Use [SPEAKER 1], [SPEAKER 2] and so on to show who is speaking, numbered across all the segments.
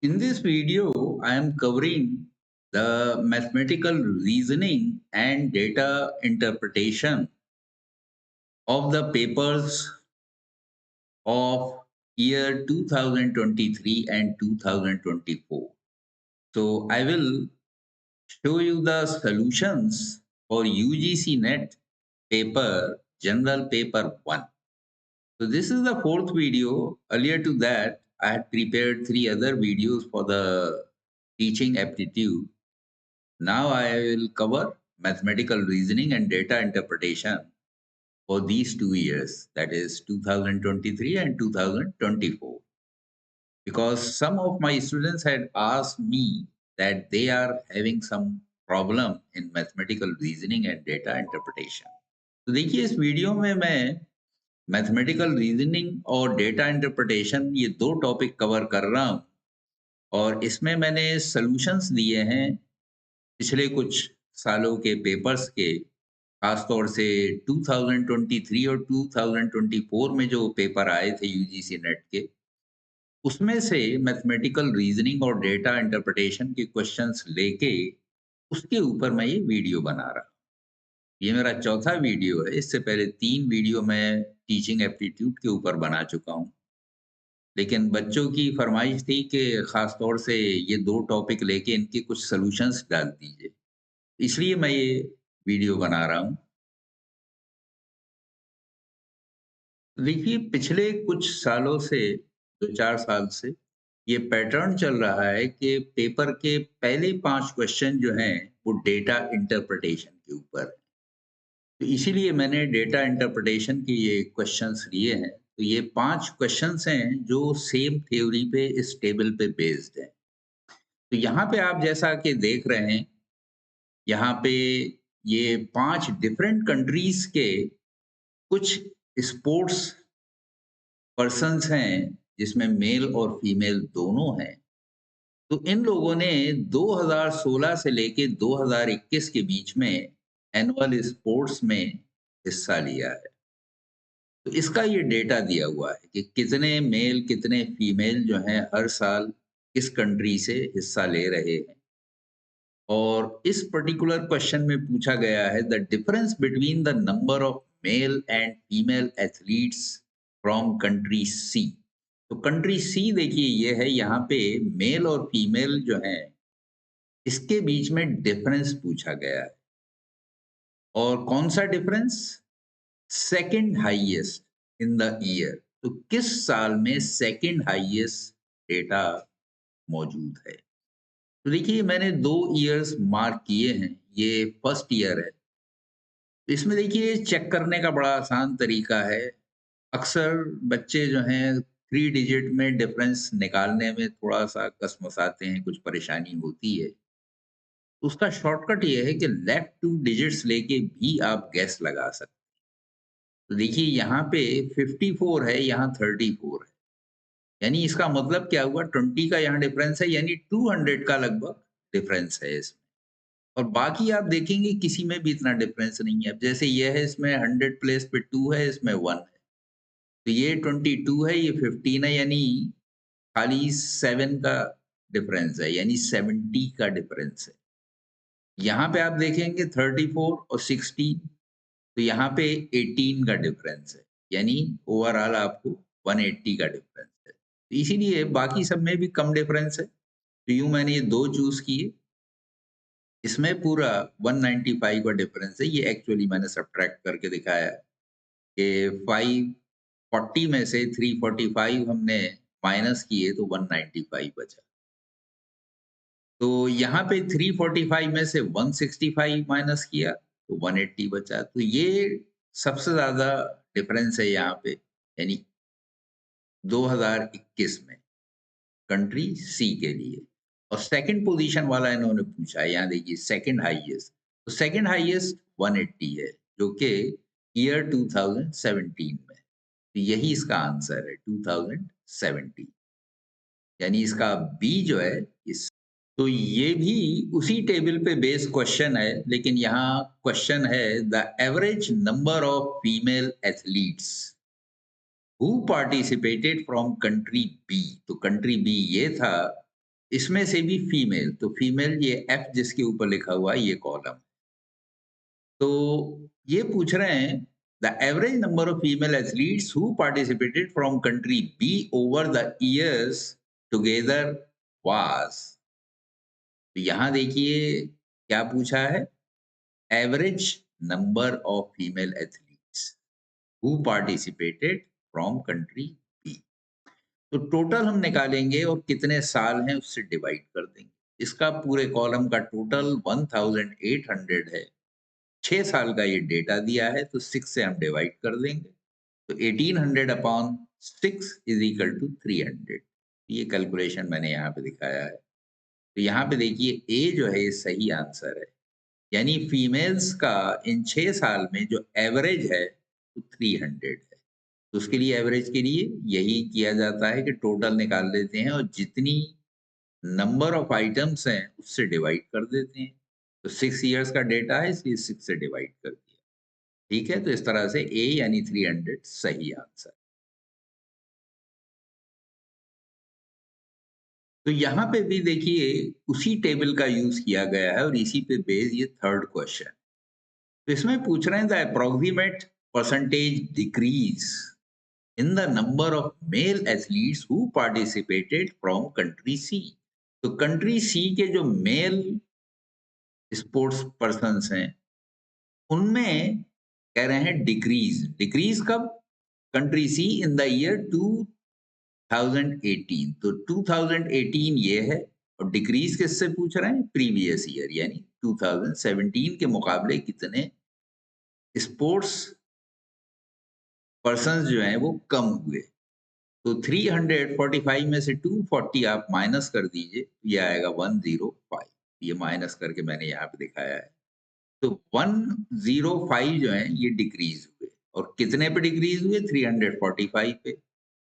[SPEAKER 1] In this video, I am covering the mathematical reasoning and data interpretation of the papers of year 2023 and 2024. So I will show you the solutions for UGC NET paper, general paper 1. So this is the fourth video. Earlier to that, I had prepared three other videos for the teaching aptitude. Now I will cover mathematical reasoning and data interpretation for these 2 years, that is 2023 and 2024. Because some of my students had asked me that they are having some problem in mathematical reasoning and data interpretation. तो देखिए इस video में मैं mathematical reasoning और data interpretation ये दो topic cover कर रहा हूँ और इसमें मैंने सॉल्यूशंस दिए हैं पिछले कुछ सालों के पेपर्स के, खासतौर से 2023 और 2024 में जो पेपर आए थे यूजीसी नेट के, उसमें से मैथमेटिकल रीजनिंग और डेटा इंटरप्रिटेशन के क्वेश्चंस लेके उसके ऊपर मैं ये वीडियो बना रहा हूँ। ये मेरा चौथा वीडियो है। इससे पहले 3 वीडियो मैं टीचिंग एप्टीट्यूड के ऊपर बना चुका हूँ। लेकिन बच्चों की फरमाइश थी कि खास तौर से ये 2 टॉपिक लेके इनके कुछ सॉल्यूशंस डाल दीजिए। इसलिए मैं ये वीडियो बना रहा हूँ। देखिए पिछले कुछ सालों से 2-4 साल से ये पैटर्न चल रहा है कि पेपर के पहले 5 क्वेश्चन जो हैं वो डेटा इंटरप्रिटेशन के ऊपर है। तो इसीलिए मैंने डेटा इंटरप्रिटेशन के ये क्वेश्चंस लिए हैं। तो ये 5 क्वेश्चंस हैं जो सेम थ्योरी पे इस टेबल पे बेस्ड हैं। तो यहाँ पे आप जैसा कि देख रहे हैं, यहाँ पे ये 5 डिफरेंट कंट्रीज के कुछ स्पोर्ट्स पर्सन्स हैं, जिसमें मेल और फीमेल दोनों हैं। तो इन लोगों ने 2016 से लेके 2021 के बीच में एनुअल स्पोर्ट्स में हिस्सा लिया है। तो इसका ये डेटा दिया हुआ है कि कितने मेल कितने फीमेल जो हैं हर साल किस कंट्री से हिस्सा ले रहे हैं। और इस पर्टिकुलर क्वेश्चन में पूछा गया है the difference between the number of male and female athletes from country C. तो कंट्री सी देखिए ये है, यहाँ पे मेल और फीमेल जो हैं इसके बीच में डिफरेंस पूछा गया है। और कौन सा difference? Second highest in the year. तो किस साल में सेकंड हाईएस्ट डेटा मौजूद है। तो देखिए मैंने 2 ईयर्स मार्क किए हैं। ये फर्स्ट ईयर है। तो इसमें देखिए चेक करने का बड़ा आसान तरीका है। अक्सर बच्चे जो हैं 3 डिजिट में डिफरेंस निकालने में थोड़ा-सा कसमसाते हैं, कुछ परेशानी होती है। तो उसका शॉर्टकट ये है कि लेफ्ट 2 डिजिट्स लेके भी आप गेस लगा सकते हैं। तो देखिए यहाँ पे 54 है, यहाँ 34 है। यानी इसका मतलब क्या हुआ, 20 का यहाँ डिफरेंस है, यानी 200 का लगभग डिफरेंस है इसमें। और बाकी आप देखेंगे किसी में भी इतना डिफरेंस नहीं है। अब जैसे ये है, इसमें 100 प्लेस पे 2 है, इसमें 1 है। तो ये 22 है, ये 15 है, यानी खाली 7 का डिफरेंस है, यानी 70 का डिफरेंस है। यहाँ पे आप देखेंगे 34 और 16, तो यहाँ पे 18 का डिफरेंस है, यानी ओवरऑल आपको 180 का डिफरेंस है। तो इसीलिए बाकी सब में भी कम डिफरेंस है। तो यूँ मैंने ये 2 चूज़ किए। इसमें पूरा 195 का डिफरेंस है। ये एक्चुअली मैंने सब्ट्रैक्ट करके दिखाया कि 540 में से 345 हमने माइनस किए तो 195 बचा। तो यहाँ पे 345 में से 165 माइनस किया तो 180 बचा। तो ये सबसे ज़्यादा डिफरेंस है यहाँ पे, यानी 2021 में कंट्री सी के लिए। और सेकंड पोजीशन वाला इन्होंने पूछा है, यहाँ देखिए सेकंड हाईएस्ट। तो सेकंड हाईएस्ट 180 है, जो कि ईयर 2017 में। तो यही इसका आंसर है, 2017। यानी इसका बी जो है इस। तो ये भी उसी टेबल पे बेस्ड क्वेश्चन है, लेकिन यहाँ क्वेश्चन है the average number of female athletes who participated from country B. तो कंट्री बी ये था इसमें से भी फीमेल, तो फीमेल ये एफ जिसके ऊपर लिखा हुआ है ये कॉलम। तो ये पूछ रहे हैं the average number of female athletes who participated from country B over the years together was. तो यहाँ देखिए क्या पूछा है, average number of female athletes who participated from country B. तो टोटल हम निकालेंगे और कितने साल हैं उससे डिवाइड कर देंगे। इसका पूरे कॉलम का टोटल 1800 है। 6 साल का ये डेटा दिया है तो 6 से हम डिवाइड कर देंगे। तो 1800 अपॉन 6 इज इक्वल टू 300। ये कैलकुलेशन मैंने यहाँ पे दिखाया है। तो यहाँ पे देखिए ए जो है ये सही आंसर है। यानी फीमेल्स का इन 6 साल में जो एवरेज है वो 300 है। तो उसके लिए एवरेज के लिए यही किया जाता है कि टोटल निकाल लेते हैं और जितनी नंबर ऑफ आइटम्स हैं उससे डिवाइड कर देते हैं। तो 6 इयर्स का डेटा है इसलिए 6 से डिवाइड कर दिया। ठीक है, तो इस तरह से ए यानी 300 सही आंसर। तो यहाँ पे भी देखिए उसी टेबल का यूज किया गया है और इसी पे बेस ये थर्ड क्वेश्चन। तो इसमें पूछ रहे हैं the approximate percentage decrease in the number of male athletes who participated from country C. तो कंट्री सी के जो मेल स्पोर्ट्स पर्सन्स हैं उनमें कह रहे हैं डिक्रीज। डिक्रीज कब? Country C in the year 2018। तो 2018 ये है और डिक्रीज किससे पूछ रहे हैं? प्रीवियस ईयर यानी 2017 के मुकाबले कितने स्पोर्ट्स पर्सन्स जो हैं वो कम हुए। तो 345 में से 240 आप माइनस कर दीजिए, ये आएगा 105। ये माइनस करके मैंने यहाँ पे दिखाया है। तो 105 जो है ये डिक्रीज हुए और कितने पे डिक्रीज हुए? 345 पे।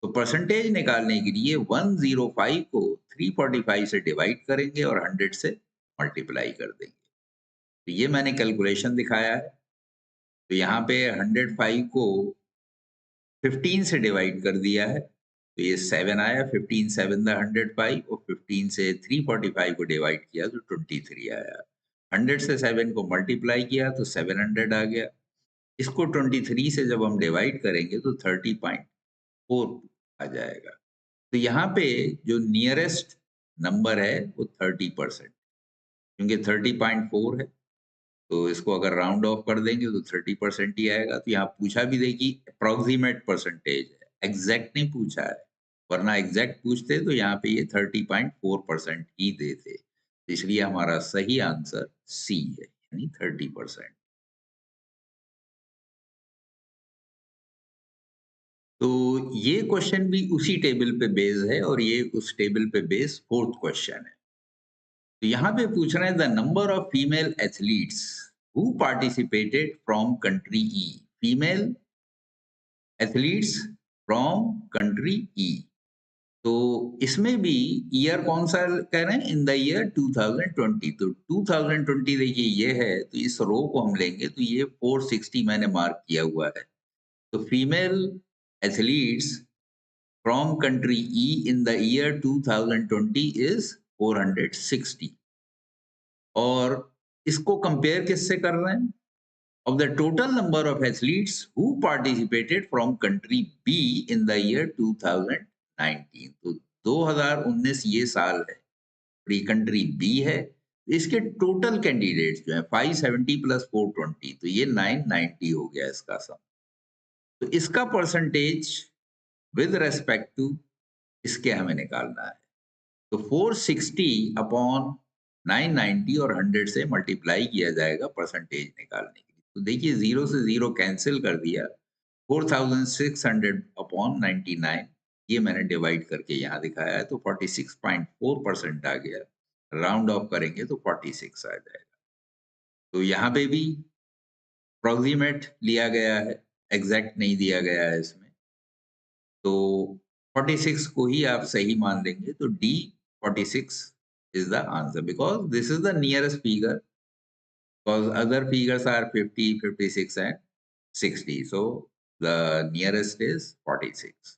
[SPEAKER 1] तो परसेंटेज निकालने के लिए 105 को 345 से डिवाइड करेंगे और 100 से मल्टीप्लाई कर देंगे। तो ये मैंने कैलकुलेशन दिखाया है। तो यहाँ पे 105 को 15 से डिवाइड कर दिया है तो ये 7 आया। 15 7 द 105 और 15 से 345 को डिवाइड किया तो 23 आया। 100 से 7 को मल्टीप्लाई किया तो 700 आ गया। इसको 23 से जब हम डिवाइड करेंगे तो 30.4 आ जाएगा। तो यहाँ पे जो नियरेस्ट नंबर है वो 30%, क्योंकि 30.4 है तो इसको अगर राउंड ऑफ कर देंगे तो 30% ही आएगा। तो यहाँ पूछा भी देखिए अप्रोक्सीमेट परसेंटेज है, एग्जैक्ट नहीं पूछा है, वरना एग्जैक्ट पूछते तो यहाँ पे ये 30.4% ही देते। तो इसलिए हमारा सही आंसर सी है यानी 30%। तो ये क्वेश्चन भी उसी टेबल पे बेस है और ये उस टेबल पे बेस फोर्थ क्वेश्चन है। तो यहाँ पे पूछ रहे हैं the number of female athletes who participated from country E. Female athletes from country E. तो इसमें भी ईयर कौन सा कह रहे हैं? In the year 2020। तो 2020 देखिए ये है तो इस रो को हम लेंगे तो ये 460 मैंने मार्क किया हुआ है। तो female athletes from country E in the year 2020 is 460। और इसको कंपेयर किससे कर रहे हैं? Of the total number of athletes who participated from country B in the year 2019। तो 2019 ये साल है और ये कंट्री बी है। इसके टोटल कैंडिडेट्स जो है 570 प्लस 420 तो ये 990 हो गया इसका सम। तो इसका परसेंटेज विद रेस्पेक्ट टू इसके हमें निकालना है। तो 460 अपॉन 990 और 100 से मल्टीप्लाई किया जाएगा परसेंटेज निकालने के लिए। तो देखिए 0 से 0 कैंसिल कर दिया। 4600 अपॉन 99 ये मैंने डिवाइड करके यहाँ दिखाया है तो 46.4% आ गया। राउंड ऑफ करेंगे तो 46 आ जाएगा। तो यहाँ पे भी अप्रोक्सीमेट लिया गया है, एग्जैक्ट नहीं दिया गया है इसमें। तो 46 को ही आप सही मान लेंगे तो D 46 is the answer because this is the nearest figure, because other figures are 50, 56 and 60. So the nearest is 46.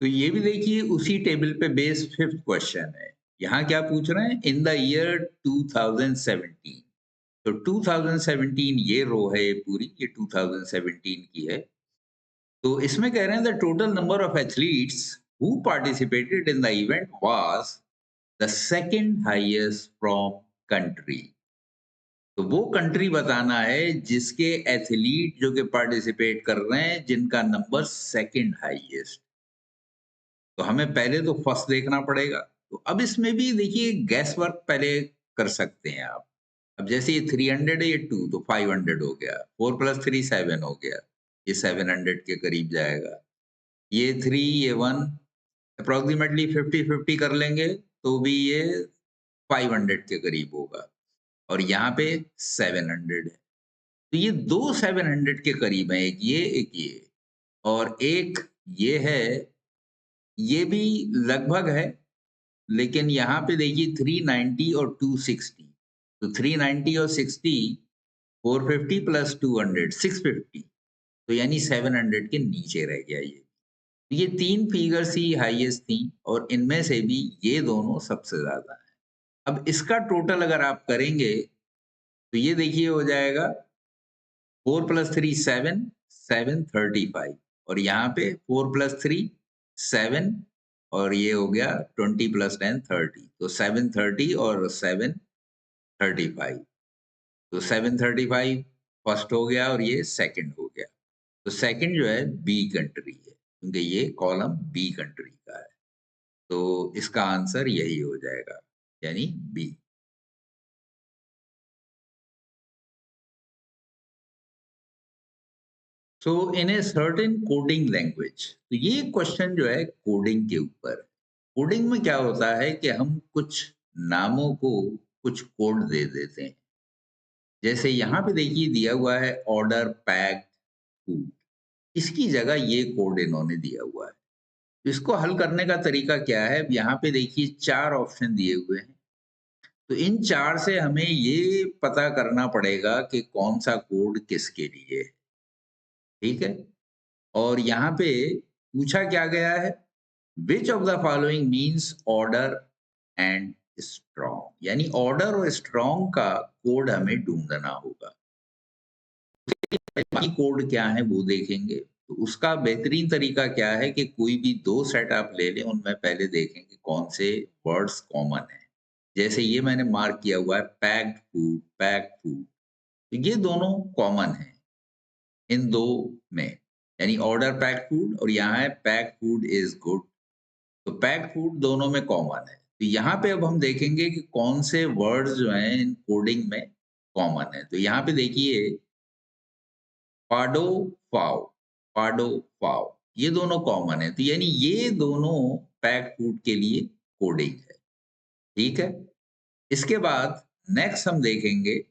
[SPEAKER 1] तो ये भी देखिए उसी टेबल पे बेस्ड फिफ्थ क्वेश्चन है। यहाँ क्या पूछ रहे हैं? In the year 2017। तो 2017 ये रो है, ये पूरी ये 2017 की है। तो इसमें कह रहे हैं the total number of athletes who participated in the event was the second highest from country. तो वो कंट्री बताना है जिसके एथलीट जो कि पार्टिसिपेट कर रहे हैं जिनका नंबर सेकंड हाईएस्ट। तो हमें पहले तो फर्स्ट देखना पड़ेगा। तो अब इसमें भी देखिए गैस वर्क पहले कर सकते हैं आप। अब जैसे ये 300 है, ये 2 तो 500 हो गया। 4 + 3 7 हो गया। ये 700 के करीब जाएगा। ये 3 ये 1 अप्रॉक्सिमेटली 50-50 कर लेंगे तो भी ये 500 के करीब होगा। और यहाँ पे 700 है। तो ये 2 700 के करीब है, एक ये और एक ये है, ये भी लगभग है। लेकिन यहाँ पे देखिए 390 और 260, तो 390 और 60 450 + 200 650, तो यानी 700 के नीचे रह गया ये। ये 3 फिगर्स ही हाईएस्ट थी और इनमें से भी ये दोनों सबसे ज़्यादा हैं। अब इसका टोटल अगर आप करेंगे तो ये देखिए हो जाएगा 4 + 3 7 735 और यहाँ पे 4 + 3 7 और ये हो गया 20 + 10 30, तो 730 और 735, तो 735 फर्स्ट हो गया और ये सेकंड हो गया। तो सेकंड जो है बी कंट्री है क्योंकि ये कॉलम बी कंट्री का है। तो इसका आंसर यही हो जाएगा, यानी B. So in a certain coding language, तो ये क्वेश्चन जो है कोडिंग के ऊपर। कोडिंग में क्या होता है कि हम कुछ नामों को कुछ कोड दे देते हैं। जैसे यहाँ पे देखिए दिया हुआ है ऑर्डर पैक्ड फूड, इसकी जगह ये कोड इन्होंने दिया हुआ है। तो इसको हल करने का तरीका क्या है? अब यहाँ पे देखिए 4 ऑप्शन दिए हुए हैं। तो इन 4 से हमें ये पता करना पड़ेगा कि कौन सा कोड किसके लिए है, ठीक है? और यहाँ पे पूछा क्या गया है? Which of the following means order and strong, यानी ऑर्डर और स्ट्रॉन्ग का कोड हमें ढूंढना होगा। बाकी कोड क्या है वो देखेंगे। तो उसका बेहतरीन तरीका क्या है कि कोई भी 2 सेट आप ले लें, उनमें पहले देखें कि कौन से वर्ड्स कॉमन है। जैसे ये मैंने मार्क किया हुआ है पैक्ड फूड, तो ये दोनों कॉमन है इन 2 में, यानी ऑर्डर पैक्ड फूड और यहाँ है पैक्ड फूड इज गुड। तो पैक्ड फूड दोनों में कॉमन है। तो यहाँ पे अब हम देखेंगे कि कौन से वर्ड्स जो हैं इन कोडिंग में कॉमन है। तो यहाँ पे देखिए पाडो फाओ, पाडो फाओ, ये दोनों कॉमन है। तो यानी ये दोनों पैक्ड फूड के लिए कोडिंग है, ठीक है? इसके बाद नेक्स्ट हम देखेंगे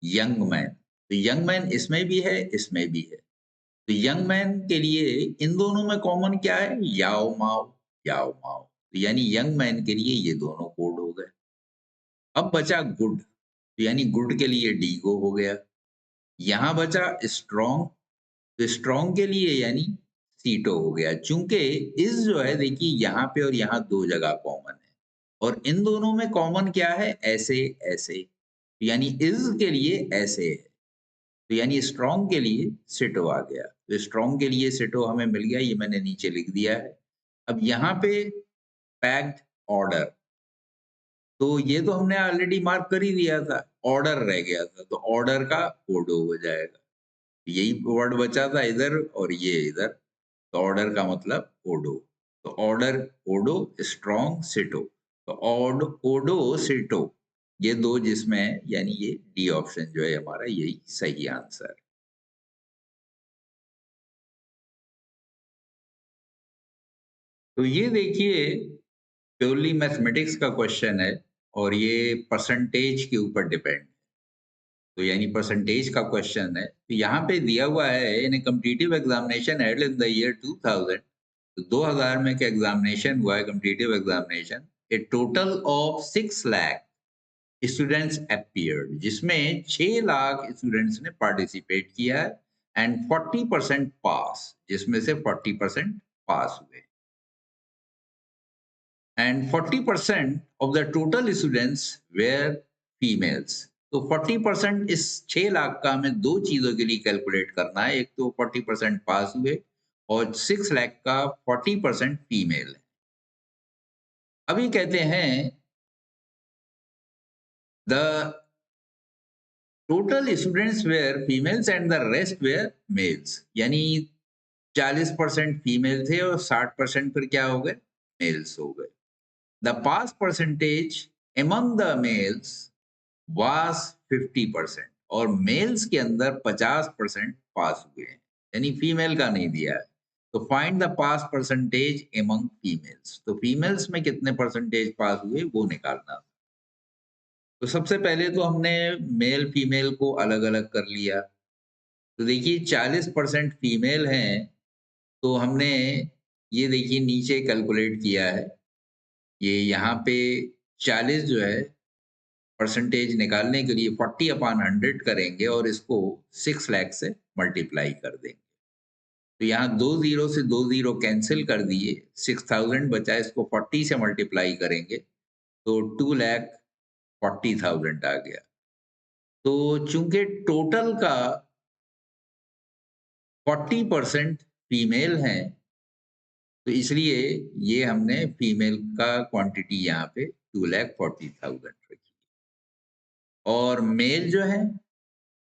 [SPEAKER 1] यंग मैन। तो यंग मैन इसमें भी है, इसमें भी है। तो यंग मैन के लिए इन दोनों में कॉमन क्या है? याओ माओ, याओ माओ। तो यानी यंग मैन के लिए ये दोनों कोड हो गए। अब बचा गुड, तो यानी गुड के लिए डीगो हो गया। यहाँ बचा स्ट्रॉन्ग, तो स्ट्रॉन्ग के लिए यानी सीटो हो गया। चूंकि इस जो है देखिए यहाँ पे और यहाँ 2 जगह कॉमन है और इन दोनों में कॉमन क्या है? ऐसे ऐसे, यानी इस के लिए ऐसे है। तो यानी स्ट्रॉन्ग के लिए सिटो आ गया। तो स्ट्रॉन्ग के लिए सिटो हमें मिल गया, ये मैंने नीचे लिख दिया है। अब यहाँ पे पैक्ड ऑर्डर, तो ये तो हमने ऑलरेडी मार्क कर ही दिया था, ऑर्डर रह गया था, तो ऑर्डर का ओडो हो जाएगा। यही वर्ड बचा था इधर और ये इधर, तो ऑर्डर का मतलब ओडो। तो ऑर्डर ओडो स्ट्रॉन्ग सिटो, तो ओडो सिटो, ये 2 जिसमें है, यानी ये डी ऑप्शन जो है हमारा यही सही आंसर। तो ये देखिए प्योरली मैथमेटिक्स का क्वेश्चन है और ये परसेंटेज के ऊपर डिपेंड, तो यानी परसेंटेज का क्वेश्चन है। तो यहाँ पे दिया हुआ है in competitive examination held in the year 2000, तो 2000 में का एग्जामिनेशन हुआ है competitive examination, a total of 6 lakh students appeared, जिसमें 6 लाख स्टूडेंट्स ने पार्टिसिपेट किया है एंड 40% पास, जिसमें से 40% पास हुए। and 40% of the total students were females. तो 40% इस 6 लाख का हमें दो चीजों के लिए कैलकुलेट करना है। एक तो 40% पास हुए और 6 लाख का 40% फीमेल है। अभी कहते हैं the total students were females and the rest were males, यानी 40% फीमेल थे और 60% फिर क्या हो गए, मेल्स हो गए। The pass percentage among the males was 50% और मेल्स के अंदर 50% पास हुए हैं, यानी फीमेल का नहीं दिया है। तो find the pass percentage among females, तो फीमेल्स में कितने परसेंटेज पास हुए वो निकालना। तो सबसे पहले तो हमने मेल फीमेल को अलग अलग कर लिया। तो देखिए 40% फीमेल हैं, तो हमने ये देखिए नीचे कैलकुलेट किया है। ये यहाँ पे 40 जो है परसेंटेज निकालने के लिए 40/100 करेंगे और इसको 6 लाख से मल्टीप्लाई कर देंगे। तो यहाँ 2 ज़ीरो से 2 ज़ीरो कैंसिल कर दिए, 6000 बचा, इसको 40 से मल्टीप्लाई करेंगे तो 2,40,000 आ गया। तो चूंकि टोटल का 40% फीमेल हैं, तो इसलिए ये हमने फीमेल का क्वांटिटी यहाँ पे 2,40,000 रखी। और मेल जो है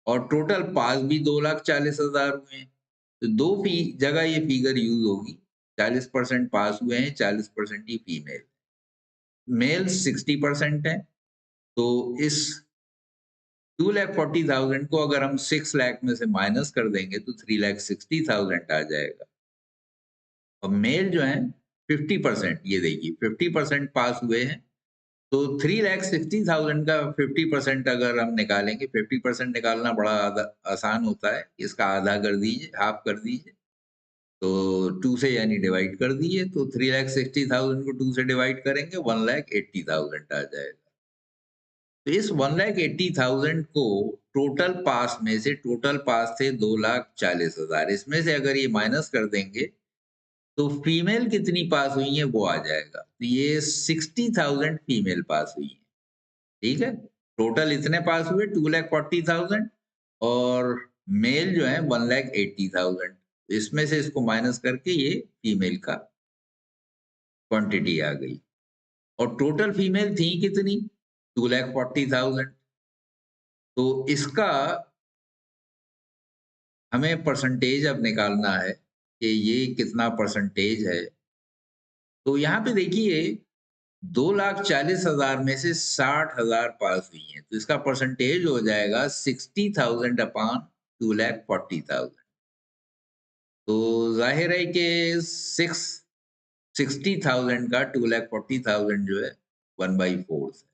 [SPEAKER 1] और टोटल पास भी 2,40,000 हुए हैं। तो दो जगह ये फिगर यूज होगी। 40% पास हुए हैं, 40% ही फीमेल। मेल 60% है, तो इस 2,40,000 को अगर हम 6 लाख में से माइनस कर देंगे तो 3,60,000 आ जाएगा। और मेल जो है 50%, ये देखिए 50% पास हुए हैं, तो 3,60,000 का 50% अगर हम निकालेंगे, 50% निकालना बड़ा आसान होता है। इसका आधा कर दीजिए, हाफ कर दीजिए, तो 2 से यानी डिवाइड कर दीजिए। तो 3,60,000 को 2 से डिवाइड करेंगे, 1,80,000 आ जाएगा। तो इस 1,80,000 को टोटल पास में से, टोटल पास थे 2,40,000, इसमें से अगर ये माइनस कर देंगे तो फीमेल कितनी पास हुई है वो आ जाएगा। तो ये 60,000 फीमेल पास हुई है। ठीक है, टोटल इतने पास हुए 2,40,000 और मेल जो है 1,80,000। इसमें से इसको माइनस करके ये फीमेल का क्वांटिटी आ गई। और टोटल फीमेल थी कितनी, 2,40,000। तो इसका हमें परसेंटेज अब निकालना है कि ये कितना परसेंटेज है। तो यहाँ पे देखिए 2,40,000 में से 60,000 पास हुई हैं, तो इसका परसेंटेज हो जाएगा 60,000 अपॉन 2,40,000। तो जाहिर है कि 60,000 का 2,40,000 जो है 1/4 है।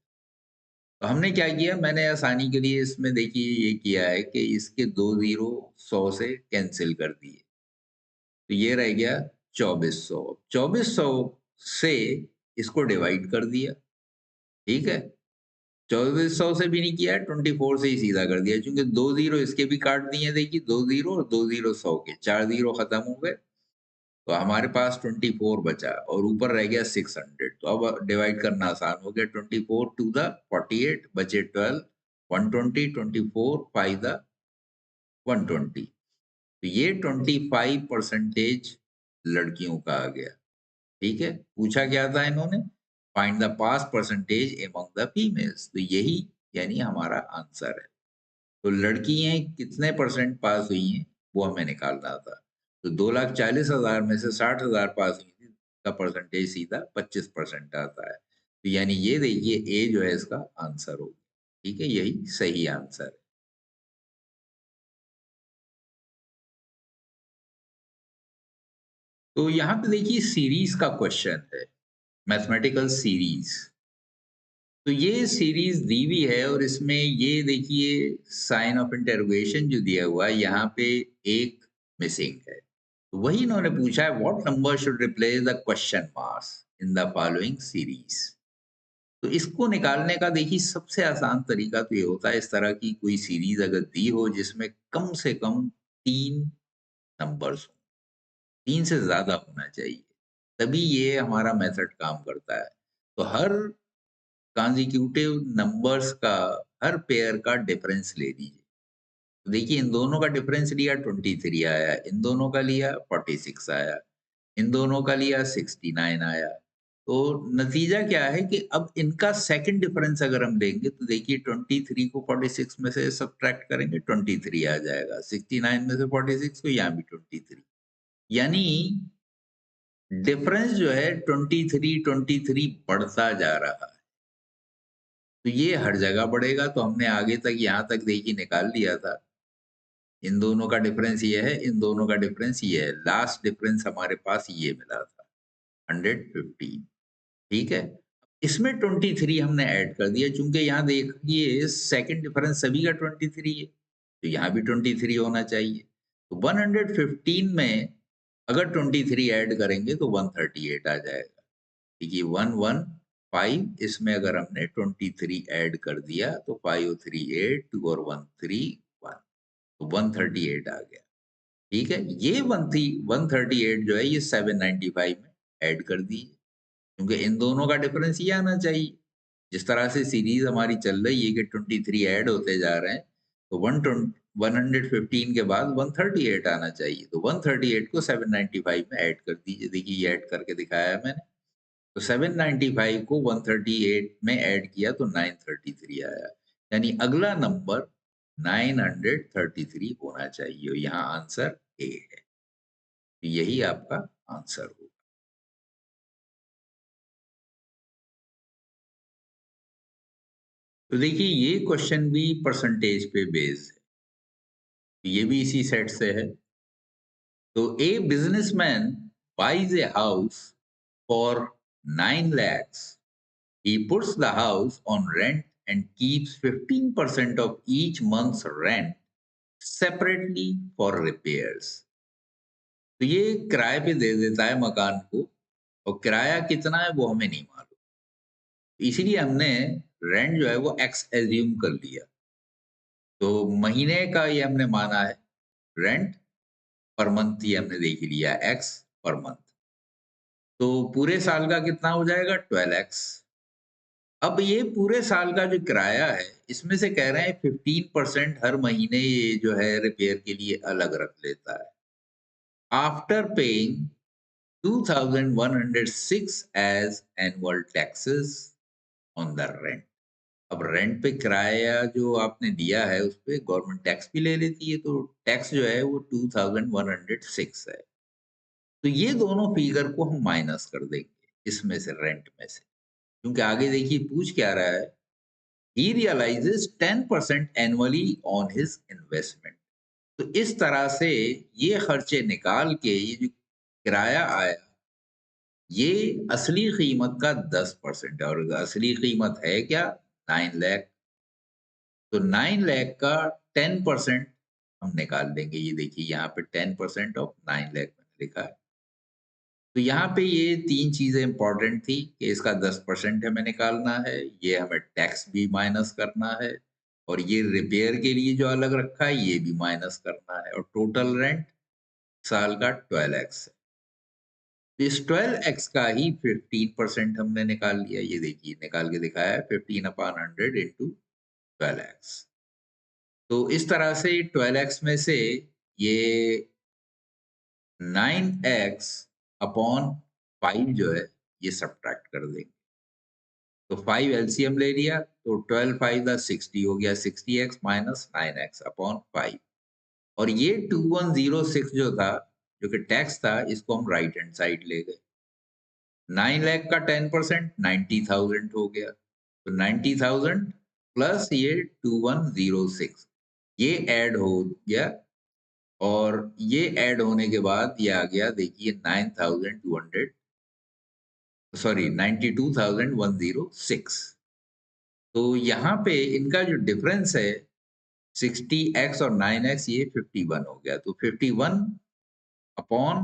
[SPEAKER 1] तो हमने क्या किया, मैंने आसानी के लिए इसमें देखिए ये किया है कि इसके 2 ज़ीरो 100 से कैंसिल कर दिए। तो ये रह गया 2,400। 2,400 से इसको डिवाइड कर दिया। ठीक है, 2,400 से भी नहीं किया, 24 से ही सीधा कर दिया, क्योंकि 2 ज़ीरो इसके भी काट दिए। देखिए 2 ज़ीरो और 2 ज़ीरो 100 के, 4 ज़ीरो खत्म हो गए, तो हमारे पास 24 बचा और ऊपर रह गया 600। तो अब डिवाइड करना आसान हो गया। 24 टू द 48 बचे 12, 120, 24 5 द 120। तो ये 25% लड़कियों का आ गया। ठीक है, पूछा क्या था इन्होंने, find the pass percentage among the females, तो यही यानी हमारा आंसर है। तो लड़कियां कितने परसेंट पास हुई हैं वो हमें निकालना था। तो 2,40,000 में से 60,000 पास हुई थी, का परसेंटेज सीधा 25% आता है। तो यानी ये देखिए ए जो है इसका आंसर होगा। ठीक है, यही सही आंसर है। तो यहाँ पे देखिए सीरीज का क्वेश्चन है, मैथमेटिकल सीरीज। तो ये सीरीज दी हुई है और इसमें ये देखिए साइन ऑफ इंटरोगेशन जो दिया हुआ है, यहाँ पे एक मिसिंग है। तो वही इन्होंने पूछा है, what number should replace the question marks in the following series. तो इसको निकालने का देखिए सबसे आसान तरीका तो ये होता है, इस तरह की कोई सीरीज अगर दी हो जिसमें कम से कम 3 नंबर्स हो, 3 से ज्यादा होना चाहिए। तभी ये हमारा मेथड काम करता है। तो हर कॉन्जिक्यूटिव नंबर्स का, हर पेयर का डिफरेंस ले लीजिए। तो देखिए इन दोनों का डिफरेंस लिया 23 आया, इन दोनों का लिया 46 आया, इन दोनों का लिया 69 आया। तो नतीजा क्या है कि अब इनका सेकंड डिफरेंस अगर हम लेंगे तो देखिए 23 को 46 में से सब्ट्रैक्ट करेंगे 23 आ जाएगा, 69 में से 46 को यहाँ भी 23, यानी डिफरेंस जो है 23 बढ़ता जा रहा है। तो ये हर जगह बढ़ेगा, तो हमने आगे तक यहाँ तक देखिए निकाल लिया था। इन दोनों का डिफरेंस ये है, इन दोनों का डिफरेंस ये है। लास्ट डिफरेंस हमारे पास ये मिला था 115, ठीक है। इसमें 23 हमने ऐड कर दिया, चूंकि यहाँ देखिए सेकंड डिफरेंस सभी का 23 है, तो यहाँ भी 23 होना चाहिए। तो 115 में अगर 23 ऐड करेंगे तो 138 आ जाएगा। देखिए 115, इसमें अगर हमने 23 ऐड कर दिया तो 5038 2 और 131, तो 138 आ गया। ठीक है, ये 138 जो है ये 795 में ऐड कर दी, क्योंकि इन दोनों का डिफरेंस ये आना चाहिए। जिस तरह से सीरीज हमारी चल रही है कि 23 ऐड होते जा रहे हैं, तो 115 के बाद 138 आना चाहिए। तो 138 को 795 में ऐड कर दीजिए। देखिए ये ऐड करके दिखाया है मैंने। तो 795 को 138 में ऐड किया तो 933 आया, यानी अगला नंबर 933 होना चाहिए। यहाँ आंसर ए है। तो यही आपका आंसर होगा। तो देखिए ये क्वेश्चन भी परसेंटेज पे बेस्ड है, तो ये भी इसी सेट से है। तो a businessman buys a house for 9 lakhs. He puts the house on rent and keeps 15% of each month's rent separately for repairs. तो ये किराए पे दे देता है मकान को, और किराया कितना है वो हमें नहीं मालूम, इसीलिए हमने रेंट जो है वो एक्स एज्यूम कर लिया। तो महीने का ये हमने माना है रेंट, पर मंथ ये हमने देख लिया एक्स पर मंथ। तो पूरे साल का कितना हो जाएगा 12x। अब ये पूरे साल का जो किराया है इसमें से कह रहे हैं 15% हर महीने ये जो है रिपेयर के लिए अलग रख लेता है। After paying 2106 as annual taxes on the rent. अब रेंट पे किराया जो आपने दिया है उस पे गवर्नमेंट टैक्स भी ले लेती है, तो टैक्स जो है वो 2106 है। तो ये दोनों फिगर को हम माइनस कर देंगे इसमें से, रेंट में से, क्योंकि आगे देखिए पूछ क्या रहा है। He realizes 10% annually on his investment. तो इस तरह से ये खर्चे निकाल के ये जो किराया आया, ये असली कीमत का 10% है, और असली कीमत है क्या 9 लाख। तो 9 लाख का 10% हम निकाल देंगे। ये देखिए यहाँ पे 10% ऑफ 9 लाख मैंने लिखा है। तो यहाँ पे ये 3 चीजें इंपॉर्टेंट थी कि इसका 10% हमें निकालना है, ये हमें टैक्स भी माइनस करना है, और ये रिपेयर के लिए जो अलग रखा है ये भी माइनस करना है, और टोटल रेंट साल का 12x है। तो इस 12x का ही 15% हमने निकाल लिया। ये देखिए निकाल के दिखाया है 15/100 इंटू 12x। तो इस तरह से 12x में से ये 9x अपॉन 5 जो है ये सब्ट्रैक्ट कर देंगे। तो 5 एलसीएम ले लिया तो 12 5 60 हो गया, 60x माइनस 9x अपॉन 5। और ये 2106 जो था, जो कि टैक्स था, इसको हम राइट हैंड साइड ले गए। 9 लाख का 10% 90,000 हो गया, तो 90,000 प्लस ये 2106 ये ऐड हो गया, और ये ऐड होने के बाद ये आ गया देखिए 9,200, सॉरी 92,106। तो यहाँ पे इनका जो डिफरेंस है 60x और 9x, ये 51 हो गया। तो 51 अपॉन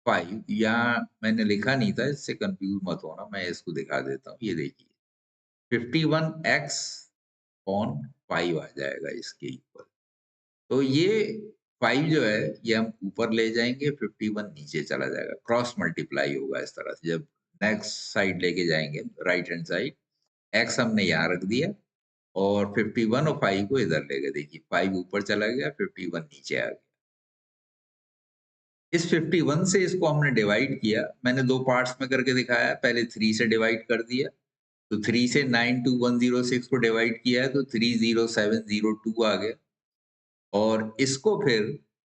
[SPEAKER 1] 5, यहाँ मैंने लिखा नहीं था, इससे कंफ्यूज मत होना, मैं इसको दिखा देता हूँ। ये देखिए 51x अपॉन 5 आ जाएगा इसके इक्वल। तो ये 5 जो है ये हम ऊपर ले जाएँगे, 51 नीचे चला जाएगा, क्रॉस मल्टीप्लाई होगा इस तरह से। जब नेक्स्ट साइड लेके जाएँगे राइट हैंड साइड, x हमने यहाँ रख दिया और 51 और 5 को इधर ले गए। देखिए 5 ऊपर चला गया, 51 नीचे आ गया। इस 51 से इसको हमने डिवाइड किया। मैंने 2 पार्ट्स में करके दिखाया। पहले 3 से डिवाइड कर दिया, तो 3 से 92106 को डिवाइड किया है तो 30702 आ गया और इसको फिर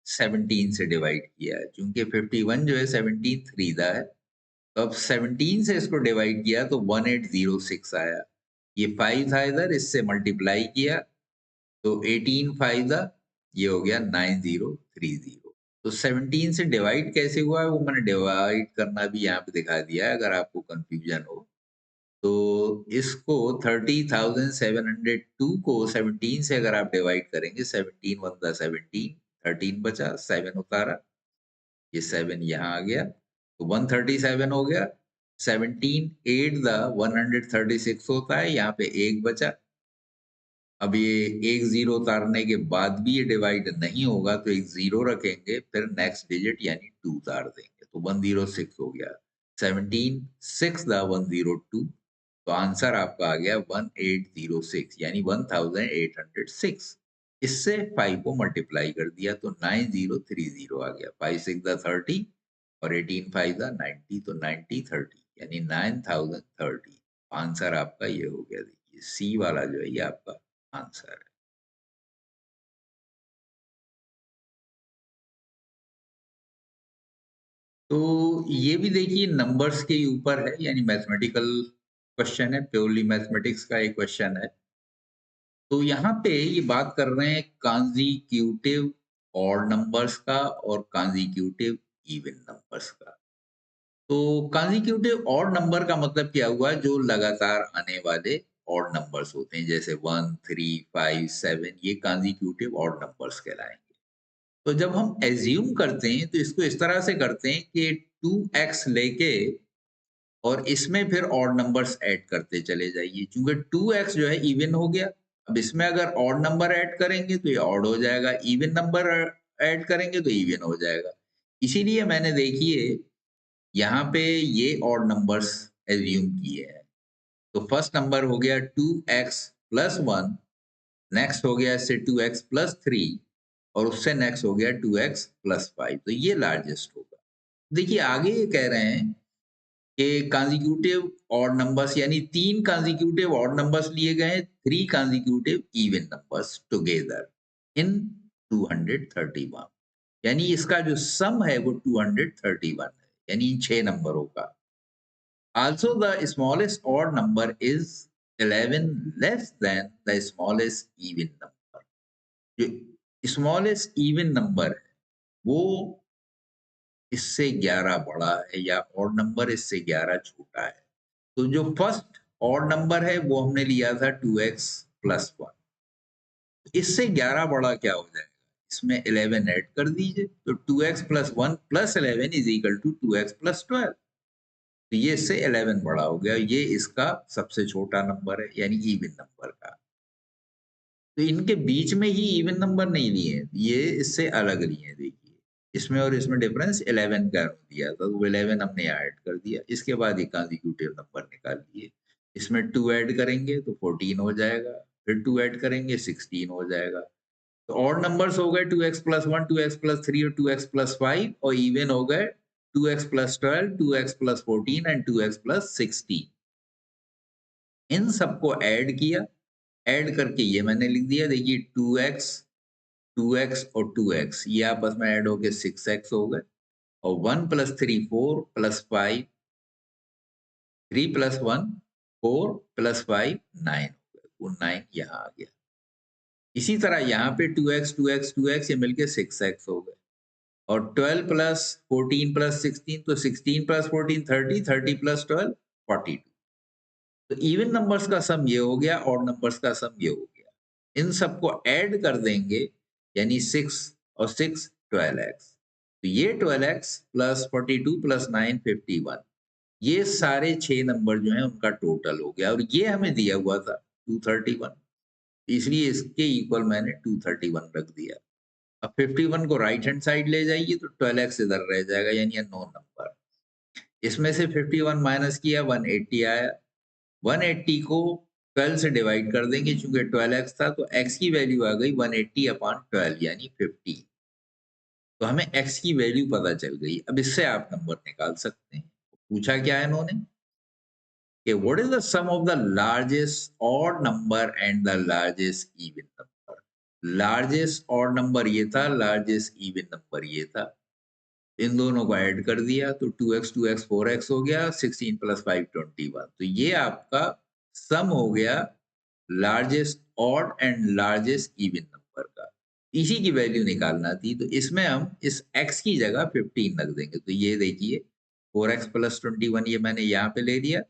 [SPEAKER 1] 17 से डिवाइड किया है। चूँकि 51 जो है 17 थ्रीदा है, तो अब 17 से इसको डिवाइड किया तो 1806 आया। ये 5 था इधर, इससे मल्टीप्लाई किया तो 18 5 ये हो गया 9030। तो 17 से डिवाइड कैसे हुआ है वो मैंने डिवाइड करना भी यहाँ पे दिखा दिया है अगर आपको कंफ्यूजन हो। तो इसको 30,702 को 17 से अगर आप डिवाइड करेंगे, 17 वन दा 17, 13 बचा, 7 उतारा, ये 7 यहाँ आ गया, तो 137 हो गया। 17 8 दा 136 होता है, यहाँ पे 1 बचा। अब ये एक ज़ीरो उतारने के बाद भी ये डिवाइड नहीं होगा तो एक ज़ीरो रखेंगे, फिर नेक्स्ट डिजिट यानी 2 उतार देंगे, तो 106 हो गया। 17 6 दा 102, तो आंसर आपका आ गया 1806 यानी 1806। इससे 5 को मल्टीप्लाई कर दिया तो 9030 आ गया। 5 6 दा 30 और 18 5 दा 90, तो 90 30 यानी 9030। आंसर आपका ये हो गया। देखिए सी वाला जो है ये आपका आंसर है। तो ये भी देखिए नंबर्स के ऊपर है, यानी मैथमेटिकल क्वेश्चन है, प्योरली मैथमेटिक्स का एक क्वेश्चन है। तो यहाँ पे ये बात कर रहे हैं कॉन्जिक्यूटिव ऑड नंबर्स का और कॉन्जिक्यूटिव इवन नंबर्स का। तो कॉन्जिक्यूटिव ऑड नंबर का मतलब क्या हुआ, जो लगातार आने वाले ऑड नंबर्स होते हैं, जैसे 1 3 5 7, ये कॉन्जिक्यूटिव ऑड नंबर्स कहलाएंगे। तो जब हम एज्यूम करते हैं तो इसको इस तरह से करते हैं कि 2x लेके और इसमें फिर ऑड नंबर्स ऐड करते चले जाइए, क्योंकि 2x जो है इवन हो गया। अब इसमें अगर ऑड नंबर ऐड करेंगे तो ये ऑड हो जाएगा, इवन नंबर ऐड करेंगे तो इवन हो जाएगा। इसीलिए मैंने देखिए यहाँ पे ये ऑड नंबर्स एज्यूम किए हैं। तो फर्स्ट नंबर हो गया 2x प्लस 1, नेक्स्ट हो गया इससे 2x प्लस 3 और उससे नेक्स्ट हो गया 2x प्लस 5, तो ये लार्जेस्ट होगा। देखिए आगे ये कह रहे हैं कि कॉन्जिक्यूटिव ऑड नंबर्स, यानी 3 कॉन्जिक्यूटिव ऑड नंबर्स लिए गए हैं, 3 consecutive even numbers together in 231, यानी इसका जो सम है वो 231 है, यानी 6 नंबरों का। Also, the smallest odd number is 11 less than the smallest even number. जो smallest even number है वो इससे 11 बड़ा है, या ऑड नंबर इससे 11 छोटा है। तो जो फर्स्ट ऑड नंबर है वो हमने लिया था 2x प्लस 1, इससे 11 बड़ा क्या हो जाएगा, इसमें 11 ऐड कर दीजिए, तो 2x plus 1 plus 11 is equal to 2x plus 12। तो ये इससे 11 बड़ा हो गया, ये इसका सबसे छोटा नंबर है, यानी इवन नंबर का। तो इनके बीच में ही इवन नंबर नहीं लिए, ये इससे अलग लिए। देखिए इसमें और इसमें डिफरेंस 11 का दिया था, तो 11 हमने ऐड कर दिया। इसके बाद ये कॉन्जिक्यूटिव नंबर निकाल लिए। इसमें 2 ऐड करेंगे तो 14 हो जाएगा, फिर 2 ऐड करेंगे 16 हो जाएगा। तो ऑड नंबर्स हो गए 2x प्लस 1, 2x प्लस 3 और 2x प्लस 5, और इवन हो गए 2x plus 12, 2x plus 14 and 2x plus 16। इन सबको ऐड किया, ऐड करके ये मैंने लिख दिया। देखिए 2x 2x और 2x ये आपस में ऐड होके 6x हो गए, और 1 प्लस 3 4 प्लस 5 3 प्लस 1 4 प्लस 5 9 हो गए, वो 9 यहाँ आ गया। इसी तरह यहाँ पे 2x 2x 2x ये मिलके 6x हो गए, और 12 प्लस 14 प्लस 16, तो 16 प्लस 14 30, 30 प्लस 12 42। तो इवन नंबर्स का सम ये हो गया, ऑड नंबर्स का सम ये हो गया। इन सबको ऐड कर देंगे, यानी 6 और 6 12x, तो ये 12x प्लस 42 प्लस 9 51, ये सारे 6 नंबर जो हैं उनका टोटल हो गया, और ये हमें दिया हुआ था 231, इसलिए इसके इक्वल मैंने 231 रख दिया। अब 51 को राइट हैंड साइड ले जाइए तो 12x इधर रह जाएगा, यानी अननोन नंबर। इसमें से 51 माइनस किया, 180 आया। 180 को 12 से डिवाइड कर देंगे, चूंकि 12x था तो x की वैल्यू आ गई 180/12 यानी 50। तो हमें x की वैल्यू पता चल गई। अब इससे आप नंबर निकाल सकते हैं। पूछा क्या है इन्होंने कि what is the sum of the largest odd number and the largest even number. Largest odd number ये था, लार्जेस्ट इवन नंबर ये था। इन दोनों को ऐड कर दिया तो 2x 2x 4x हो गया, 16 + 5 21। तो ये आपका सम हो गया largest odd and largest even number का। इसी की वैल्यू निकालना थी, तो इसमें हम इस x की जगह 15 रख देंगे। तो ये देखिए 4x + 21 ये मैंने यहाँ पे ले लिया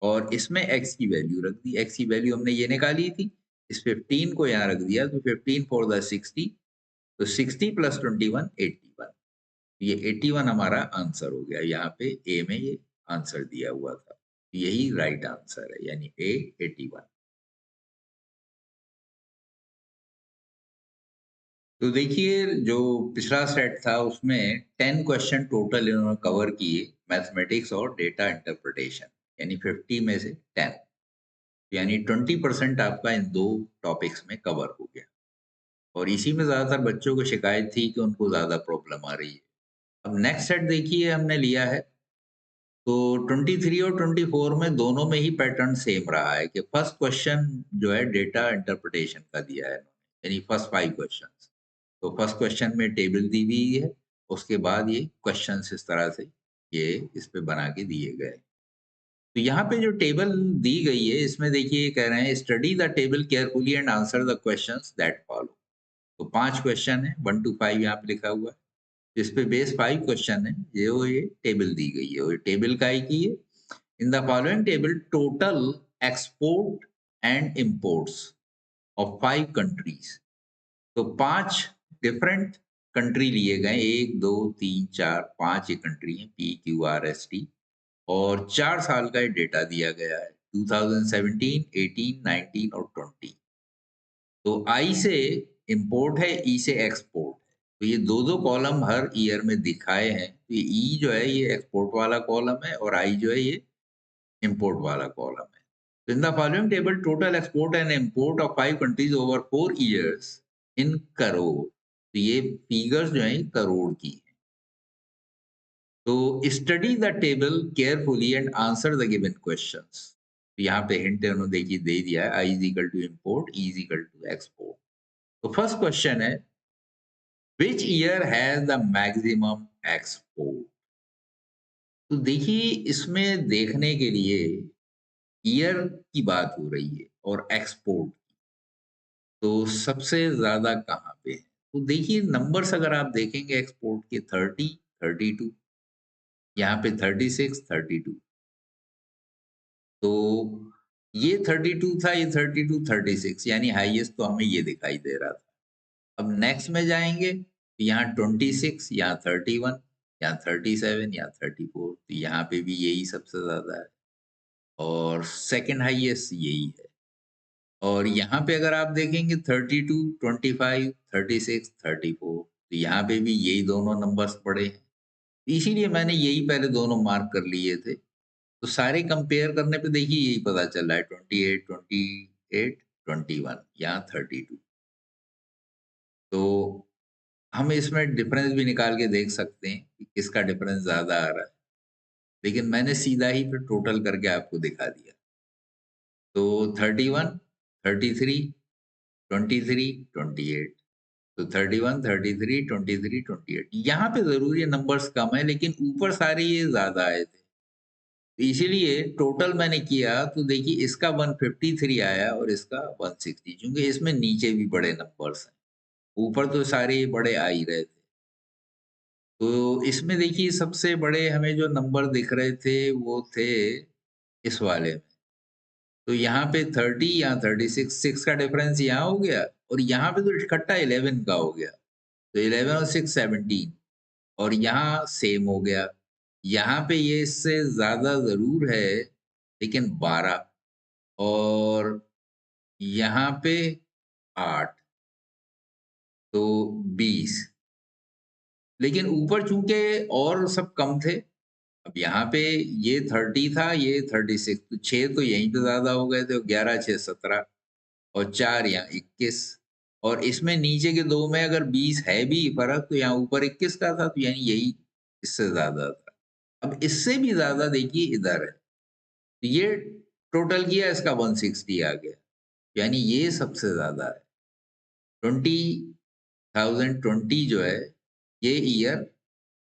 [SPEAKER 1] और इसमें x की वैल्यू रख दी। x की वैल्यू हमने ये निकाली थी, इस 15 को यहाँ रख दिया तो 15 4 द 60, तो 60 + 21 81। ये 81 हमारा आंसर हो गया। यहाँ पे ए में ये आंसर दिया हुआ था, यही राइट आंसर है, यानी ए 81। तो देखिए जो पिछला सेट था उसमें 10 क्वेश्चन टोटल इन्होंने कवर किए मैथमेटिक्स और डेटा इंटरप्रिटेशन, यानी 50 में से 10, यानी 20% आपका इन दो टॉपिक्स में कवर हो गया। और इसी में ज़्यादातर बच्चों को शिकायत थी कि उनको ज़्यादा प्रॉब्लम आ रही है। अब नेक्स्ट सेट देखिए हमने लिया है, तो 23 और 24 में दोनों में ही पैटर्न सेम रहा है कि फर्स्ट क्वेश्चन जो है डेटा इंटरप्रिटेशन का दिया है, यानी फर्स्ट 5 क्वेश्चंस। तो फर्स्ट क्वेश्चन में टेबल दी हुई है, उसके बाद ये क्वेश्चंस इस तरह से ये इस पे बना के दिए गए। तो यहाँ पे जो टेबल दी गई है इसमें देखिए ये कह रहे हैं study the table carefully and answer the questions that follow. तो 5 क्वेश्चन है, 1 to 5 यहाँ पे लिखा हुआ है। इस पे बेस 5 क्वेश्चन है, ये टेबल दी गई है और टेबल काय की है। इन the following table total export and imports of 5 countries. तो 5 डिफरेंट कंट्री लिए गए, 1 2 3 4 5 ये कंट्री है, PQRST। और 4 साल का ये डेटा दिया गया है, 2017, 18, 19 और 20। तो आई से इंपोर्ट है, ई से एक्सपोर्ट है। तो ये दो कॉलम हर ईयर में दिखाए हैं। तो ये ई जो है ये एक्सपोर्ट वाला कॉलम है और आई जो है ये इंपोर्ट वाला कॉलम है। तो in the following table total export and import of 5 countries over 4 years in crore. तो ये फिगर्स जो है करोड़ की है। तो study the table carefully and answer the given questions. तो यहाँ पे हिंट उन्होंने देखिए दे दिया है, I is equal to import, E is equal to export. तो फर्स्ट क्वेश्चन है which year has the maximum export. तो देखिए इसमें देखने के लिए ईयर की बात हो रही है और एक्सपोर्ट की, तो सबसे ज्यादा कहाँ पे है। तो देखिए नंबर्स अगर आप देखेंगे एक्सपोर्ट के 30 32, यहाँ पे 36 32। तो ये 32 था, ये 32 36, यानी हाईएस्ट तो हमें ये दिखाई दे रहा था। अब नेक्स्ट में जाएंगे तो यहाँ 26, यहाँ 31, यहाँ 37, यहाँ 34। तो यहाँ पे भी यही सबसे ज्यादा है और सेकंड हाईएस्ट यही है। और यहाँ पे अगर आप देखेंगे 32, 25, 36, 34, तो यहाँ पे भी यही दोनों नंबर्स पड़े हैं। इसीलिए मैंने यही पहले दोनों मार्क कर लिए थे। तो सारे कंपेयर करने पे देखिए यही पता चल रहा है 28, 28, 21, यहाँ 32। तो हम इसमें डिफरेंस भी निकाल के देख सकते हैं कि किसका डिफरेंस ज्यादा आ रहा है, लेकिन मैंने सीधा ही फिर टोटल करके आपको दिखा दिया। तो 31, 33, 23, 28। तो 31, 33, 23, 28, यहाँ पे जरूर ये नंबर्स कम है लेकिन ऊपर सारे ये ज्यादा आए थे। तो इसीलिए टोटल मैंने किया तो देखिए इसका 153 आया और इसका 160, क्योंकि इसमें नीचे भी बड़े नंबर्स हैं, ऊपर तो सारे बड़े आ ही रहे थे। तो इसमें देखिए सबसे बड़े हमें जो नंबर दिख रहे थे वो थे इस वाले में। तो यहाँ पे 30, यहाँ 36, 6 का डिफरेंस यहाँ हो गया और यहाँ पे तो इकट्ठा 11 का हो गया। तो 11 और 6 17 और यहाँ सेम हो गया। यहाँ पे ये इससे ज्यादा जरूर है लेकिन 12 और यहाँ पे 8। तो 20, लेकिन ऊपर चूंकि और सब कम थे, अब यहाँ पे ये 30 था, ये 36, तो 6 तो यहीं पे ज्यादा हो गए थे, 11 6 17 और 4 यहाँ 21, और इसमें नीचे के दो में अगर 20 है भी फर्क, तो यहाँ ऊपर 21 का था, तो यानी यही इससे ज्यादा था। अब इससे भी ज्यादा देखिए इधर है, तो ये टोटल किया, इसका 160 आ गया, यानी ये सबसे ज्यादा है। 2020 जो है, ये ईयर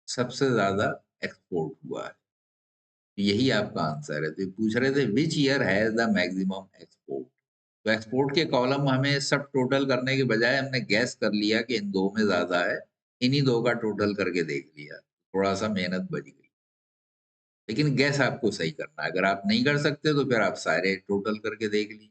[SPEAKER 1] सबसे ज्यादा एक्सपोर्ट हुआ है। यही आपका आंसर है। तो पूछ रहे थे विच year has the maximum export. तो एक्सपोर्ट के कॉलम हमें सब टोटल करने के बजाय हमने गैस कर लिया कि इन दो में ज्यादा है, इन्हीं दो का टोटल करके देख लिया, थोड़ा सा मेहनत बच गई। लेकिन गैस आपको सही करना है, अगर आप नहीं कर सकते तो फिर आप सारे टोटल करके देख लीजिए।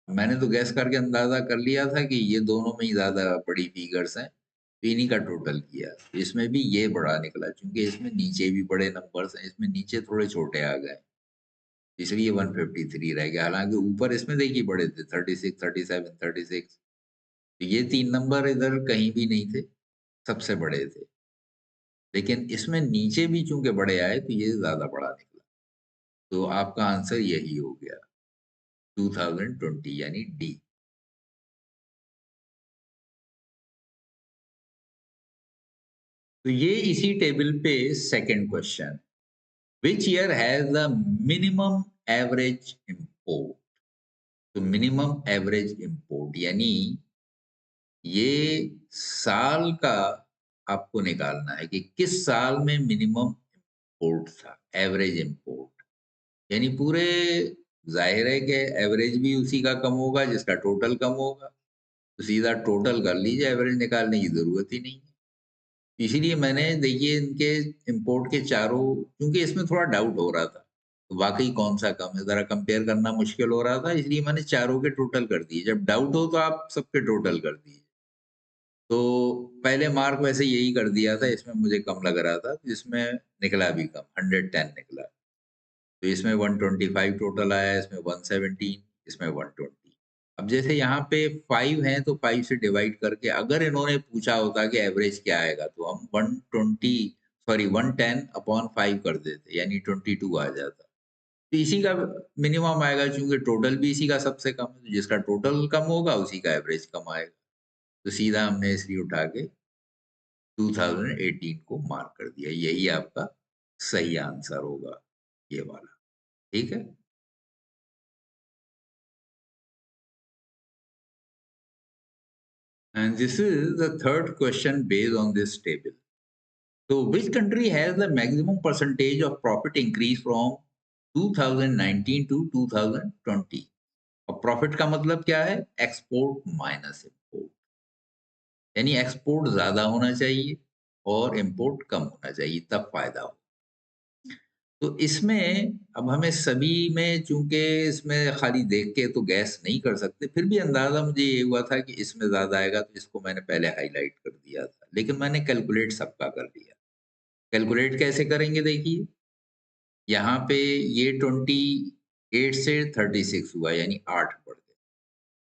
[SPEAKER 1] मैंने तो गैस करके अंदाजा कर लिया था कि ये दोनों में ही ज्यादा बड़ी फिगर्स हैं, तो इन्हीं का टोटल किया। इसमें भी ये बड़ा निकला, क्योंकि इसमें नीचे भी बड़े नंबर्स हैं, इसमें नीचे थोड़े छोटे आ गए, इसलिए 153 रह गया। हालांकि ऊपर इसमें देखिए बड़े थे, 36 37 36, तो ये 3 नंबर इधर कहीं भी नहीं थे, सबसे बड़े थे। लेकिन इसमें नीचे भी चूंकि बड़े आए, तो ये ज्यादा बड़ा निकला। तो आपका आंसर यही हो गया, 2020 यानी डी। तो ये इसी टेबल पे second question, which year has the minimum average import. तो मिनिमम एवरेज इंपोर्ट यानी ये साल का आपको निकालना है कि किस साल में मिनिमम इंपोर्ट था, एवरेज इंपोर्ट। यानी पूरे, जाहिर है कि एवरेज भी उसी का कम होगा जिसका टोटल कम होगा, तो सीधा टोटल कर लीजिए, एवरेज निकालने की जरूरत ही नहीं है। इसीलिए मैंने देखिए इनके इंपोर्ट के चारों, क्योंकि इसमें थोड़ा डाउट हो रहा था तो वाकई कौन सा कम है, जरा कंपेयर करना मुश्किल हो रहा था, इसलिए मैंने चारों के टोटल कर दिए। जब डाउट हो तो आप सबके टोटल कर दीजिए। तो पहले मार्क वैसे यही कर दिया था, इसमें मुझे कम लग रहा था, तो इसमें निकला भी कम, 110 निकला। तो इसमें 125 टोटल आया, इसमें 117, इसमें 120। अब जैसे यहाँ पे 5 हैं, तो 5 से डिवाइड करके अगर इन्होंने पूछा होता कि एवरेज क्या आएगा, तो हम 110 अपॉन 5 कर देते, यानी 22 आ जाता। तो इसी का मिनिमम आएगा, क्योंकि टोटल भी इसी का सबसे कम है, तो जिसका टोटल कम होगा उसी का एवरेज कम आएगा। तो सीधा हमने इसलिए उठा के 2018 को मार्क कर दिया, यही आपका सही आंसर होगा, ये वाला। ठीक है। And this is the third question based on this table. So, which country has the maximum percentage of profit increase from 2019 to 2020? और प्रॉफिट का मतलब क्या है? एक्सपोर्ट माइनस इम्पोर्ट, यानी एक्सपोर्ट ज्यादा होना चाहिए और इम्पोर्ट कम होना चाहिए, तब फायदा हो। तो इसमें अब हमें सभी में, चूंकि इसमें खाली देख के तो गैस नहीं कर सकते, फिर भी अंदाजा मुझे ये हुआ था कि इसमें ज्यादा आएगा, तो इसको मैंने पहले हाईलाइट कर दिया था, लेकिन मैंने कैलकुलेट सबका कर दिया। कैलकुलेट कैसे करेंगे देखिए, यहाँ पे ये 28 से 36 हुआ, यानी 8 बढ़ गए।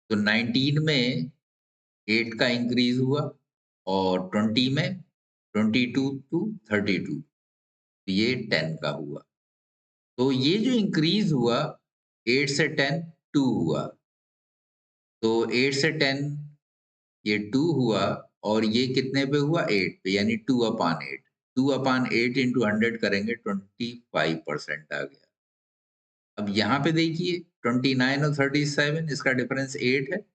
[SPEAKER 1] तो 19 में 8 का इंक्रीज हुआ, और 20 में 22 टू 32, तो ये 10 का हुआ। तो ये जो इंक्रीज हुआ 8 से 10, 2 हुआ। तो 8 से 10 ये 2 हुआ, और ये कितने पे हुआ? 8 पे, यानी 2/8। 2/8 इंटू 100 करेंगे, 25% आ गया। अब यहाँ पे देखिए 29 और 37, इसका डिफरेंस 8 है,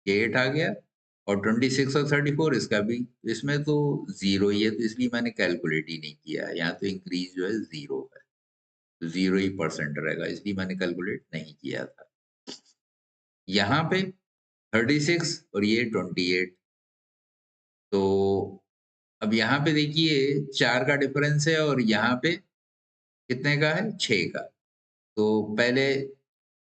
[SPEAKER 1] ये 8 आ गया। और 26 और 34, इसका भी, इसमें तो जीरो ही है, तो इसलिए मैंने कैलकुलेट ही नहीं किया है। यहाँ तो इंक्रीज जो है जीरो है, तो जीरो ही परसेंट रहेगा, इसलिए मैंने कैलकुलेट नहीं किया था। यहाँ पे 36 और ये 28, तो अब यहाँ पे देखिए 4 का डिफरेंस है, और यहाँ पे कितने का है? 6 का। तो पहले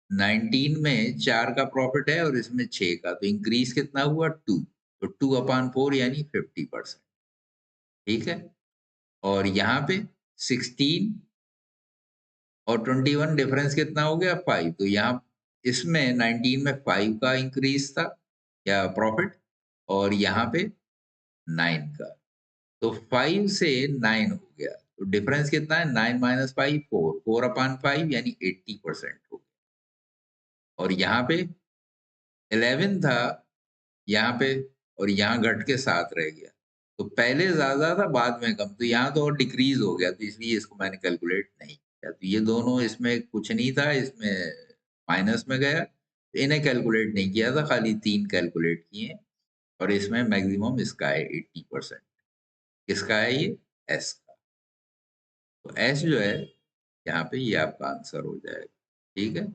[SPEAKER 1] 19 में 4 का प्रॉफिट है और इसमें 6 का, तो इंक्रीज कितना हुआ? 2। तो 2/4 यानी 50%। ठीक है। और यहाँ पे 16 और 21 डिफरेंस कितना हो गया? 5। तो यहाँ इसमें 19 में 5 का इंक्रीज था या प्रॉफिट, और यहाँ पे 9 का। तो 5 से 9 हो गया, तो डिफरेंस कितना है? 9 माइनस 5 4, 4 अपॉन 5 यानी 80% हो गया। और यहाँ पे 11 था यहाँ पे, और यहाँ घट के 7 रह गया। तो पहले ज़्यादा था, बाद में कम, तो यहाँ तो और डिक्रीज हो गया, तो इसलिए इसको मैंने कैलकुलेट नहीं किया। तो ये दोनों, इसमें कुछ नहीं था, इसमें माइनस में गया, तो इन्हें कैलकुलेट नहीं किया था, खाली 3 कैलकुलेट किए। और इसमें मैक्सिमम इसका है 80%। किसका है ये? एस का। तो एस जो है यहाँ पे, ये आपका आंसर हो जाएगा। ठीक है।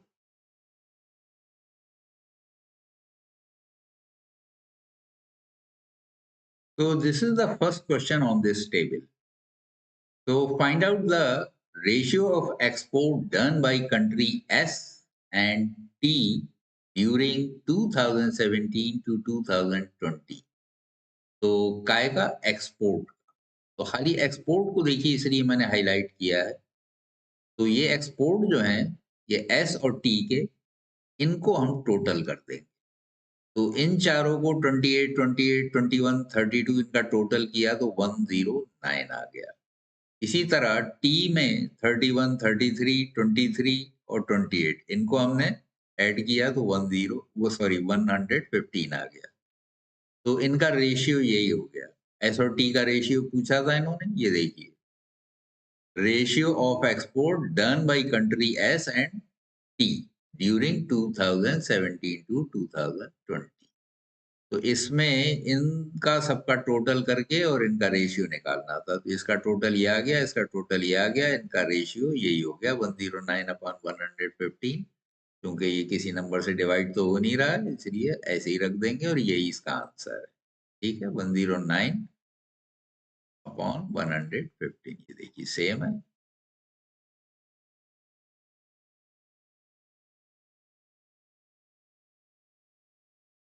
[SPEAKER 1] So this is the first question on this table. So find out the ratio of export done by country S and T during 2017 to 2020. तो काय का एक्सपोर्ट, तो खाली एक्सपोर्ट को देखिए, इसलिए मैंने हाईलाइट किया है। तो ये एक्सपोर्ट जो है, ये एस और टी के, इनको हम टोटल कर देंगे। तो इन चारों को 28, 28, 21, 32 इनका टोटल किया तो 109 आ गया। इसी तरह टी में 31, 33, 23 और 28 इनको हमने ऐड किया तो 115 आ गया। तो इनका रेशियो यही हो गया। एस और टी का रेशियो पूछा था इन्होंने, ये देखिए, ratio of export done by country S and T during 2017 to 2020। तो इसमें इनका सबका टोटल करके और इनका रेशियो निकालना था। तो इसका टोटल ये आ गया, इसका टोटल ये आ गया, इनका रेशियो यही हो गया 109 अपॉन 115। क्योंकि ये किसी नंबर से डिवाइड तो हो नहीं रहा है, इसलिए ऐसे ही रख देंगे और यही इसका आंसर है। ठीक है, 109 अपॉन 115, ये देखिए सेम है।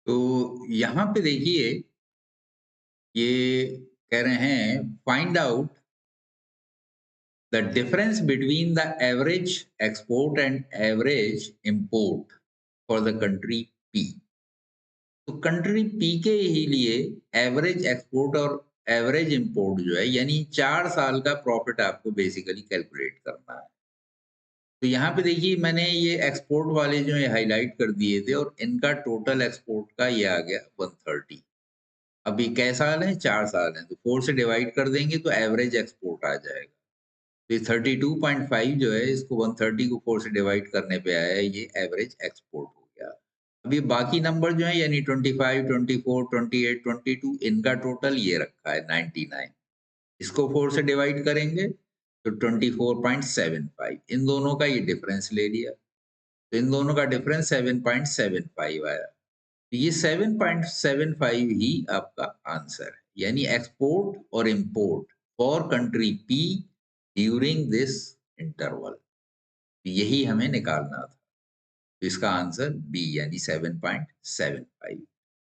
[SPEAKER 1] तो यहाँ पे देखिए, ये कह रहे हैं find out the difference between the average export and average import for the country P। तो कंट्री पी के ही लिए एवरेज एक्सपोर्ट और एवरेज इंपोर्ट जो है, यानी 4 साल का प्रॉफिट आपको बेसिकली कैलकुलेट करना है। तो यहाँ पे देखिए, मैंने ये एक्सपोर्ट वाले जो है हाईलाइट कर दिए थे, और इनका टोटल एक्सपोर्ट का ये आ गया 130। अभी कै साल है? 4 साल है, तो 4 से डिवाइड कर देंगे तो एवरेज एक्सपोर्ट आ जाएगा। तो 32.5 जो है, इसको 130 को 4 से डिवाइड करने पे आया है, ये एवरेज एक्सपोर्ट हो गया। अभी बाकी नंबर जो है, यानी 25, 24, 28, 22, इनका टोटल ये रखा है 99। इसको 4 से डिवाइड करेंगे तो 24.75, इन दोनों का ये डिफरेंस ले लिया, तो इन दोनों का डिफरेंस 7.75 आया। तो ये 7.75 ही आपका आंसर है, यानी एक्सपोर्ट और import for country P during this interval, यही हमें निकालना था। तो इसका आंसर बी, यानी 7.75।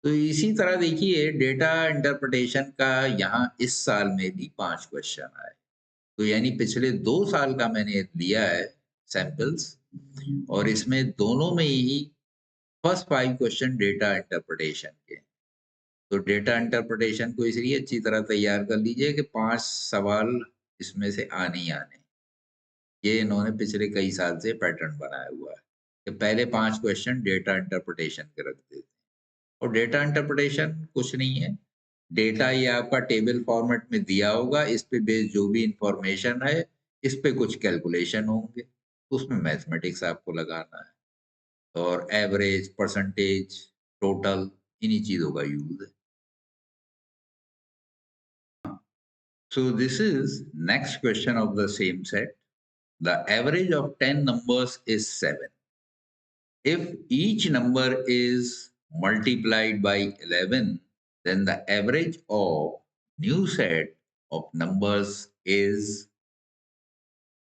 [SPEAKER 1] तो इसी तरह देखिए, डेटा इंटरप्रिटेशन का यहाँ इस साल में भी 5 क्वेश्चन आए। तो यानी पिछले 2 साल का मैंने लिया है सैंपल्स, और इसमें दोनों में ही फर्स्ट 5 क्वेश्चन डेटा इंटरप्रिटेशन के। तो डेटा इंटरप्रिटेशन को इसलिए अच्छी तरह तैयार कर लीजिए कि 5 सवाल इसमें से आने ही आने। ये इन्होंने पिछले कई साल से पैटर्न बनाया हुआ है कि पहले 5 क्वेश्चन डेटा इंटरप्रिटेशन के रख देते हैं। और डेटा इंटरप्रिटेशन कुछ नहीं है, डेटा ये आपका टेबल फॉर्मेट में दिया होगा, इस पे बेस्ड जो भी इंफॉर्मेशन है, इस पे कुछ कैलकुलेशन होंगे, उसमें मैथमेटिक्स आपको लगाना है, और एवरेज, परसेंटेज, टोटल, इन्हीं चीज़ों का यूज़ है। So this is next question of the same set. The average of 10 numbers is 7. If each number is multiplied by 11, then the average of new set of numbers is,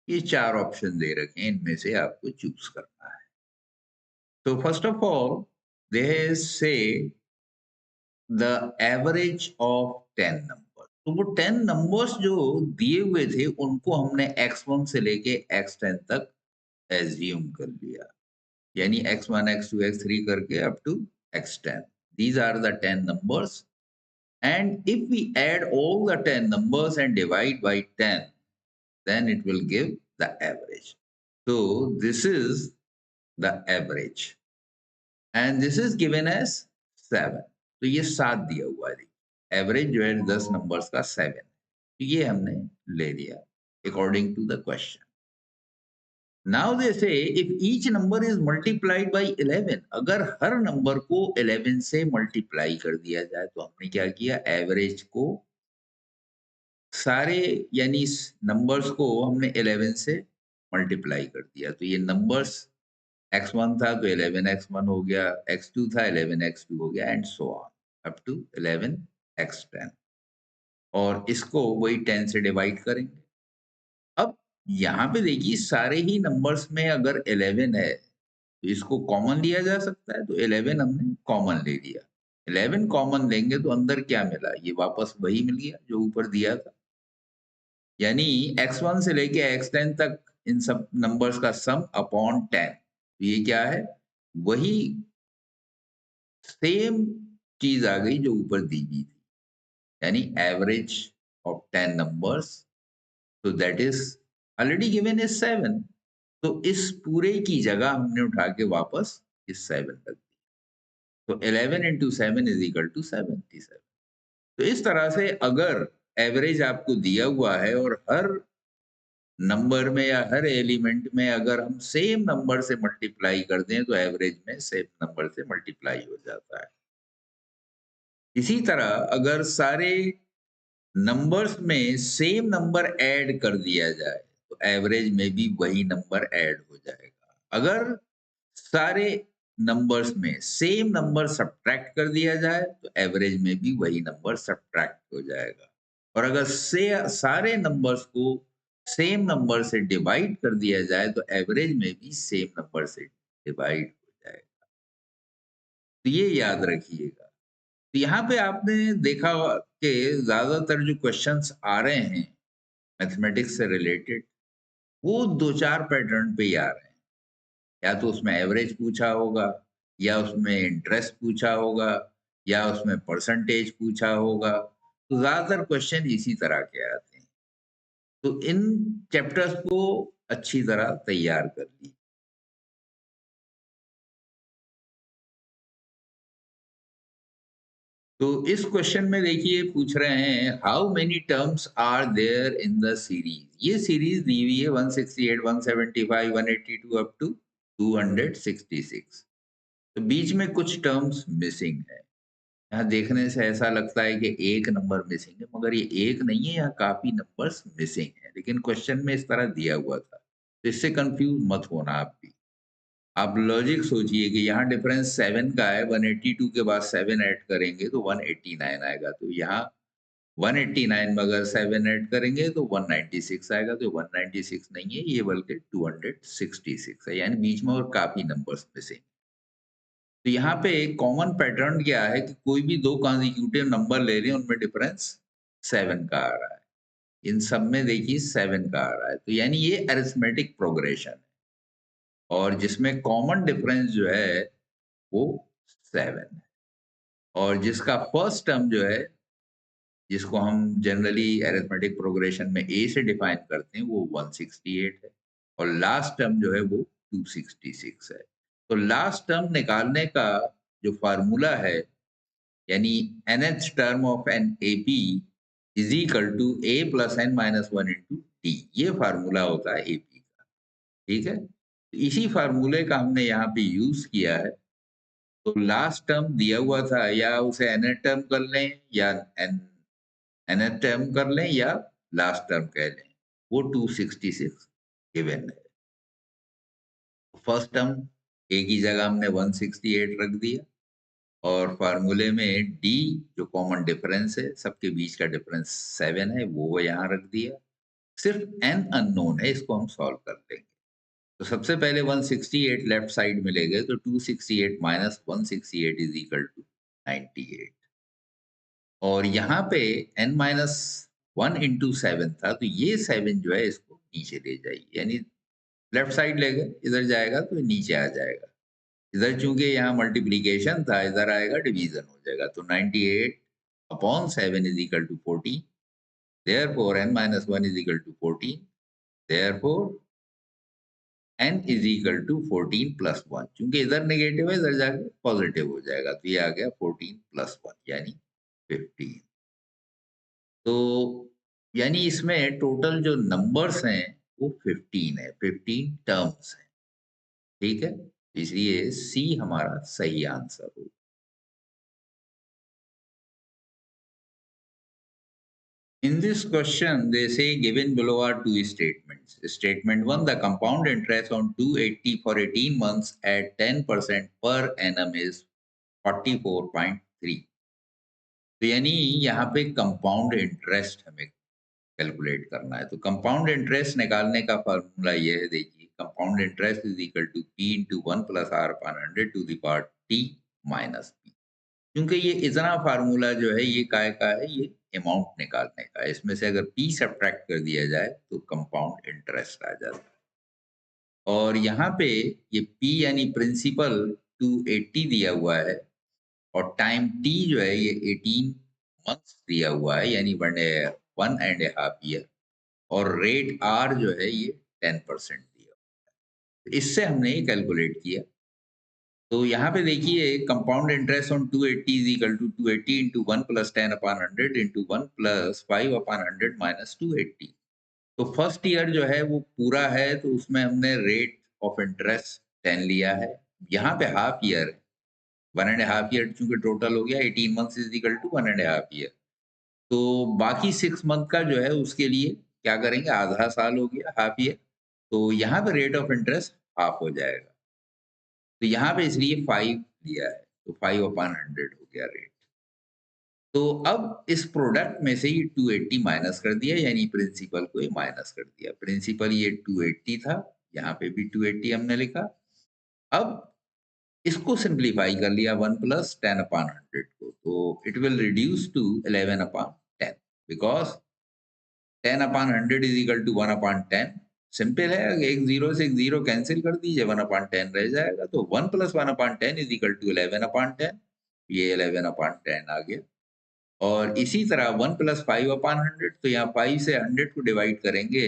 [SPEAKER 1] ये 4 option दे रखे हैं, इनमें से आपको choose करना है। तो first of all they से द एवरेज ऑफ 10 नंबर। तो वो 10 नंबर्स जो दिए हुए थे, उनको हमने x1 से लेके x10 तक एज्यूम कर लिया, यानी x1, x2, x3 करके up to x10। These are the 10 numbers And if we add all the 10 numbers and divide by 10, then it will give the average. So this is the average. And this is given as 7. तो ये 7 दिया हुआ है. Average जो है 10 numbers का 7. तो ये हमने ले लिया according to the question. Now they say if each number is multiplied by 11, अगर हर नंबर को 11 से मल्टीप्लाई कर दिया जाए, तो हमने क्या किया, एवरेज को सारे यानी नंबर्स को हमने 11 से मल्टीप्लाई कर दिया. तो ये नंबर्स x1 था तो 11x1 हो गया, x2 था 11x2 हो गया, and so on up to 11x10. और इसको वही 10 से डिवाइड करेंगे. अब यहाँ पे देखिए सारे ही नंबर्स में अगर 11 है तो इसको कॉमन लिया जा सकता है. तो 11 हमने कॉमन ले लिया. 11 कॉमन लेंगे तो अंदर क्या मिला, ये वापस वही मिल गया जो ऊपर दिया था. यानी x1 से लेके x10 तक इन सब नंबर्स का सम अपॉन 10. तो ये क्या है, वही सेम चीज आ गई जो ऊपर दी गई थी, यानी एवरेज ऑफ 10 नंबर्स. तो that is already given is 7. तो इस पूरे की जगह हमने उठा के वापस इस 7 रख दी. तो 11 into 7 is equal to 77. तो इस तरह से अगर एवरेज आपको दिया हुआ है और हर नंबर में या हर एलिमेंट में अगर हम सेम नंबर से मल्टीप्लाई कर दें तो एवरेज में सेम नंबर से मल्टीप्लाई हो जाता है. इसी तरह अगर सारे नंबर्स में सेम नंबर ऐड कर दिया जाए तो एवरेज में भी वही नंबर ऐड हो जाएगा. अगर सारे नंबर्स में सेम नंबर सब्ट्रैक्ट कर दिया जाए तो एवरेज में भी वही नंबर सब्ट्रैक्ट हो जाएगा. और अगर सारे नंबर्स को सेम नंबर से डिवाइड कर दिया जाए तो एवरेज में भी सेम नंबर से डिवाइड हो जाएगा. तो ये याद रखिएगा. तो यहाँ पे आपने देखा कि ज्यादातर जो क्वेश्चंस आ रहे हैं मैथमेटिक्स से रिलेटेड वो 2-4 पैटर्न पे ही आ रहे हैं. या तो उसमें एवरेज पूछा होगा, या उसमें इंटरेस्ट पूछा होगा, या उसमें परसेंटेज पूछा होगा. तो ज्यादातर क्वेश्चन इसी तरह के आते हैं. तो इन चैप्टर्स को अच्छी तरह तैयार कर ली. तो इस क्वेश्चन में देखिए पूछ रहे हैं how many terms are there in the series. ये सीरीज दी हुई है 168, 175, 182 अप टू 266. तो बीच में कुछ टर्म्स मिसिंग है. यहाँ देखने से ऐसा लगता है कि एक नंबर मिसिंग है, मगर ये एक नहीं है, यहाँ काफी नंबर्स मिसिंग है. लेकिन क्वेश्चन में इस तरह दिया हुआ था, तो इससे कंफ्यूज मत होना आप भी. आप लॉजिक सोचिए कि यहाँ डिफरेंस 7 का है, 182 के बाद 7 ऐड करेंगे तो 189 आएगा. तो यहाँ 189 में अगर 7 ऐड करेंगे तो 196 आएगा. तो 196 नहीं है ये, बल्कि 266 है. यानी बीच में और काफी नंबर्स मिसिंग. तो यहाँ पे एक कॉमन पैटर्न क्या है कि कोई भी दो कॉन्जिक्यूटिव नंबर ले लें उनमें डिफरेंस 7 का आ रहा है. इन सब में देखिए 7 का आ रहा है. तो यानी ये अरिथमेटिक प्रोग्रेशन है, और जिसमें कॉमन डिफरेंस जो है वो 7 है. और जिसका फर्स्ट टर्म जो है, जिसको हम जनरली अरिथमेटिक प्रोग्रेशन में ए से डिफाइन करते हैं, वो 168 है. और लास्ट टर्म जो है वो 266 है. तो लास्ट टर्म निकालने का जो फार्मूला है, यानी nth term of an AP is equal to A plus n minus 1 into T. ये फार्मूला होता है AP का. ठीक है. तो इसी फार्मूले का हमने यहाँ पे यूज किया है. तो लास्ट टर्म दिया हुआ था, या उसे nth टर्म कर लें, या nth टर्म कर लें, या लास्ट टर्म कह लें, वो 266 गिवन है. फर्स्ट टर्म A की जगह हमने 168 रख दिया, और फार्मूले में D जो कॉमन डिफरेंस है, सबके बीच का डिफरेंस 7 है, वो यहाँ रख दिया. सिर्फ n अननोन है, इसको हम सॉल्व कर लेंगे. तो सबसे पहले 168 लेफ्ट साइड में ले गए, तो 268 माइनस 168 इज इक्वल टू 98. और यहाँ पे n माइनस 1 इंटू 7 था, तो ये 7 जो है इसको नीचे ले जाइए. यानी लेफ्ट साइड ले गए, इधर जाएगा तो नीचे आ जाएगा. इधर चूंकि यहाँ मल्टीप्लीकेशन था, इधर आएगा डिवीजन हो जाएगा. तो 98 upon 7 is equal to 14, therefore n minus 1 is equal to 14, therefore n is equal to 14 plus 1। चूंकि इधर नेगेटिव है, इधर जाके पॉजिटिव हो जाएगा, तो ये आ गया 14 प्लस 1 यानी 15। तो यानी इसमें टोटल जो नंबर्स हैं वो 15 है, 15 टर्म्स हैं। ठीक है, इसलिए सी हमारा सही आंसर होगा। In this question, they say given below are two statements. Statement 1, the compound interest on 280 for 18 months at 10% per annum is 44.3। तो यानी यहाँ पे कंपाउंड इंटरेस्ट हमें कैलकुलेट करना है। तो कंपाउंड इंटरेस्ट निकालने का फॉर्मूला ये है, देखिए, compound interest is equal to P into 1 plus R upon 100 to the power T minus P. क्योंकि ये इतना फार्मूला जो है ये काय का है, ये अमाउंट निकालने का है। इसमें से अगर पी सब्ट्रैक्ट कर दिया जाए तो कंपाउंड इंटरेस्ट आ जाता है। और यहाँ पे ये पी यानी प्रिंसिपल 280 दिया हुआ है और टाइम टी जो है ये 18 मंथ्स दिया हुआ है, यानी 1.5 ईयर, और रेट आर जो है ये 10% दिया हुआ है। तो इससे हमने ये कैलकुलेट किया। तो यहाँ पे देखिए, compound interest on 280 is equal to 280 into 1 plus 10 upon 100 into 1 plus 5 upon 100 minus 280। तो फर्स्ट ईयर जो है वो पूरा है, तो उसमें हमने रेट ऑफ इंटरेस्ट 10 लिया है। यहाँ पे हाफ ईयर है, 1.5 ईयर चूंकि टोटल हो गया, 18 months is equal to 1.5 year. तो बाकी 6 मंथ का जो है उसके लिए क्या करेंगे, आधा साल हो गया, हाफ ईयर, तो यहाँ पे रेट ऑफ इंटरेस्ट हाफ हो जाएगा। तो यहाँ पे इसलिए 5 लिया है, तो 5 अपॉन 100 हो गया रेट। तो अब इस प्रोडक्ट में से ये 280 माइनस कर दिया, यानी प्रिंसिपल को ये माइनस कर दिया। प्रिंसिपल ये 280 था, यहाँ पे भी 280 हमने लिखा। अब इसको सिंप्लीफाई कर लिया 1 प्लस 10 अपॉन 100 को, तो it will reduce to 11 upon 10, because 10 upon 100 is equal to 1 upon 10। Simple है, एक जीरो से एक जीरो कैंसिल कर दीजिए, 1 अपॉन 10 रह जाएगा। तो 1 plus 1 upon 10 is equal to 11 upon 10, ये 11 अपॉन 10 आ गया। और इसी तरह 1 प्लस 5 अपॉन 100, तो यहाँ 5 से 100 को डिवाइड करेंगे,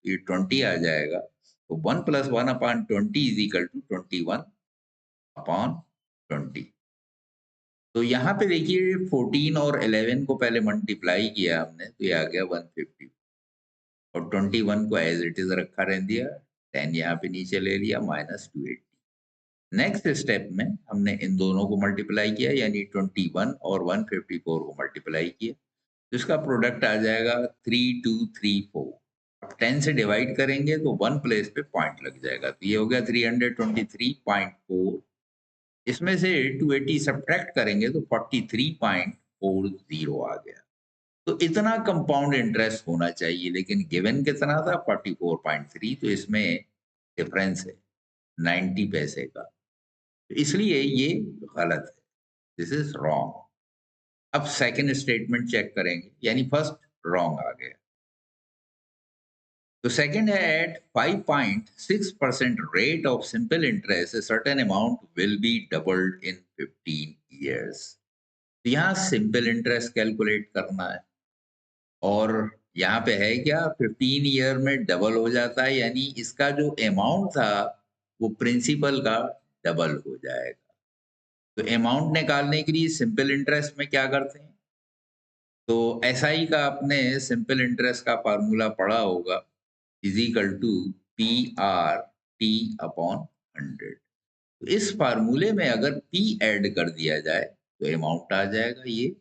[SPEAKER 1] ये 20 आ जाएगा। तो 1 plus 1 upon 20 is equal to 21 upon 20। तो यहाँ पे देखिए 14 और 11 को पहले मल्टीप्लाई किया हमने, तो ये आ गया 150, और 21 को एज इट इज रखा रह दिया, 10 यहाँ पे नीचे ले लिया, माइनस 280। नेक्स्ट स्टेप में हमने इन दोनों को मल्टीप्लाई किया, यानी 21 और 154 को मल्टीप्लाई किया, तो इसका प्रोडक्ट आ जाएगा 3234। अब 10 से डिवाइड करेंगे तो 1 प्लेस पे पॉइंट लग जाएगा, तो ये हो गया 323.4। इसमें से 280 सब्ट्रैक्ट करेंगे तो 43.40 आ गया। तो इतना कंपाउंड इंटरेस्ट होना चाहिए, लेकिन गिवन कितना था, 44.3, तो इसमें डिफरेंस है 90 पैसे का, तो इसलिए ये गलत है, दिस इज रॉन्ग। अब सेकंड स्टेटमेंट चेक करेंगे, यानी फर्स्ट रॉन्ग आ गया। तो सेकंड है, at 5.6% rate of simple interest certain amount will be doubled in 15 years. तो यहाँ सिंपल इंटरेस्ट कैलकुलेट करना है, और यहाँ पे है क्या, 15 ईयर में डबल हो जाता है, यानी इसका जो अमाउंट था वो प्रिंसिपल का डबल हो जाएगा। तो अमाउंट निकालने के लिए सिंपल इंटरेस्ट में क्या करते हैं, तो एसआई का आपने सिंपल इंटरेस्ट का फार्मूला पढ़ा होगा, is equal to P R T upon 100। तो इस फार्मूले में अगर पी ऐड कर दिया जाए तो अमाउंट आ जाएगा। ये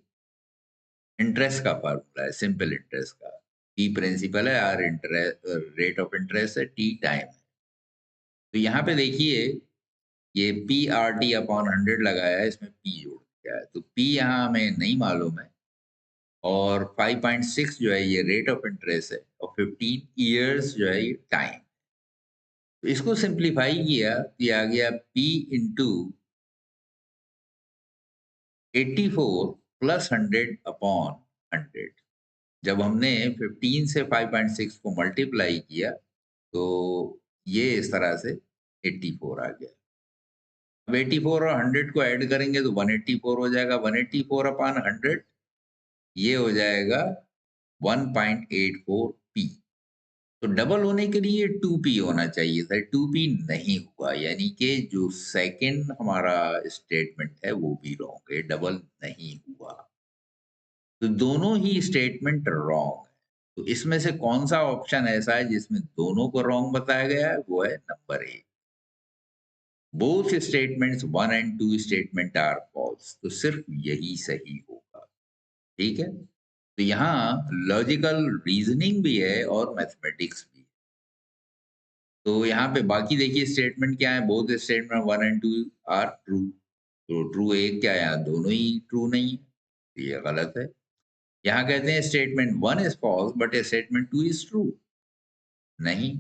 [SPEAKER 1] इंटरेस्ट का फार्मूला है, सिंपल इंटरेस्ट का। पी प्रिंसिपल है, R interest rate of interest है, टी टाइम है। तो यहाँ पे देखिए, ये पी आर टी अपॉन 100 लगाया है, इसमें पी जोड़ दिया है, तो पी यहाँ हमें नहीं मालूम है, और 5.6 जो है ये रेट ऑफ इंटरेस्ट है, और 15 ईयर्स जो है ये टाइम। तो इसको सिंप्लीफाई किया, ये आ गया P इंटू 84 प्लस 100 अपॉन 100। जब हमने 15 से 5.6 को मल्टीप्लाई किया तो ये इस तरह से 84 आ गया। अब 84 और 100 को ऐड करेंगे तो 184 हो जाएगा, 184 अपॉन 100 ये हो जाएगा 1.84 पी। तो डबल होने के लिए 2 पी होना चाहिए था, 2 पी नहीं हुआ, यानी कि जो सेकंड हमारा स्टेटमेंट है वो भी रॉन्ग है, डबल नहीं हुआ। तो दोनों ही स्टेटमेंट रॉन्ग है। तो इसमें से कौन सा ऑप्शन ऐसा है जिसमें दोनों को रॉन्ग बताया गया है? वो है number A. Both statements 1 and 2 statement are false. तो सिर्फ यही सही होगा। ठीक है? तो यहाँ लॉजिकल रीजनिंग भी है और मैथमेटिक्स भी है। तो यहाँ पे बाकी देखिए स्टेटमेंट क्या है? Both statement 1 and 2 are true. तो ट्रू एक क्या है? यहाँ दोनों ही ट्रू नहीं है, तो ये गलत है। यहाँ कहते हैं statement 1 is false but statement 2 is true. नहीं,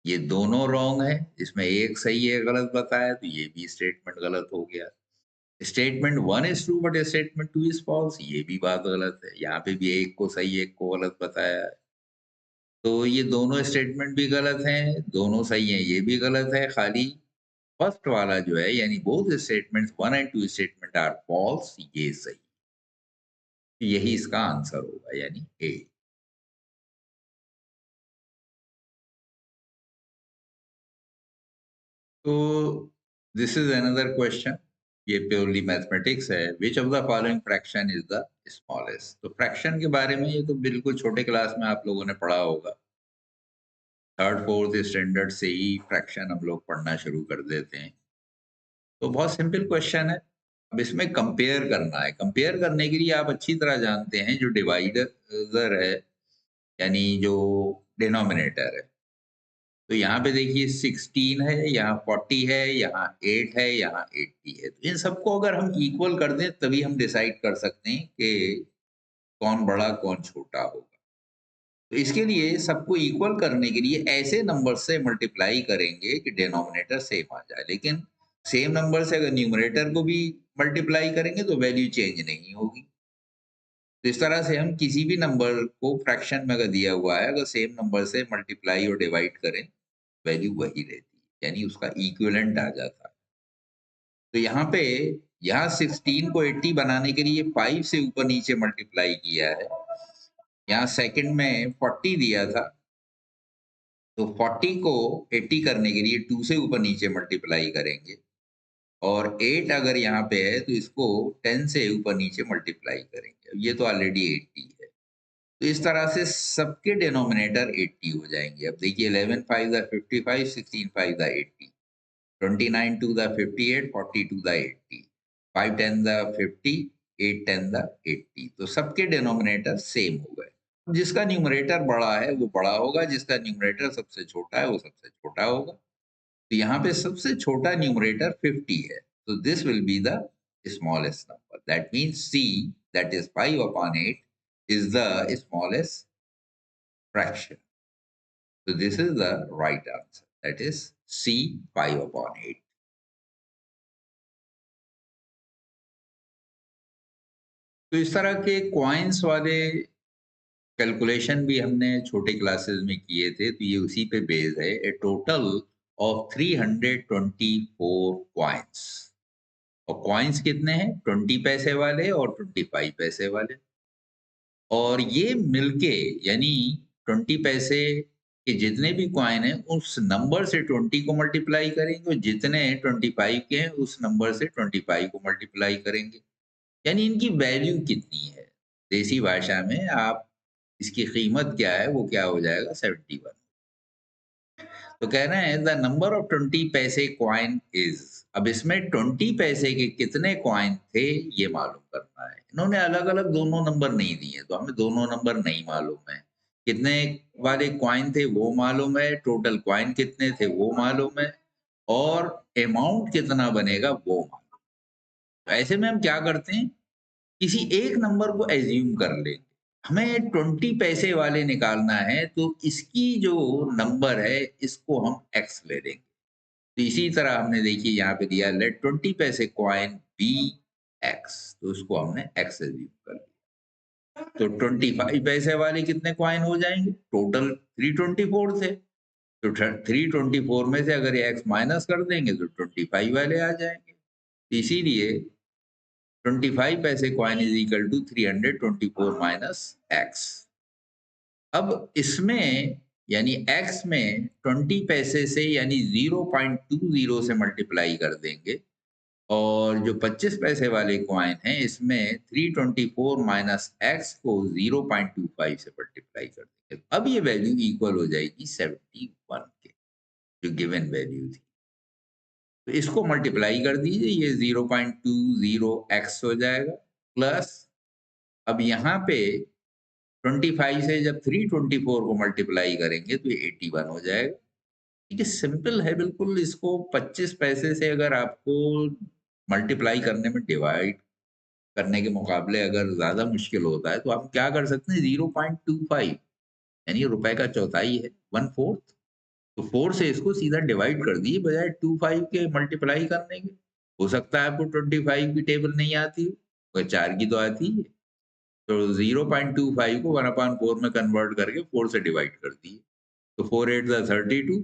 [SPEAKER 1] ये दोनों रॉन्ग है। इसमें एक सही है गलत बताया, तो ये भी स्टेटमेंट गलत हो गया। Statement 1 is true but statement 2 is false, ये भी बात गलत है। यहाँ पे भी एक को सही एक को गलत बताया है। तो ये दोनों स्टेटमेंट भी गलत हैं, दोनों सही हैं ये भी गलत है। खाली फर्स्ट वाला जो है यानी both statements 1 and 2 statement are false, ये सही। यही इसका आंसर होगा यानी ए। तो दिस इज अनदर क्वेश्चन, ये प्योरली मैथमेटिक्स है। Which of the following fraction is the smallest? तो फ्रैक्शन के बारे में ये तो बिल्कुल छोटे क्लास में आप लोगों ने पढ़ा होगा। थर्ड फोर्थ स्टैंडर्ड से ही फ्रैक्शन हम लोग पढ़ना शुरू कर देते हैं। तो बहुत सिंपल क्वेश्चन है। अब इसमें कंपेयर करना है। कंपेयर करने के लिए आप अच्छी तरह जानते हैं जो डिवाइडर है यानी जो डिनोमिनेटर है, तो यहाँ पे देखिए 16 है, यहाँ 40 है, यहाँ 8 है, यहाँ 80 है। तो इन सबको अगर हम इक्वल कर दें तभी हम डिसाइड कर सकते हैं कि कौन बड़ा कौन छोटा होगा। तो इसके लिए सबको इक्वल करने के लिए ऐसे नंबर से मल्टीप्लाई करेंगे कि डिनोमिनेटर सेम आ जाए। लेकिन सेम नंबर से अगर न्यूमरेटर को भी मल्टीप्लाई करेंगे तो वैल्यू चेंज नहीं होगी। तो इस तरह से हम किसी भी नंबर को फ्रैक्शन में अगर दिया हुआ है, अगर सेम नंबर से मल्टीप्लाई और डिवाइड करें, वैल्यू वही रहती है, यानी उसका इक्विवेलेंट आ जाता है। तो यहाँ 16 को 80 बनाने के लिए 5 से ऊपर नीचे मल्टीप्लाई किया है। यहाँ सेकंड में 40 दिया था, तो 40 को 80 करने के लिए 2 से ऊपर नीचे मल्टीप्लाई करेंगे। और 8 अगर यहाँ पे है तो इसको 10 से ऊपर नीचे मल्टीप्लाई करेंगे। ये तो ऑलरेडी 80 है। तो इस तरह से सबके डिनोमिनेटर 80 हो जाएंगे। अब देखिए 11 5 the 55, 16 5 the 80, 29 2 the 58, 40 2 the 80, 5 10 the 50, 8 10 the 80। तो सबके डिनोमिनेटर सेम हो गए। जिसका न्यूमरेटर बड़ा है वो बड़ा होगा, जिसका न्यूमरेटर सबसे छोटा है वो सबसे छोटा होगा। तो यहाँ पे सबसे छोटा न्यूमरेटर 50 है, तो this will be the smallest number. That means C, that is 5/8 is the smallest fraction. So this is the right answer. That is C, 5/8. तो इस तरह के कॉइन्स वाले कैलकुलेशन भी हमने छोटे क्लासेस में किए थे, तो ये उसी पे बेस्ड है। ए टोटल ऑफ 324 कॉइन्स। और कॉइन्स कितने हैं? 20 पैसे वाले और 25 पैसे वाले। और ये मिलके यानी 20 पैसे के जितने भी कॉइन हैं उस नंबर से 20 को मल्टीप्लाई करेंगे, और जितने 25 के हैं उस नंबर से 25 को मल्टीप्लाई करेंगे। यानी इनकी वैल्यू कितनी है? देसी भाषा में आप इसकी कीमत क्या है वो क्या हो जाएगा? 71। तो कह रहे हैं द नंबर ऑफ 20 पैसे कॉइन इज। अब इसमें 20 पैसे के कितने कॉइन थे ये मालूम करना है। इन्होंने अलग अलग दोनों नंबर नहीं दिए, तो हमें दोनों नंबर नहीं मालूम है। कितने वाले कॉइन थे वो मालूम है, टोटल कॉइन कितने थे वो मालूम है, और अमाउंट कितना बनेगा वो मालूम। तो ऐसे में हम क्या करते हैं, किसी एक नंबर को एज्यूम कर लेंगे। हमें 20 पैसे वाले निकालना है, तो इसकी जो नंबर है इसको हम एक्स ले लेंगे। तो इसी तरह हमने देखिए यहाँ पे दिया लेट 20 पैसे कॉइन बी एक्स, तो उसको हमने एक्स एज्यूम कर लिया। तो 25 पैसे वाले कितने कॉइन हो जाएंगे? टोटल 324 थे, तो 324 में से अगर एक्स माइनस कर देंगे तो 25 वाले आ जाएंगे। इसीलिए 25 पैसे coin is equal to 324 minus X. अब इसमें यानी x में 20 पैसे से यानी 0.20 से मल्टीप्लाई कर देंगे, और जो 25 पैसे वाले कॉइन हैं इसमें 324 माइनस एक्स को 0.25 से मल्टीप्लाई कर देंगे। अब ये वैल्यू इक्वल हो जाएगी 71 के, जो गिवन वैल्यू थी। तो इसको मल्टीप्लाई कर दीजिए, ये 0.20x हो जाएगा, प्लस अब यहाँ पे 25 से जब 324 को मल्टीप्लाई करेंगे तो ये 81 हो जाएगा। ये सिंपल है बिल्कुल। इसको 25 पैसे से अगर आपको मल्टीप्लाई करने में डिवाइड करने के मुकाबले अगर ज़्यादा मुश्किल होता है तो आप क्या कर सकते हैं, 0.25 यानी रुपए का चौथाई है, 1/4। तो 4 से इसको सीधा डिवाइड कर दिए बजाय 25 के मल्टीप्लाई करने के। हो सकता है आपको 25 की टेबल नहीं आती हो, पर 4 की तो आती है। तो 0.25 को 1/4 में कन्वर्ट करके 4 से डिवाइड कर दिए। तो 4 8 ज़ा 32,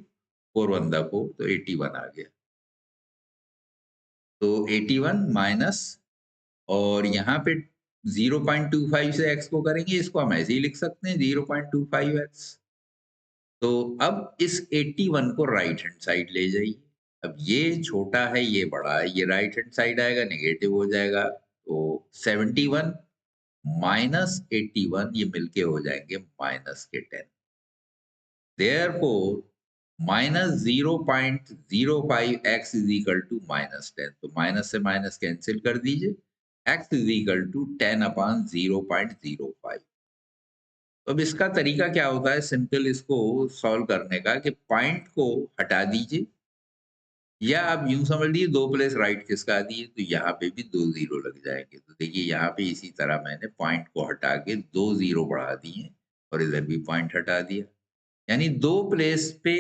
[SPEAKER 1] 4 1 ज़ा 4, तो 81 आ गया। तो 81 माइनस, और यहाँ पे 0.25 से x को करेंगे, इसको हम ऐसे ही लिख सकते हैं 0.25x। तो अब इस 81 को राइट हैंड साइड ले जाइए। अब ये छोटा है, ये बड़ा है, ये राइट हैंड साइड आएगा, नेगेटिव हो जाएगा। तो 71 माइनस 81 ये मिलके हो जाएंगे माइनस के 10। Therefore, minus 0.05x is equal to minus 10। तो माइनस से माइनस कैंसिल कर दीजिए, x इज इक्वल टू 10/0.05। तो अब इसका तरीका क्या होता है सिंपल इसको सॉल्व करने का, कि पॉइंट को हटा दीजिए, या आप यूं समझ लीजिए 2 प्लेस राइट किसका दिए, तो यहाँ पे भी 2 0 लग जाएंगे। तो देखिए यहाँ पे इसी तरह मैंने पॉइंट को हटा के 2 0 बढ़ा दिए, और इधर भी पॉइंट हटा दिया, यानी 2 प्लेस पे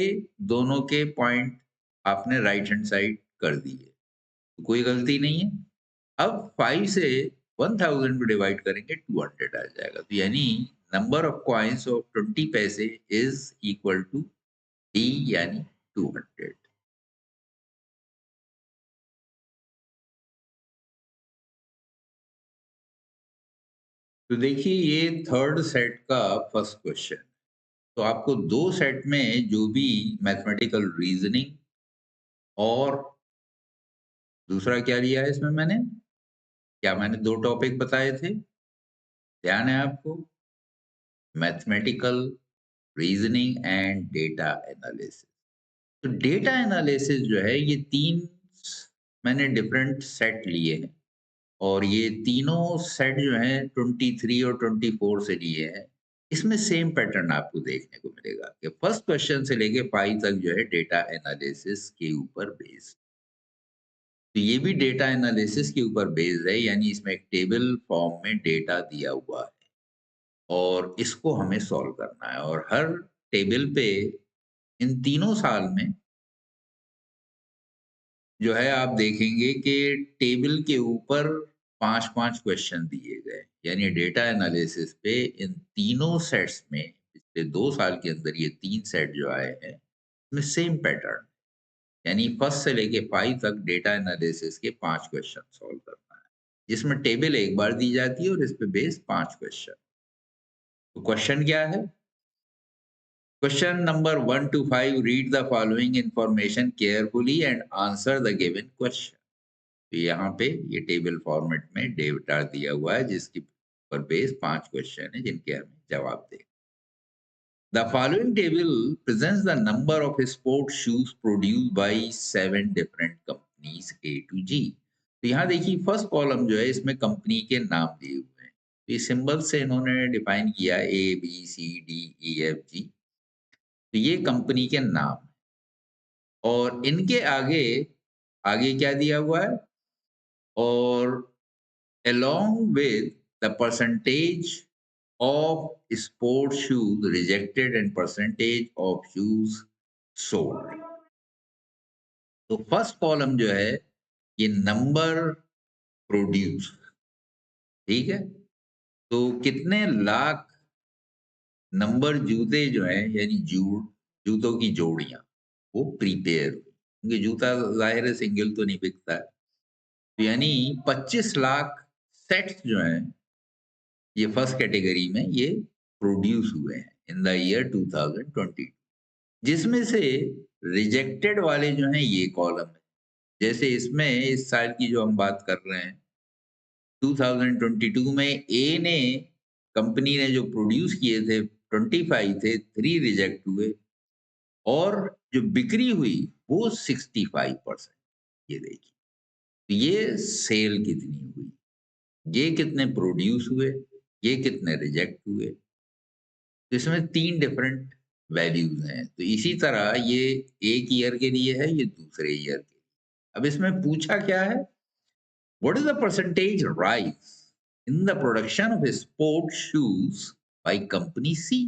[SPEAKER 1] दोनों के पॉइंट आपने राइट हैंड साइड कर दिए, तो कोई गलती नहीं है। अब 5 से 1000 को डिवाइड करेंगे, 200 आ जाएगा। तो यानी नंबर ऑफ कॉइन्स ऑफ 20 पैसे इज इक्वल टू डी, यानी 200। तो देखिए ये थर्ड सेट का फर्स्ट क्वेश्चन। तो आपको 2 सेट में जो भी मैथमेटिकल रीजनिंग और दूसरा क्या लिया है इसमें मैंने, क्या मैंने 2 टॉपिक बताए थे? ध्यान है आपको? Mathematical reasoning and data analysis. तो डेटा एनालिसिस जो है ये 3 मैंने डिफरेंट सेट लिए हैं, और ये तीनों सेट जो हैं 23 और 24 से लिए हैं। इसमें सेम पैटर्न आपको देखने को मिलेगा कि फर्स्ट क्वेश्चन से लेके 5 तक जो है डेटा एनालिसिस के ऊपर बेस्ड। तो ये भी डेटा एनालिसिस के ऊपर बेस्ड है, यानी इसमें एक टेबल फॉर्म में डेटा दिया हुआ है और इसको हमें सॉल्व करना है। और हर टेबल पे इन तीनों साल में जो है आप देखेंगे कि टेबल के ऊपर 5-5 क्वेश्चन दिए गए, यानी डेटा एनालिसिस पे इन तीनों सेट्स में पिछले 2 साल के अंदर ये 3 सेट जो आए हैं, इसमें सेम पैटर्न, यानी फर्स्ट से लेके 5 तक डेटा एनालिसिस के 5 क्वेश्चन सॉल्व करना है, जिसमें टेबल एक बार दी जाती है और इस पे बेस्ड 5 क्वेश्चन। तो क्वेश्चन क्या है? Question number 1 to 5, read the following information carefully and answer the given question. तो यहाँ पे ये टेबल फॉर्मेट में डेटा दिया हुआ है, जिसके पर बेस 5 क्वेश्चन है जिनके हमें जवाब दें। The following table presents the number of sport shoes produced by 7 different companies A to G. तो यहाँ देखिए फर्स्ट कॉलम जो है इसमें कंपनी के नाम दिए हुए हैं। तो ये सिंबल से इन्होंने डिफाइन किया ABCDEFG। तो ये कंपनी के नाम, और इनके आगे आगे क्या दिया हुआ है, और along with the percentage of sport shoes rejected and percentage of shoes sold। तो फर्स्ट कॉलम जो है ये नंबर प्रोड्यूस, ठीक है। तो कितने लाख नंबर जूते जो हैं, यानी जूतों की जोड़ियां वो प्रीपेयर हुई, क्योंकि जूता जाहिर है सिंगल तो नहीं बिकता है। तो यानी 25 लाख सेट्स जो हैं, ये फर्स्ट कैटेगरी में ये प्रोड्यूस हुए हैं इन द ईयर 2020, जिसमें से रिजेक्टेड वाले जो हैं ये कॉलम है। जैसे इसमें इस साल की जो हम बात कर रहे हैं, 2022 में ए ने कंपनी ने जो प्रोड्यूस किए थे 25 थे, 3 रिजेक्ट हुए और जो बिक्री हुई वो 65%। ये देखिए, तो ये सेल कितनी हुई, ये कितने प्रोड्यूस हुए, ये कितने रिजेक्ट हुए। तो इसमें 3 डिफरेंट वैल्यूज़ हैं। तो इसी तरह ये एक ईयर के लिए है, ये दूसरे ईयर के लिए। अब इसमें पूछा क्या है? What is the percentage rise in the production of sport shoes by company C?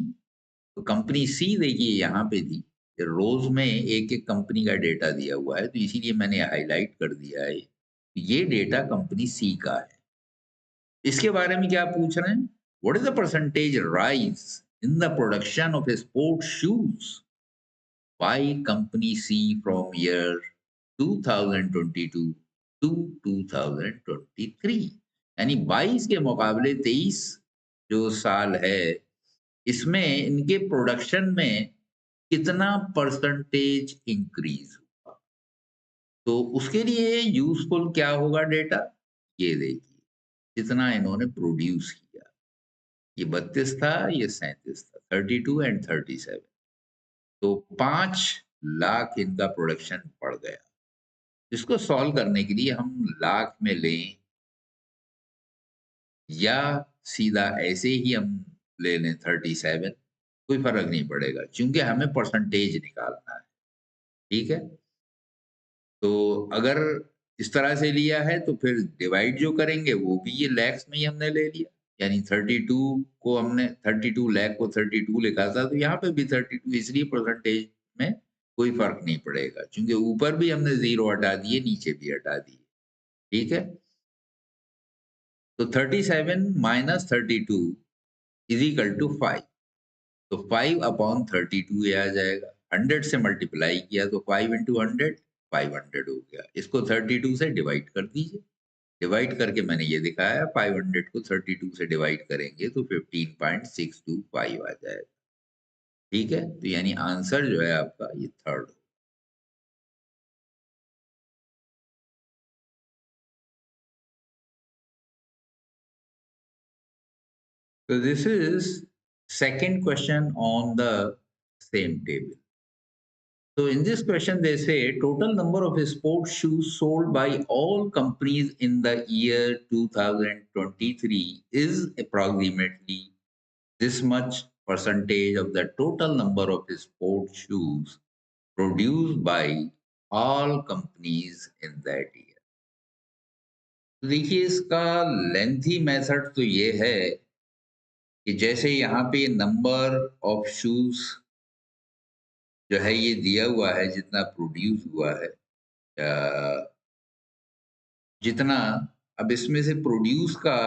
[SPEAKER 1] तो कंपनी सी देखिए यहाँ पे दी, रोज में एक-एक कंपनी का डेटा दिया हुआ है, तो इसीलिए मैंने हाइलाइट कर दिया है। ये डेटा कंपनी सी का है। इसके बारे में क्या पूछ रहे हैं? What is the percentage rise in the production of sport shoes by company C from year 2022 to 2023? यानी 22 के मुकाबले 23 जो साल है, इसमें इनके प्रोडक्शन में कितना परसेंटेज इंक्रीज हुआ। तो उसके लिए यूजफुल क्या होगा डेटा? ये देखिए, कितना इन्होंने प्रोड्यूस किया। ये 32 था, ये 37 था, 32 एंड 37। तो 5 लाख इनका प्रोडक्शन बढ़ गया। इसको सॉल्व करने के लिए हम लाख में लें या सीधा ऐसे ही हम ले लें 37, कोई फ़र्क नहीं पड़ेगा, चूँकि हमें परसेंटेज निकालना है, ठीक है? तो अगर इस तरह से लिया है तो फिर डिवाइड जो करेंगे वो भी ये लैक्स में ही हमने ले लिया। यानी 32 को हमने 32 लाख को 32 लिखा था, तो यहाँ पे भी 32, इसलिए परसेंटेज में कोई फ़र्क नहीं पड़ेगा, क्योंकि ऊपर भी हमने 0 हटा दिए, नीचे भी हटा दिए, ठीक है? तो 37 माइनस 32 इज़ इक्वल टू 5। तो 5 अपॉन 32 ये आ जाएगा। 100 से मल्टीप्लाई किया तो 5 इंटू 100, 500 हो गया। इसको 32 से डिवाइड कर दीजिए। डिवाइड करके मैंने ये दिखाया, 500 को 32 से डिवाइड करेंगे तो 15.625 आ जाएगा। ठीक है? तो यानी आंसर जो है आपका ये third. So this is second question on the same table. So in this question, they say total number of sports shoes sold by all companies in the year 2023 is approximately this much percentage of the total number of sports shoes produced by all companies in that year. तो देखिए इसका lengthy method तो ये है कि जैसे यहाँ पे नंबर ऑफ शूज जो है ये दिया हुआ है, जितना प्रोड्यूस हुआ है, जितना, अब इसमें से प्रोड्यूस का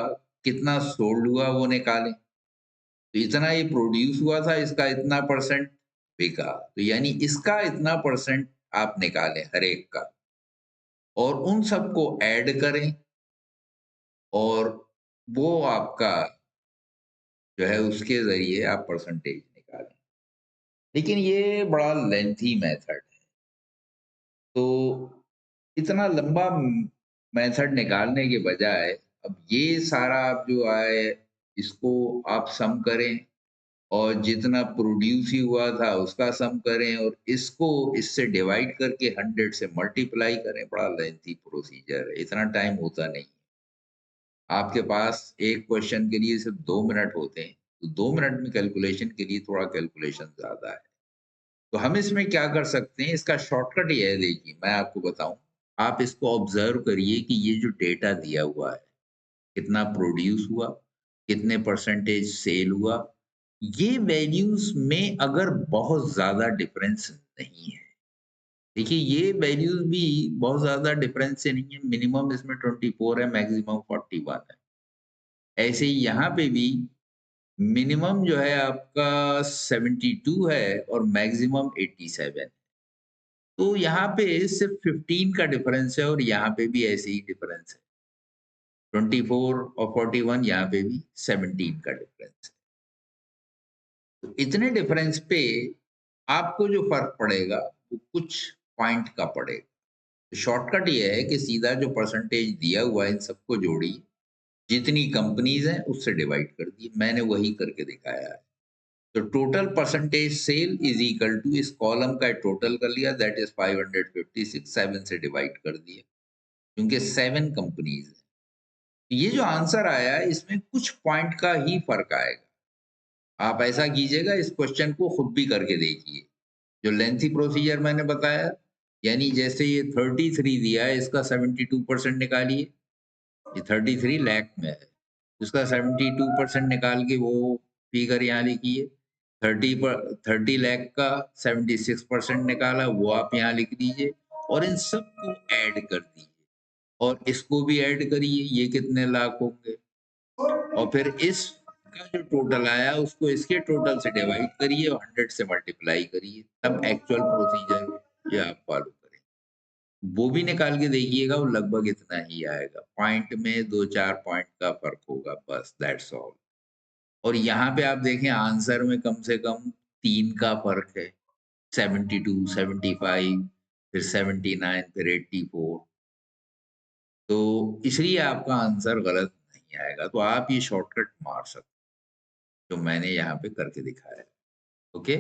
[SPEAKER 1] कितना सोल्ड हुआ वो निकालें। तो इतना ये प्रोड्यूस हुआ था, इसका इतना परसेंट बिका, तो यानी इसका इतना परसेंट आप निकालें हर एक का और उन सबको ऐड करें और वो आपका जो है उसके ज़रिए आप परसेंटेज निकालें। लेकिन ये बड़ा लेंथी मेथड है। तो इतना लंबा मेथड निकालने के बजाय अब ये सारा आप जो आए इसको आप सम करें और जितना प्रोड्यूस ही हुआ था उसका सम करें और इसको इससे डिवाइड करके 100 से मल्टीप्लाई करें। बड़ा लेंथी प्रोसीजर है, इतना टाइम होता नहीं। आपके पास एक क्वेश्चन के लिए सिर्फ 2 मिनट होते हैं, तो 2 मिनट में कैलकुलेशन के लिए थोड़ा कैलकुलेशन ज़्यादा है। तो हम इसमें क्या कर सकते हैं, इसका शॉर्टकट ये है, देखिए मैं आपको बताऊँ। आप इसको ऑब्ज़र्व करिए कि ये जो डेटा दिया हुआ है, कितना प्रोड्यूस हुआ, कितने परसेंटेज सेल हुआ, ये वैल्यूज़ में अगर बहुत ज़्यादा डिफरेंस नहीं है। देखिए ये वैल्यूज़ भी बहुत ज़्यादा डिफरेंस से नहीं है, मिनिमम इसमें 24 है, मैक्सिमम 41 है। ऐसे ही यहाँ पे भी मिनिमम जो है आपका 72 है और मैक्सिमम 87। तो यहाँ पे सिर्फ 15 का डिफरेंस है और यहाँ पे भी ऐसे ही डिफरेंस है। 24 और 41 यहाँ पे भी 17 का डिफरेंस है। तो इतने डिफरेंस पे आपको जो फ़र्क पड़ेगा वो कुछ पॉइंट का पड़ेगा। तो शॉर्टकट ये है कि सीधा जो परसेंटेज दिया हुआ है इन सबको जोड़िए, जितनी कंपनीज़ हैं उससे डिवाइड कर दिए। मैंने वही करके दिखाया है। तो total percentage sale is equal to इस कॉलम का टोटल कर लिया दैट इज़ 556 7 से डिवाइड कर दिया, क्योंकि 7 कंपनीज़ हैं। ये जो आंसर आया है इसमें कुछ पॉइंट का ही फ़र्क आएगा। आप ऐसा कीजिएगा, इस क्वेश्चन को खुद भी करके देखिए। जो लेंथी प्रोसीजर मैंने बताया, यानी जैसे ये 33 दिया है इसका 72% निकालिए। ये 33 लाख में है, उसका 72% निकाल के वो फिगर यहाँ लिखिए। 30 लाख का 76% निकाला वो आप यहाँ लिख दीजिए और इन सबको ऐड कर दीजिए और इसको भी ऐड करिए, ये कितने लाख होंगे और फिर इसका जो टोटल आया उसको इसके टोटल से डिवाइड करिए और 100 से मल्टीप्लाई करिए, तब एक्चुअल प्रोसीजर ये आप फॉलो करें। वो भी निकाल के देखिएगा, वो लगभग इतना ही आएगा। पॉइंट में 2-4 पॉइंट का फ़र्क होगा, बस दैट्स ऑल। और यहाँ पे आप देखें आंसर में कम से कम 3 का फ़र्क है। 72, 75 फिर 79 फिर 84। तो इसलिए आपका आंसर गलत नहीं आएगा। तो आप ये शॉर्टकट मार सकते हैं, जो मैंने यहाँ पे करके दिखाया है। Okay?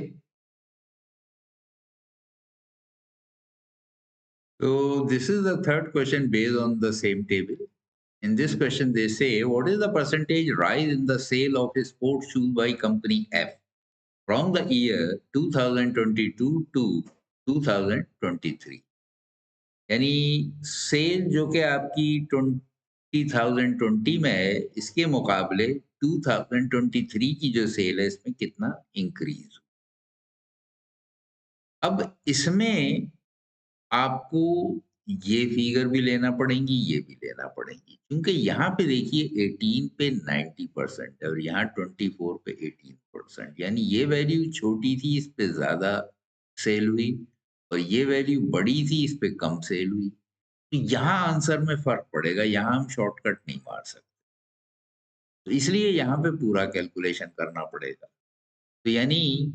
[SPEAKER 1] So this is the third question based on the same table. In this question, they say, what is the percentage rise in the sale of a sports shoe by company F from the year 2022 to 2023? यानी cell जो कि आपकी 2020 में है, इसके मुकाबले 2023 की जो सेल है, इसमें कितना इंक्रीज। अब इसमें आपको ये फिगर भी लेना पड़ेंगी, ये भी लेना पड़ेंगी, क्योंकि यहाँ पे देखिए 18 पे 90% और यहाँ 24 पे 18%, यानी ये वैल्यू छोटी थी, इस पे ज़्यादा सेल हुई और ये वैल्यू बड़ी थी, इस पे कम सेल हुई। तो यहाँ आंसर में फ़र्क पड़ेगा, यहाँ हम शॉर्टकट नहीं मार सकते। तो इसलिए यहाँ पे पूरा कैलकुलेशन करना पड़ेगा। तो यानी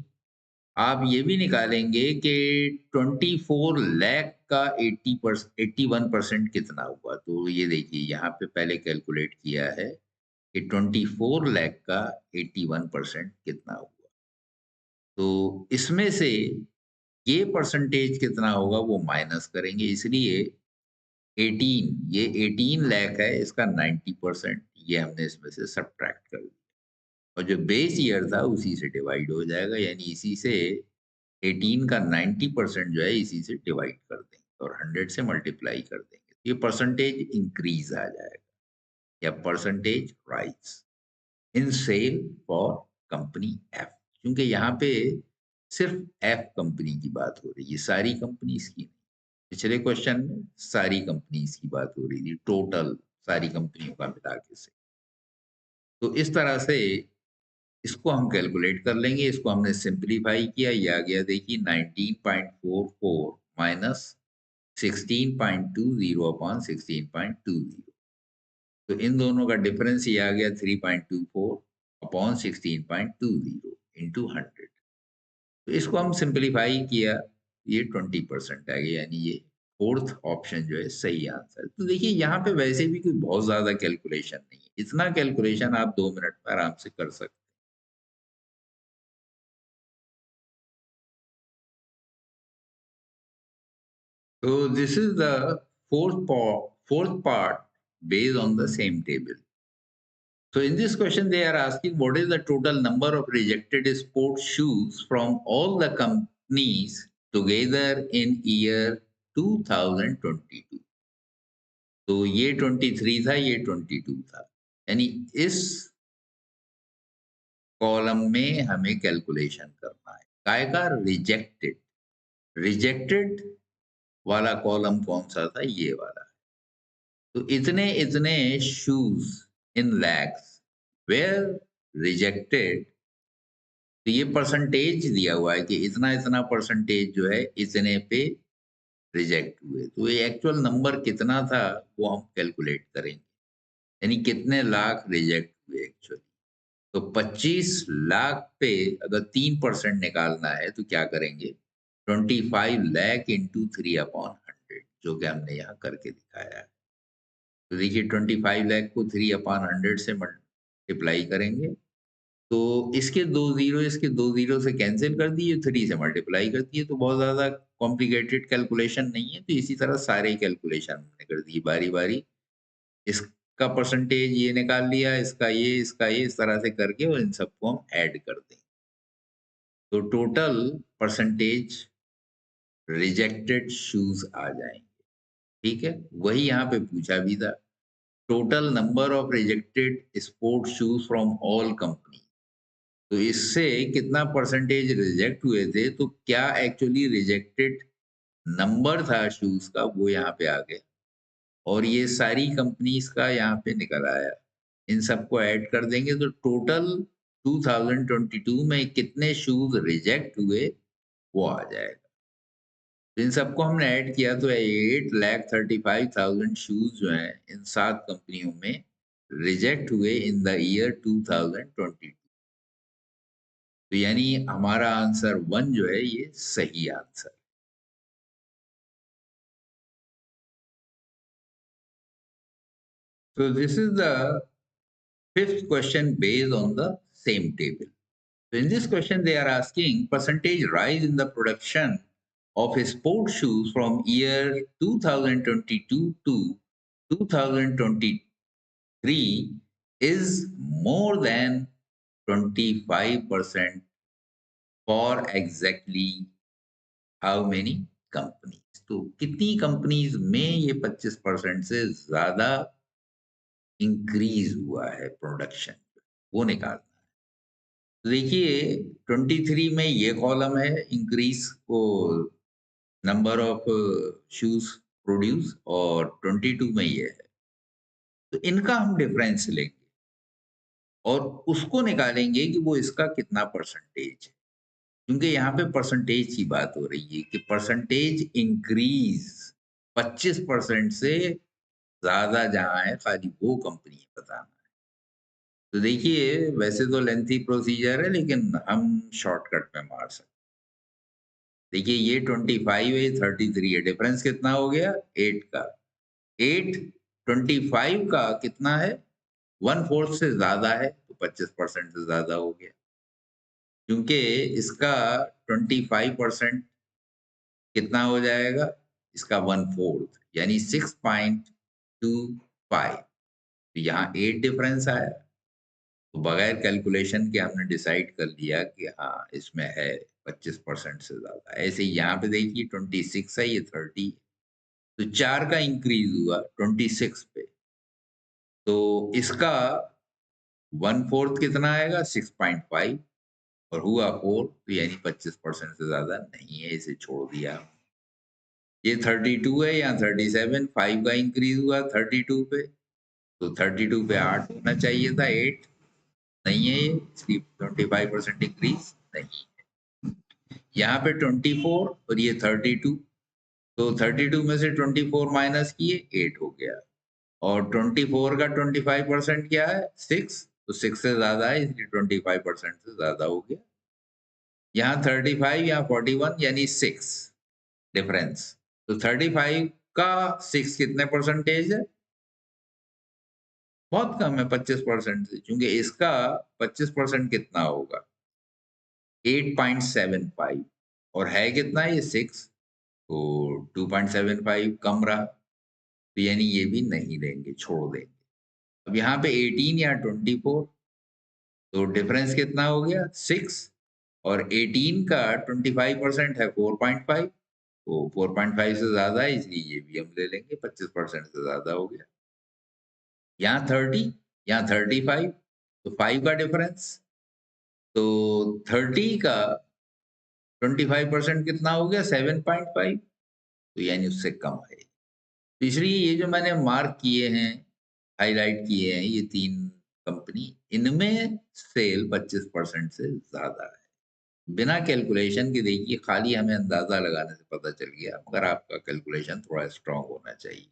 [SPEAKER 1] आप ये भी निकालेंगे कि 24 लाख का 81% कितना हुआ। तो ये देखिए यहाँ पे पहले कैलकुलेट किया है कि 24 लाख का 81% कितना हुआ। तो इसमें से ये परसेंटेज कितना होगा वो माइनस करेंगे, इसलिए 18 ये 18 लाख है, इसका 90% ये हमने इसमें से सब्ट्रैक्ट कर दिया और जो बेस ईयर था उसी से डिवाइड हो जाएगा, यानी इसी से 18 का 90% जो है इसी से डिवाइड कर देंगे और 100 से मल्टीप्लाई कर देंगे। ये परसेंटेज इंक्रीज आ जाएगा या percentage rise in sale for company F, क्योंकि यहाँ पे सिर्फ एफ कंपनी की बात हो रही है, सारी कंपनीज की नहीं। पिछले क्वेश्चन में सारी कंपनीज की बात हो रही थी, टोटल सारी कंपनियों का मिला के से। तो इस तरह से इसको हम कैलकुलेट कर लेंगे। इसको हमने सिंप्लीफाई किया, ये आ गया देखिए 19.44 माइनस 16.20 अपॉन 16.20। तो इन दोनों का डिफरेंस ये आ गया 3.24 अपॉन 16.20 इंटू 100। तो इसको हम सिंप्लीफाई किया, ये 20% आ गया, यानी ये फोर्थ ऑप्शन जो है सही आंसर। तो देखिए यहाँ पे वैसे भी कोई बहुत ज्यादा कैलकुलेशन नहीं है, इतना कैलकुलेशन आप 2 मिनट में आराम से कर सकते हैं। So this is the fourth part based on the same table. So in this question, they are asking what is the total number of rejected sports shoes from all the companies together in year 2022. तो ये 23 था, ये 22 था, यानी इस column में हमें calculation करना है। काय का रिजेक्टेड, रिजेक्टेड वाला कॉलम कौन सा था, ये वाला। तो इतने इतने shoes in lakhs were rejected. तो ये परसेंटेज दिया हुआ है कि इतना इतना परसेंटेज जो है इतने पे रिजेक्ट हुए, तो ये एक्चुअल नंबर कितना था वो हम कैलकुलेट करेंगे। यानी कितने लाख रिजेक्ट हुए एक्चुअली। तो 25 लाख पे अगर 3% निकालना है तो क्या करेंगे? 25 लाख इंटू 3/100 जो कि हमने यहाँ करके दिखाया है। तो देखिए 25 लाख को 3/100 से मल्टीप्लाई करेंगे, तो इसके 2 ज़ीरो से कैंसल कर दिए, 3 से मल्टीप्लाई कर दिए, तो बहुत ज़्यादा कॉम्प्लिकेटेड कैलकुलेशन नहीं है। तो इसी तरह सारे कैलकुलेशन हमने कर दिए बारी-बारी। इसका परसेंटेज ये निकाल लिया, इसका ये, इस तरह से करके और इन सबको हम ऐड कर देंगे। तो टोटल परसेंटेज रिजेक्टेड शूज़ आ जाएँगे, ठीक है? वही यहाँ पे पूछा भी था। Total number of rejected sports shoes from all company. तो इससे कितना परसेंटेज रिजेक्ट हुए थे, तो क्या एक्चुअली रिजेक्टेड नंबर था शूज़ का, वो यहाँ पे आ गया और ये सारी कंपनीज़ का यहाँ पे निकल आया। इन सबको ऐड कर देंगे तो टोटल 2022 में कितने शूज़ रिजेक्ट हुए, वो आ जाएगा। तो इन सबको हमने ऐड किया तो 8,35,000 शूज़ जो हैं, इन 7 कंपनियों में रिजेक्ट हुए इन द ईयर 2022। तो यानी हमारा आंसर 1 जो है ये सही answer. So this is the fifth question based on the same table. So in this question they are asking percentage rise in the production of sport shoes from year 2022 to 2023 is more than 25% for exactly how many companies. तो कितनी companies में ये 25% से ज्यादा increase हुआ है production, वो निकालना है। तो देखिए 23 में ये कॉलम है इंक्रीज को नंबर ऑफ शूज प्रोड्यूस और 22 में ये है। तो इनका हम डिफरेंस लेंगे और उसको निकालेंगे कि वो इसका कितना परसेंटेज है, क्योंकि यहाँ पे परसेंटेज की बात हो रही है कि परसेंटेज इंक्रीज 25% से ज़्यादा जहाँ है खाली वो कंपनी बताना है। तो देखिए वैसे तो लेंथी प्रोसीजर है लेकिन हम शॉर्टकट में मार सकते हैं। देखिए ये 25 है, ये 33 है, डिफरेंस कितना हो गया? 8 का। 8 25 का कितना है? 1/4 से ज़्यादा है, तो 25% से ज़्यादा हो गया। क्योंकि इसका 25% कितना हो जाएगा? इसका 1/4 यानी 6.25। तो यहाँ 8 डिफरेंस आया। तो बगैर कैलकुलेशन के हमने डिसाइड कर लिया कि हाँ, इसमें है 25% से ज़्यादा। ऐसे ही यहाँ पे देखिए 26 है, ये 30 है। तो 4 का इंक्रीज़ हुआ 26 पे। तो इसका 1/4 कितना आएगा? 6.5 और हुआ 4 तो यानी 25% से ज़्यादा नहीं है, इसे छोड़ दिया। ये 32 है, यहाँ 37, 5 का इंक्रीज़ हुआ 32 पे। तो 32 पे 8 होना चाहिए था, 8 नहीं है ये, इसलिए 25% इंक्रीज़ नहीं। यहाँ पे 24 और ये 32, तो 32 में से 24 माइनस किए 8 हो गया और 24 का 25% क्या है? 6, तो 6 से ज़्यादा है इसलिए 25% से ज़्यादा हो गया। यहाँ 35, यहाँ 41 यानी 6 डिफरेंस। तो 35 का 6 कितने परसेंटेज है? बहुत कम है 25% से, क्योंकि इसका 25% कितना होगा? 8.75 और है कितना ये 6, तो 2.75 कम रहा, तो यानी ये भी नहीं लेंगे, छोड़ देंगे। अब यहाँ पे 18 या 24, तो डिफरेंस कितना हो गया? 6 और 18 का 25% है 4.5, तो 4.5 से ज़्यादा है इसलिए ये भी हम ले लेंगे, 25% से ज़्यादा हो गया। यहाँ 30, यहाँ 35, तो 5 का डिफरेंस, तो 30 का 25% कितना हो गया? 7.5, तो यानी उससे कम है। तीसरी ये जो मैंने मार्क किए हैं, हाइलाइट किए हैं ये 3 कंपनी, इनमें सेल 25% से ज़्यादा है। बिना कैलकुलेशन के देखिए खाली हमें अंदाज़ा लगाने से पता चल गया, मगर आपका कैलकुलेशन थोड़ा स्ट्रॉन्ग होना चाहिए।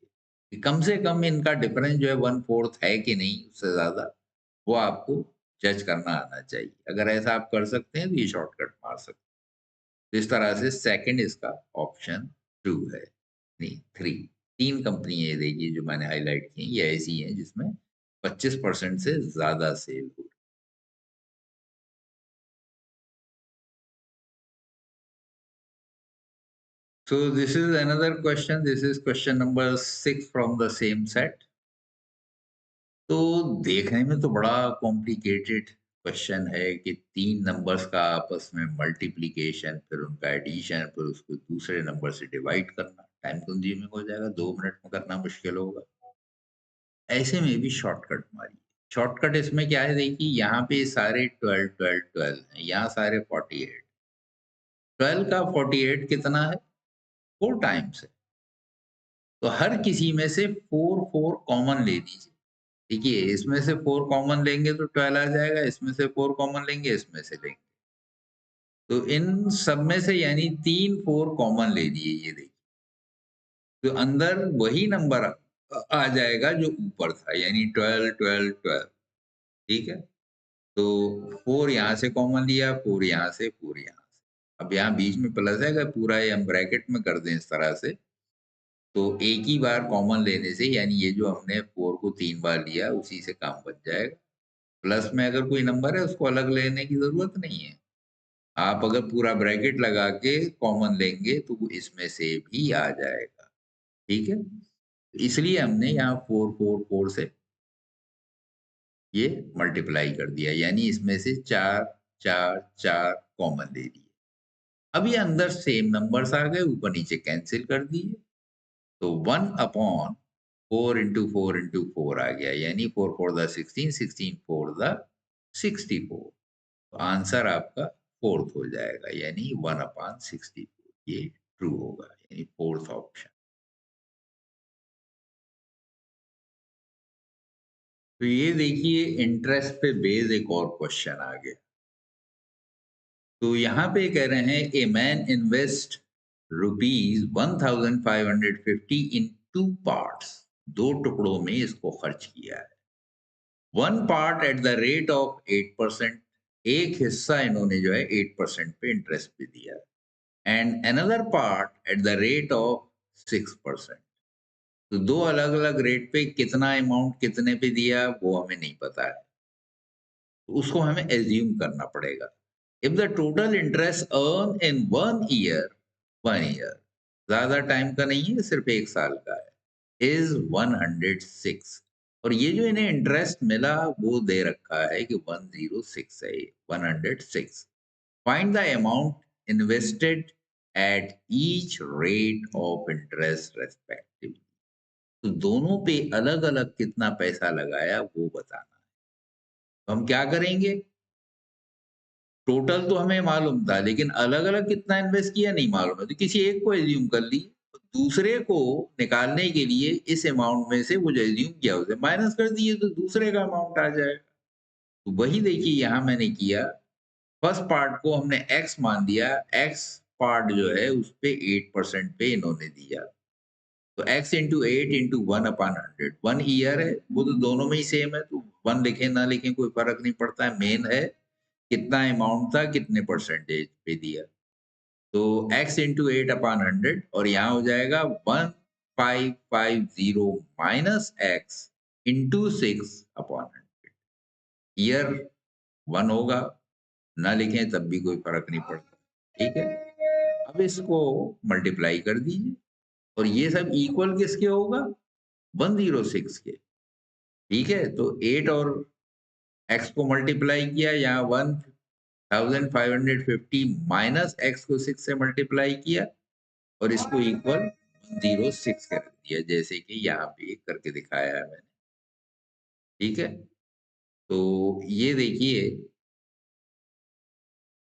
[SPEAKER 1] कि कम से कम इनका डिफरेंस जो है 1/4 है कि नहीं, उससे ज़्यादा, वो आपको जज करना आना चाहिए। अगर ऐसा आप कर सकते हैं तो ये शॉर्टकट मार सकते हैं। तो इस तरह से सेकंड इसका ऑप्शन 2 है। नहीं 3, 3 कंपनियाँ ये देखिए जो मैंने हाइलाइट की, ये ऐसी हैं जिसमें 25% से ज़्यादा सेल हो। So this is another question. This is question number 6 from the same set. तो देखने में तो बड़ा कॉम्प्लिकेटेड क्वेश्चन है कि 3 नंबर्स का आपस में मल्टिप्लिकेशन, फिर उनका एडिशन, फिर उसको दूसरे नंबर से डिवाइड करना, टाइम कंज्यूमिंग हो जाएगा, 2 मिनट में करना मुश्किल होगा। ऐसे में भी शॉर्टकट मारिए। शॉर्टकट इसमें क्या है देखिए, यहाँ पे सारे 12, 12, 12 हैं, यहाँ सारे 48। 12 का 48 कितना है? 4 टाइम्स है। तो हर किसी में से 4, 4 कॉमन ले लीजिए। देखिए, इसमें से 4 कॉमन लेंगे तो 12 आ जाएगा, इसमें से 4 कॉमन लेंगे, इसमें से लेंगे। तो इन सब में से यानी 3 4 कॉमन ले लिए ये देखिए। तो अंदर वही नंबर आ जाएगा जो ऊपर था, यानी 12, 12, 12, ठीक है? तो 4 यहाँ से कॉमन लिया, 4 यहाँ से, 4 यहाँ से। अब यहाँ बीच में प्लस है, अगर पूरा ये हम ब्रैकेट में कर दें इस तरह से, तो एक ही बार कॉमन लेने से, यानी ये जो हमने 4 को 3 बार लिया, उसी से काम बन जाएगा। प्लस में अगर कोई नंबर है, उसको अलग लेने की ज़रूरत नहीं है। आप अगर पूरा ब्रैकेट लगा के कॉमन लेंगे, तो वो इसमें से भी आ जाएगा, ठीक है? इसलिए हमने यहाँ 4, 4, 4 से ये मल्टीप्लाई कर दिया, यानी इसमें से 4, 4, 4 कॉमन ले लिए। अब ये अंदर सेम नंबर्स आ गए, ऊपर-नीचे कैंसल कर दिए, तो 1 अपॉन 4 into 4 into 4 आ गया, यानी 4 4 the 16, 16 4 the 64। तो आंसर आपका 4th हो जाएगा, यानी 1/64, ये ट्रू होगा, यानी 4th ऑप्शन। तो ये देखिए इंटरेस्ट पे बेस्ड एक और क्वेश्चन आ गया। तो यहाँ पे कह रहे हैं a man invest rupees 1550 in 2 parts, 2 टुकड़ों में इसको खर्च किया है। One part at the rate of 8%, एक हिस्सा इन्होंने जो है 8% पे इंटरेस्ट पे दिया, and another part at the rate of 6%। तो 2 अलग-अलग रेट पे कितना अमाउंट कितने पे दिया वो हमें नहीं पता है। तो उसको हमें एज्यूम करना पड़ेगा। If the total interest earn in 1 year, 1 year, ज़्यादा टाइम का नहीं है, सिर्फ 1 साल का है, इज़ 106, और ये जो इन्हें इंटरेस्ट मिला वो दे रखा है कि 106 है ये, 106। Find the amount invested at each rate of interest respectively. तो दोनों पे अलग-अलग कितना पैसा लगाया वो बताना है। तो हम क्या करेंगे? टोटल तो हमें मालूम था, लेकिन अलग-अलग कितना इन्वेस्ट किया नहीं मालूम है, तो किसी एक को एज़्यूम कर लिए। दूसरे को निकालने के लिए इस अमाउंट में से वो जो एज़्यूम किया उसे माइनस कर दिए, तो दूसरे का अमाउंट आ जाएगा। तो वही देखिए यहाँ मैंने किया, फर्स्ट पार्ट को हमने एक्स मान दिया, एक्स पार्ट जो है उसपे 8% पे इन्होंने दिया। तो x इंटू 8 इंटू 1/100, 1 ईयर है, वो तो दोनों में ही सेम है, तो 1 लिखें ना लिखें कोई फ़र्क नहीं पड़ता है, मेन है कितना अमाउंट था, कितने परसेंटेज पे दिया। तो x इंटू 8/100, और यहाँ हो जाएगा 1550 माइनस x इंटू 6/100। ईयर 1 होगा, ना लिखें तब भी कोई फ़र्क नहीं पड़ता, ठीक है? अब इसको मल्टीप्लाई कर दीजिए, और ये सब इक्वल किसके होगा? 106 के, ठीक है? तो 8 और x को मल्टीप्लाई किया, यहाँ 1550 माइनस x को 6 से मल्टीप्लाई किया, और इसको इक्वल 106 कर दिया, जैसे कि यहाँ पे करके दिखाया है मैंने, ठीक है? तो ये देखिए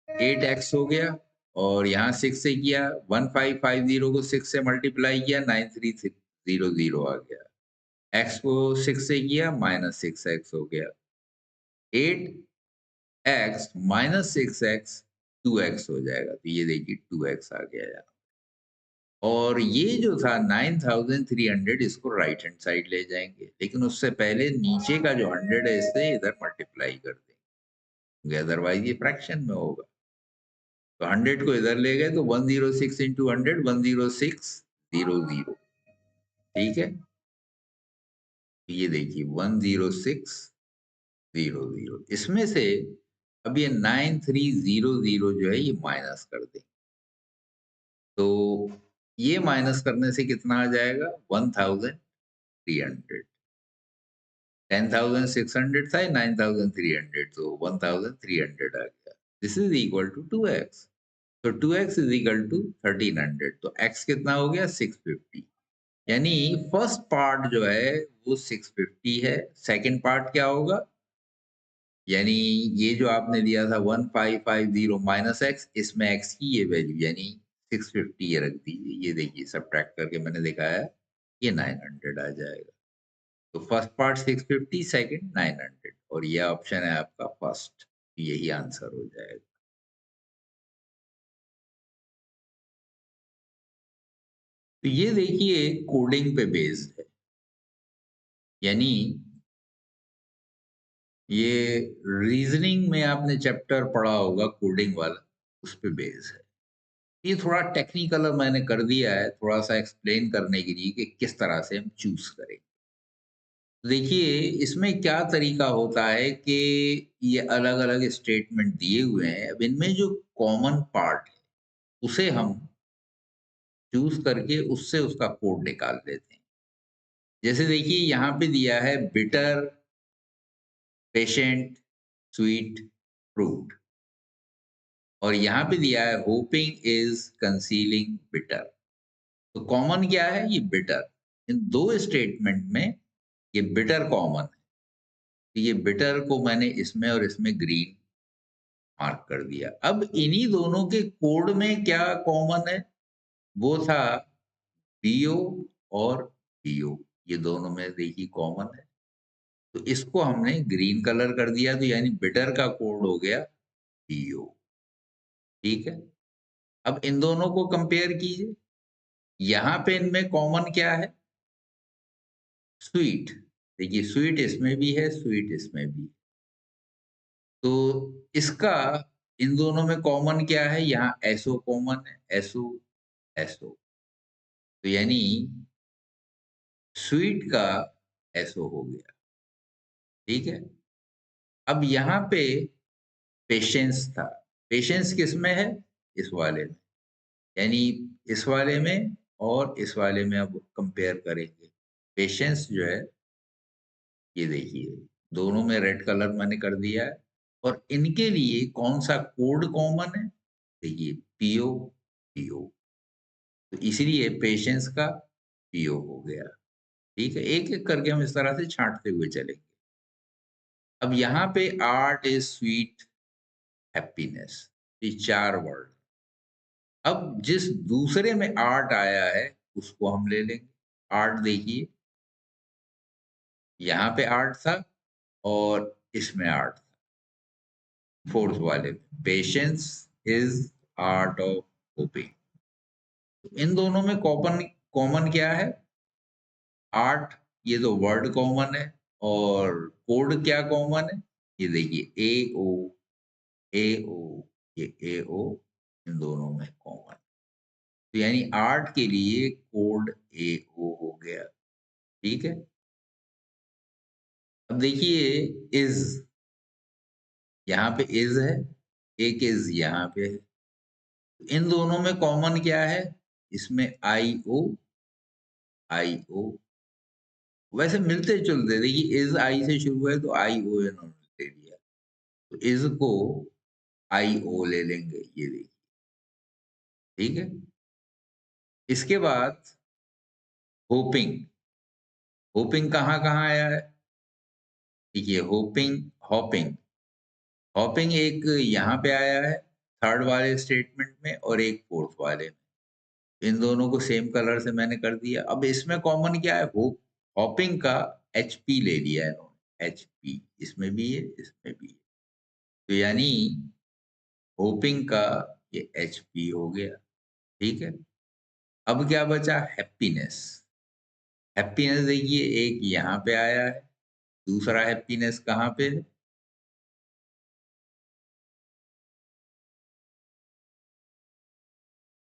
[SPEAKER 1] 8x हो गया, और यहाँ 6 से किया, 1550 को 6 से मल्टीप्लाई किया, 93600 आ गया। x को 6 से किया, माइनस 6x हो गया। 8x माइनस 6x 2x हो जाएगा। तो ये देखिए 2x आ गया यहाँ। और ये जो था 9300 इसको राइट हैंड साइड ले जाएंगे, लेकिन उससे पहले नीचे का जो 100 है इससे इधर मल्टीप्लाई कर देंगे, अदरवाइज ये फ्रैक्शन में होगा। तो 100 को इधर ले गए तो 106 इंटू 100 10600, ठीक है। ये देखिए 10600, इसमें से अब ये 9300 जो है ये माइनस कर दें, तो ये माइनस करने से कितना आ जाएगा 1300। 10,600 था, 9,300, तो 1,300 आ गया। This is equal to 2x। तो 2x इज इक्वल टू 1300, तो x कितना हो गया 650। यानी फर्स्ट पार्ट जो है वो 650 है, सेकंड पार्ट क्या होगा, यानी ये जो आपने दिया था 1550 माइनस एक्स, इसमें x की ये वैल्यू यानी 650 ये रख दीजिए, ये देखिए सब्ट्रैक्ट करके मैंने दिखाया, ये 900 आ जाएगा। तो फर्स्ट पार्ट 650, सेकंड 900, और ये ऑप्शन है आपका फर्स्ट, यही आंसर हो जाएगा। तो ये देखिए कोडिंग पे बेस्ड है, यानी ये रीजनिंग में आपने चैप्टर पढ़ा होगा कोडिंग वाला, उस पे बेस्ड है। ये थोड़ा टेक्निकल मैंने कर दिया है, थोड़ा सा एक्सप्लेन करने के लिए कि किस तरह से हम चूज करें। देखिए इसमें क्या तरीका होता है कि ये अलग-अलग स्टेटमेंट दिए हुए हैं, अब इनमें जो कॉमन पार्ट है उसे हम चूज करके उससे उसका कोड निकाल लेते हैं। जैसे देखिए यहाँ पे दिया है बिटर, पेशेंट, स्वीट, फ्रूट, और यहाँ पे दिया है होपिंग इज कंसीलिंग बिटर। तो कॉमन क्या है, ये बिटर। इन दो स्टेटमेंट में ये बिटर कॉमन है, तो ये बिटर को मैंने इसमें और इसमें ग्रीन मार्क कर दिया। अब इन्हीं दोनों के कोड में क्या कॉमन है, वो था बीओ और बीओ, ये दोनों में देखिए कॉमन है, तो इसको हमने ग्रीन कलर कर दिया, तो यानी बिटर का कोड हो गया बीओ, ठीक है। अब इन दोनों को कंपेयर कीजिए, यहाँ पे इनमें कॉमन क्या है, स्वीट। देखिए स्वीट इसमें भी है, स्वीट इसमें भी है। तो इसका इन दोनों में कॉमन क्या है, यहाँ एसओ कॉमन है, एसओ एसओ, तो यानी स्वीट का एसओ हो गया, ठीक है। अब यहाँ पे पेशेंस था, पेशेंस किस में है, इस वाले में, यानी इस वाले में और इस वाले में अब कंपेयर करेंगे। पेशेंस जो है ये देखिए दोनों में रेड कलर मैंने कर दिया है, और इनके लिए कौन सा कोड कॉमन है, देखिए पीओ पीओ, तो इसीलिए पेशेंस का पीओ हो गया, ठीक है। एक एक करके हम इस तरह से छांटते हुए चलेंगे। अब यहाँ पे आर्ट इज स्वीट हैप्पीनेस, ये चार वर्ड। अब जिस दूसरे में आर्ट आया है उसको हम ले लेंगे। आर्ट देखिए यहाँ पे आर्ट था और इसमें आर्ट था, फोर्थ वाले में patience is art of hoping. इन दोनों में कॉमन कॉमन क्या है, आर्ट, ये तो वर्ड कॉमन है, और कोड क्या कॉमन है, ये देखिए ए ओ ए ओ, ये ए ओ इन दोनों में कॉमन, तो यानी आर्ट के लिए कोड ए ओ हो गया, ठीक है। अब देखिए इज, यहाँ पे इज है, एक इज यहाँ पे है, इन दोनों में कॉमन क्या है, इसमें आई ओ, वैसे मिलते जुलते, देखिए इज आई से शुरू है तो आई ओ इन्होंने ले लिया, तो इज को आई ओ ले लेंगे, ये देखिए, ठीक है। इसके बाद होपिंग, होपिंग कहाँ कहाँ आया है, देखिए होपिंग, हॉपिंग, हॉपिंग एक यहाँ पे आया है थर्ड वाले स्टेटमेंट में और एक फोर्थ वाले में, इन दोनों को सेम कलर से मैंने कर दिया। अब इसमें कॉमन क्या है, होप, हॉपिंग का एचपी ले लिया है इन्होंने, एचपी इसमें भी है इसमें भी है, तो यानी होपिंग का ये एचपी हो गया, ठीक है। अब क्या बचा? हैप्पीनेस। हैप्पीनेस देखिए एक यहाँ पे आया है, दूसरा हैप्पीनेस कहाँ पे है?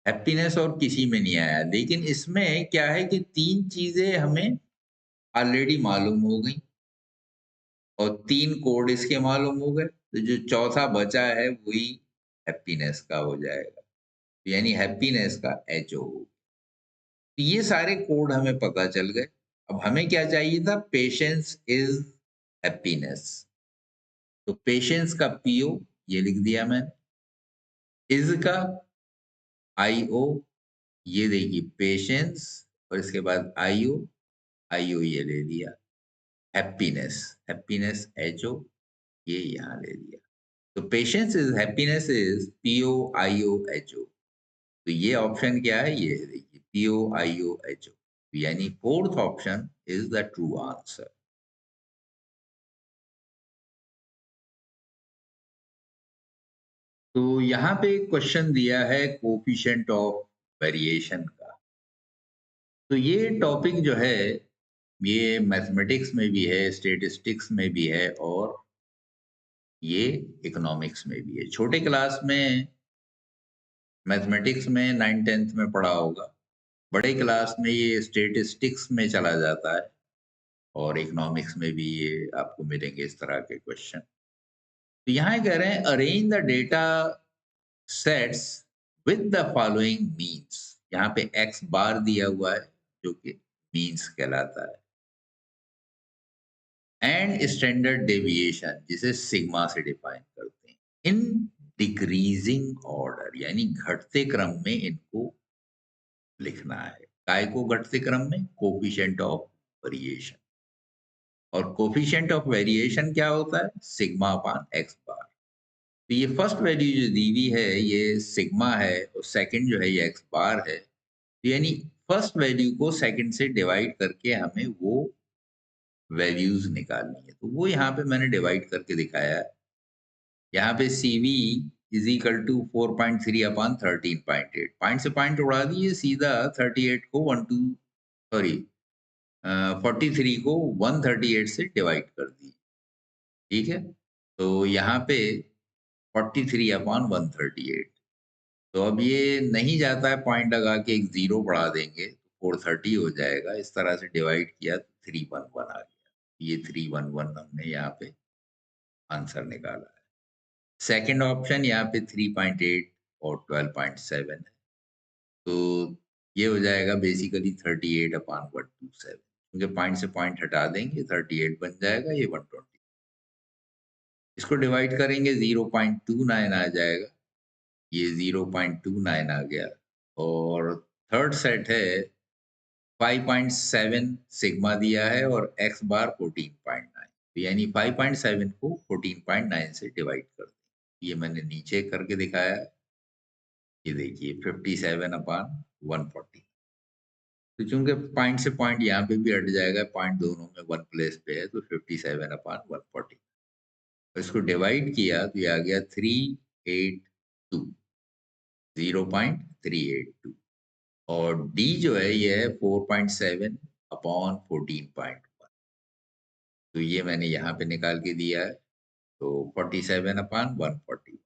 [SPEAKER 1] हैप्पीनेस और किसी में नहीं आया, लेकिन इसमें क्या है कि 3 चीज़ें हमें ऑलरेडी मालूम हो गई और 3 कोड इसके मालूम हो गए, तो जो चौथा बचा है वही हैप्पीनेस का हो जाएगा। यानी हैप्पीनेस का एचओ। तो ये सारे कोड हमें पता चल गए। अब हमें क्या चाहिए था? Patience is happiness. तो पेशेंस का पीओ ये लिख दिया मैंने। इज़ का आईओ ये देखिए पेशेंस और इसके बाद आईओ, आईओ ये ले लिया। हैप्पीनेस, हैप्पीनेस एचओ ये यहाँ ले लिया। तो patience is happiness is PO IO HO. तो ये ऑप्शन क्या है? ये है देखिए पीओ आईओ एचओ। यानी fourth option is the true answer. तो यहाँ पे एक क्वेश्चन दिया है कोएफिशिएंट ऑफ वेरिएशन का। तो ये टॉपिक जो है ये मैथमेटिक्स में भी है, स्टैटिस्टिक्स में भी है और ये इकोनॉमिक्स में भी है। छोटे क्लास में मैथमेटिक्स में 9th-10th में पढ़ा होगा। बड़े क्लास में ये स्टैटिस्टिक्स में चला जाता है और इकोनॉमिक्स में भी ये आपको मिलेंगे इस तरह के क्वेश्चन। तो यहाँ कह रहे हैं arrange the data sets with the following means. यहाँ पे एक्स बार दिया हुआ है जो कि मीन्स कहलाता है एंड स्टैंडर्ड डेविएशन जिसे सिग्मा से डिफाइन करते हैं इन डिक्रीजिंग ऑर्डर यानी घटते क्रम में इनको लिखना है। काय को घटते क्रम में? Coefficient of variation. और कोफिशिएंट ऑफ वेरिएशन क्या होता है? सिग्मा अपान एक्स बार। तो ये फर्स्ट वैल्यू जो दी हुई है ये सिग्मा है और सेकंड जो है ये एक्स बार है। तो यानी फर्स्ट वैल्यू को सेकंड से डिवाइड करके हमें वो वैल्यूज निकालनी है। तो वो यहाँ पे मैंने डिवाइड करके दिखाया है। यहाँ पे CV is equal to 4.3 upon 13.8। Point से पॉइंट उड़ा दिए सीधा 38 को 43 को 138 से डिवाइड कर दिए। ठीक है, तो यहाँ पे 43 अपॉन 138। तो अब ये नहीं जाता है, पॉइंट लगा के एक जीरो बढ़ा देंगे तो 430 हो जाएगा। इस तरह से डिवाइड किया तो 311 आ गया। ये 311 हमने यहाँ पे आंसर निकाला है। सेकंड ऑप्शन यहाँ पे 3.8 और 12.7 है। तो ये हो जाएगा बेसिकली 38 अपॉन 127, क्योंकि पॉइंट से पॉइंट हटा देंगे 38 बन जाएगा, ये 120। इसको डिवाइड करेंगे 0.29 आ जाएगा, ये 0.29 आ गया। और थर्ड सेट है 5.7 सिग्मा दिया है और एक्स बार 14.9। तो यानी 5.7 को 14.9 से डिवाइड कर दें। ये मैंने नीचे करके दिखाया है। ये देखिए 57 अपान 140। तो चूंकि पॉइंट से पॉइंट यहाँ पे भी हट जाएगा, पॉइंट दोनों में वन प्लेस पे है, तो 57 अपान 140। इसको डिवाइड किया तो ये आ गया 382, 0.382। और डी जो है ये है 4.7 अपॉन 14.1। तो ये मैंने यहाँ पे निकाल के दिया है, तो 47 अपॉन 140।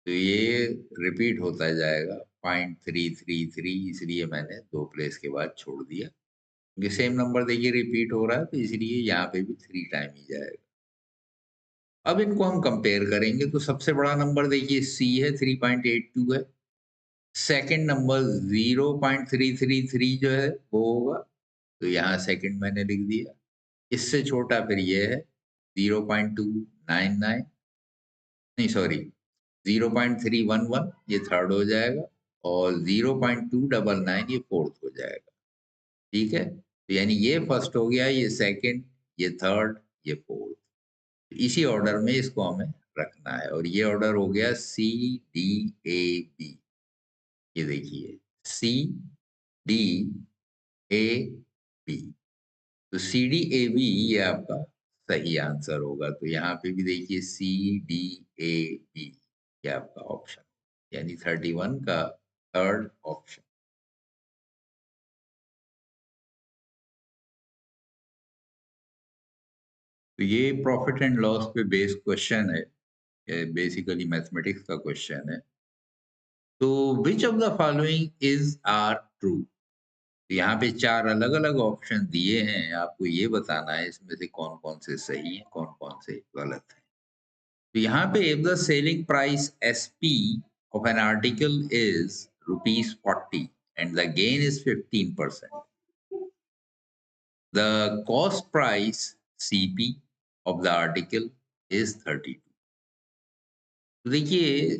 [SPEAKER 1] तो ये रिपीट होता जाएगा 0.333, इसलिए मैंने दो प्लेस के बाद छोड़ दिया, क्योंकि सेम नंबर देखिए रिपीट हो रहा है, तो इसलिए यहाँ पे भी 3 टाइम ही जाएगा। अब इनको हम कंपेयर करेंगे तो सबसे बड़ा नंबर देखिए सी है, 3.82 है। सेकंड नंबर 0.333 जो है वो होगा, तो यहाँ सेकंड मैंने लिख दिया। इससे छोटा फिर ये है 0.299, नहीं सॉरी 0.311, ये थर्ड हो जाएगा और 0.299 ये फोर्थ हो जाएगा। ठीक है, तो यानी ये फर्स्ट हो गया, ये सेकंड, ये थर्ड, ये फोर्थ। इसी ऑर्डर में इसको हमें रखना है और ये ऑर्डर हो गया CDAB। ये देखिए CDAB। तो CDAB ये आपका सही आंसर होगा। तो यहाँ पे भी देखिए CDAB ये आपका ऑप्शन, यानी 31 का थर्ड ऑप्शन। तो ये प्रॉफिट एंड लॉस पे बेस्ड क्वेश्चन है, बेसिकली मैथमेटिक्स का क्वेश्चन है। तो which of the following is are true? यहाँ पे 4 अलग-अलग ऑप्शन दिए हैं, आपको ये बताना है इसमें से कौन-कौन से सही हैं, कौन-कौन से गलत हैं। तो यहाँ पे if the selling price SP of an article is ₹40 and the gain is 15%, the cost price CP of the article is 32। तो देखिए,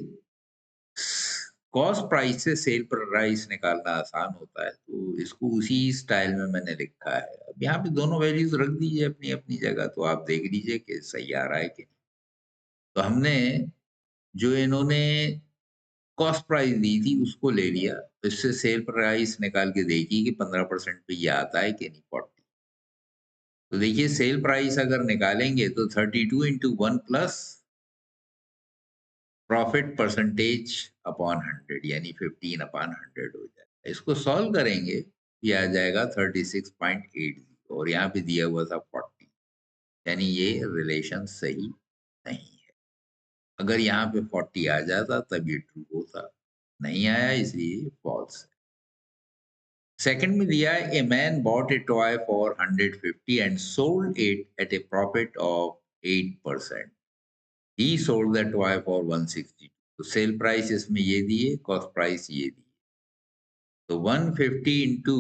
[SPEAKER 1] कॉस्ट प्राइस से सेल प्राइस निकालना आसान होता है, तो इसको उसी स्टाइल में मैंने लिखा है। अब यहाँ पे दोनों वैल्यूज रख दीजिए अपनी अपनी जगह, तो आप देख लीजिए कि सही आ रहा है कि नहीं। तो हमने जो इन्होंने कॉस्ट प्राइस दी थी उसको ले लिया, तो इससे सेल प्राइस निकाल के देखिए कि 15% पे ये आता है कि नहीं, 40। तो देखिए, सेल प्राइस अगर निकालेंगे तो 32 into 1 plus profit percentage upon 100 यानी 15 अपॉन 100 हो जाएगा। इसको सॉल्व करेंगे, ये आ जाएगा 36.80 और यहाँ पे दिया हुआ था 40, यानी ये रिलेशन सही नहीं है। अगर यहाँ पे 40 आ जाता तब ये ट्रू होता, नहीं आया इसलिए फॉल्स है। सेकंड में दिया है, a man bot A toy for 150 and sold it at A profit of 8%। He sold the toy for 160। तो सेल प्राइस इसमें ये दिए, कॉस्ट प्राइस ये दी। तो 150 इंटू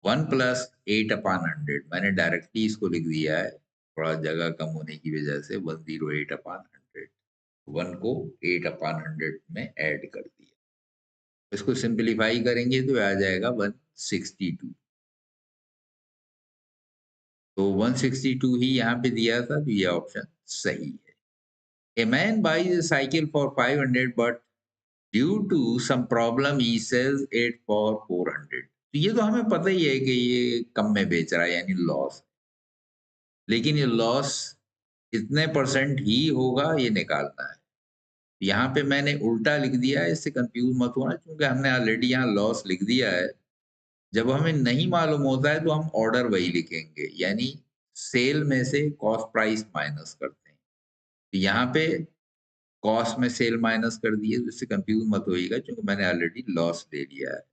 [SPEAKER 1] 1 प्लस 8 अपॉन 100, मैंने डायरेक्टली इसको लिख दिया है, थोड़ा जगह कम होने की वजह से 108 अपॉन 100, 1 को 8 अपॉन 100 में ऐड कर दिया। इसको सिंपलीफाई करेंगे तो आ जाएगा 162। तो 162 ही यहाँ पे दिया था, तो ये ऑप्शन सही है। A man buys a cycle for 500 but due to some problem he sells it for 400। तो ये तो हमें पता ही है कि ये कम में बेच रहा है, यानी लॉस। लेकिन ये लॉस कितने परसेंट ही होगा ये निकालना है। यहाँ पे मैंने उल्टा लिख दिया है, इससे कंफ्यूज मत होना, क्योंकि हमने ऑलरेडी यहाँ लॉस लिख दिया है। जब हमें नहीं मालूम होता है तो हम ऑर्डर वही लिखेंगे, यानी सेल में से कॉस्ट प्राइस माइनस करते हैं। तो यहाँ पे कॉस्ट में सेल माइनस कर दिए, तो इससे कंफ्यूज मत होइएगा, क्योंकि मैंने ऑलरेडी लॉस ले लिया है।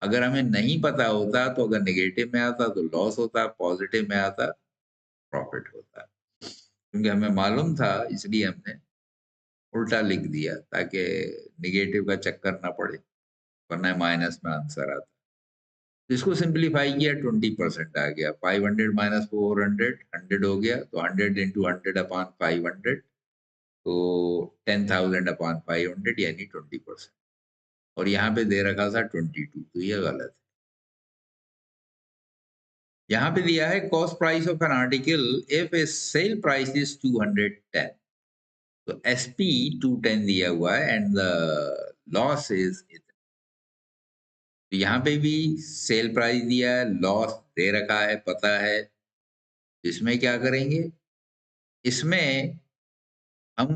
[SPEAKER 1] अगर हमें नहीं पता होता तो अगर नेगेटिव में आता तो लॉस होता, पॉजिटिव में आता प्रॉफिट होता। क्योंकि हमें मालूम था इसलिए हमने उल्टा लिख दिया, ताकि नेगेटिव का चक्कर ना पड़े, वरना माइनस में आंसर आता। तो इसको सिंप्लीफाई किया, 20% आ गया। 500 माइनस 400 100 हो गया, तो 100 इंटू 100 अपॉन 500, तो 10,000 अपॉन 500 यानी 20%। और यहाँ पे दे रखा था 22, तो ये गलत है। यहाँ पे दिया है cost price of an article if A sale price is 210। तो एसपी 210 दिया हुआ है एंड द लॉस इज, तो यहाँ पे भी सेल प्राइस दिया है, लॉस दे रखा है, पता है। इसमें क्या करेंगे, इसमें हम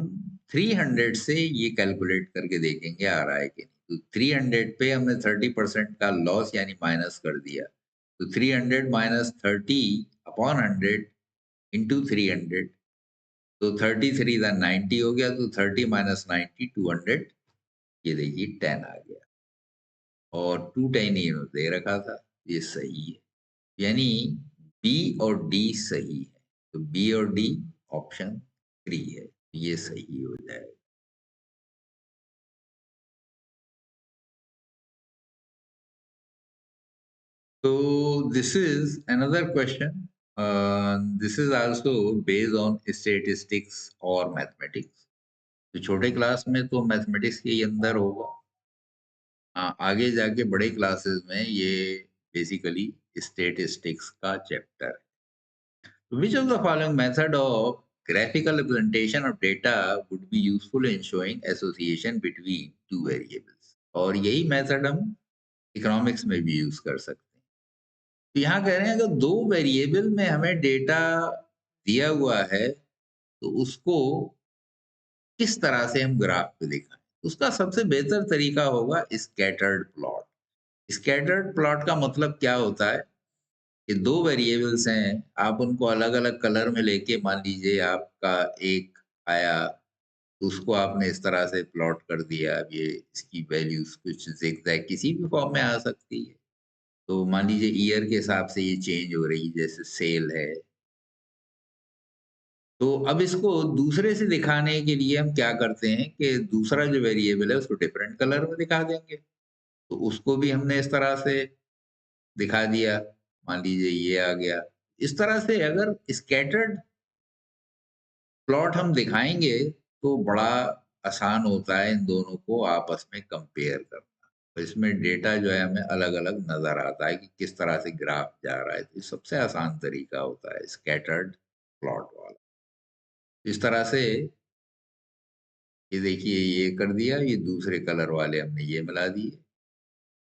[SPEAKER 1] 300 से ये कैलकुलेट करके देखेंगे आ रहा है कि नहीं। तो 300 पे हमने 30% का लॉस यानी माइनस कर दिया, तो 300 माइनस 30 अपॉन 100 इंटू 300, तो 33 था 90 हो गया, तो 30 माइनस 90 200, ये देखिए 10 आ गया, और 210 ही दे रखा था, ये सही है। यानी बी और डी सही है, तो बी और डी ऑप्शन 3 है, ये सही हो जाएगा। So this is another question. This is also based on statistics और mathematics। तो छोटे क्लास में तो मैथमेटिक्स के ही अंदर होगा। आगे जाके बड़े क्लासेस में ये बेसिकली स्टैटिस्टिक्स का चैप्टर है। Which of the following method of graphical representation of data would be useful in showing association between two variables? और यही मेथड हम इकोनॉमिक्स में भी यूज कर सकते हैं। तो यहाँ कह रहे हैं अगर दो वेरिएबल में हमें डेटा दिया हुआ है, तो उसको किस तरह से हम ग्राफ पे दिखाएं। उसका सबसे बेहतर तरीका होगा स्कैटर्ड प्लॉट। स्कैटर्ड प्लॉट का मतलब क्या होता है, कि 2 वेरिएबल्स हैं, आप उनको अलग-अलग कलर में लेके मान लीजिए आपका एक आया, उसको आपने इस तरह से प्लॉट कर दिया, अब ये इसकी वैल्यूज़ कुछ ज़िगज़ैग किसी भी फॉर्म में आ सकती है। तो मान लीजिए ईयर के हिसाब से ये चेंज हो रही है, जैसे सेल है। तो अब इसको दूसरे से दिखाने के लिए हम क्या करते हैं कि दूसरा जो वेरिएबल है उसको डिफरेंट कलर में दिखा देंगे। तो उसको भी हमने इस तरह से दिखा दिया, मान लीजिए ये आ गया। इस तरह से अगर स्कैटर्ड प्लॉट हम दिखाएँगे तो बड़ा आसान होता है इन दोनों को आपस में कंपेयर करना। तो इसमें डेटा जो है हमें अलग-अलग नज़र आता है कि किस तरह से ग्राफ जा रहा है। तो ये सबसे आसान तरीका होता है स्कैटर्ड प्लॉट वाला। इस तरह से ये देखिए ये कर दिया, ये दूसरे कलर वाले हमने ये मिला दिए।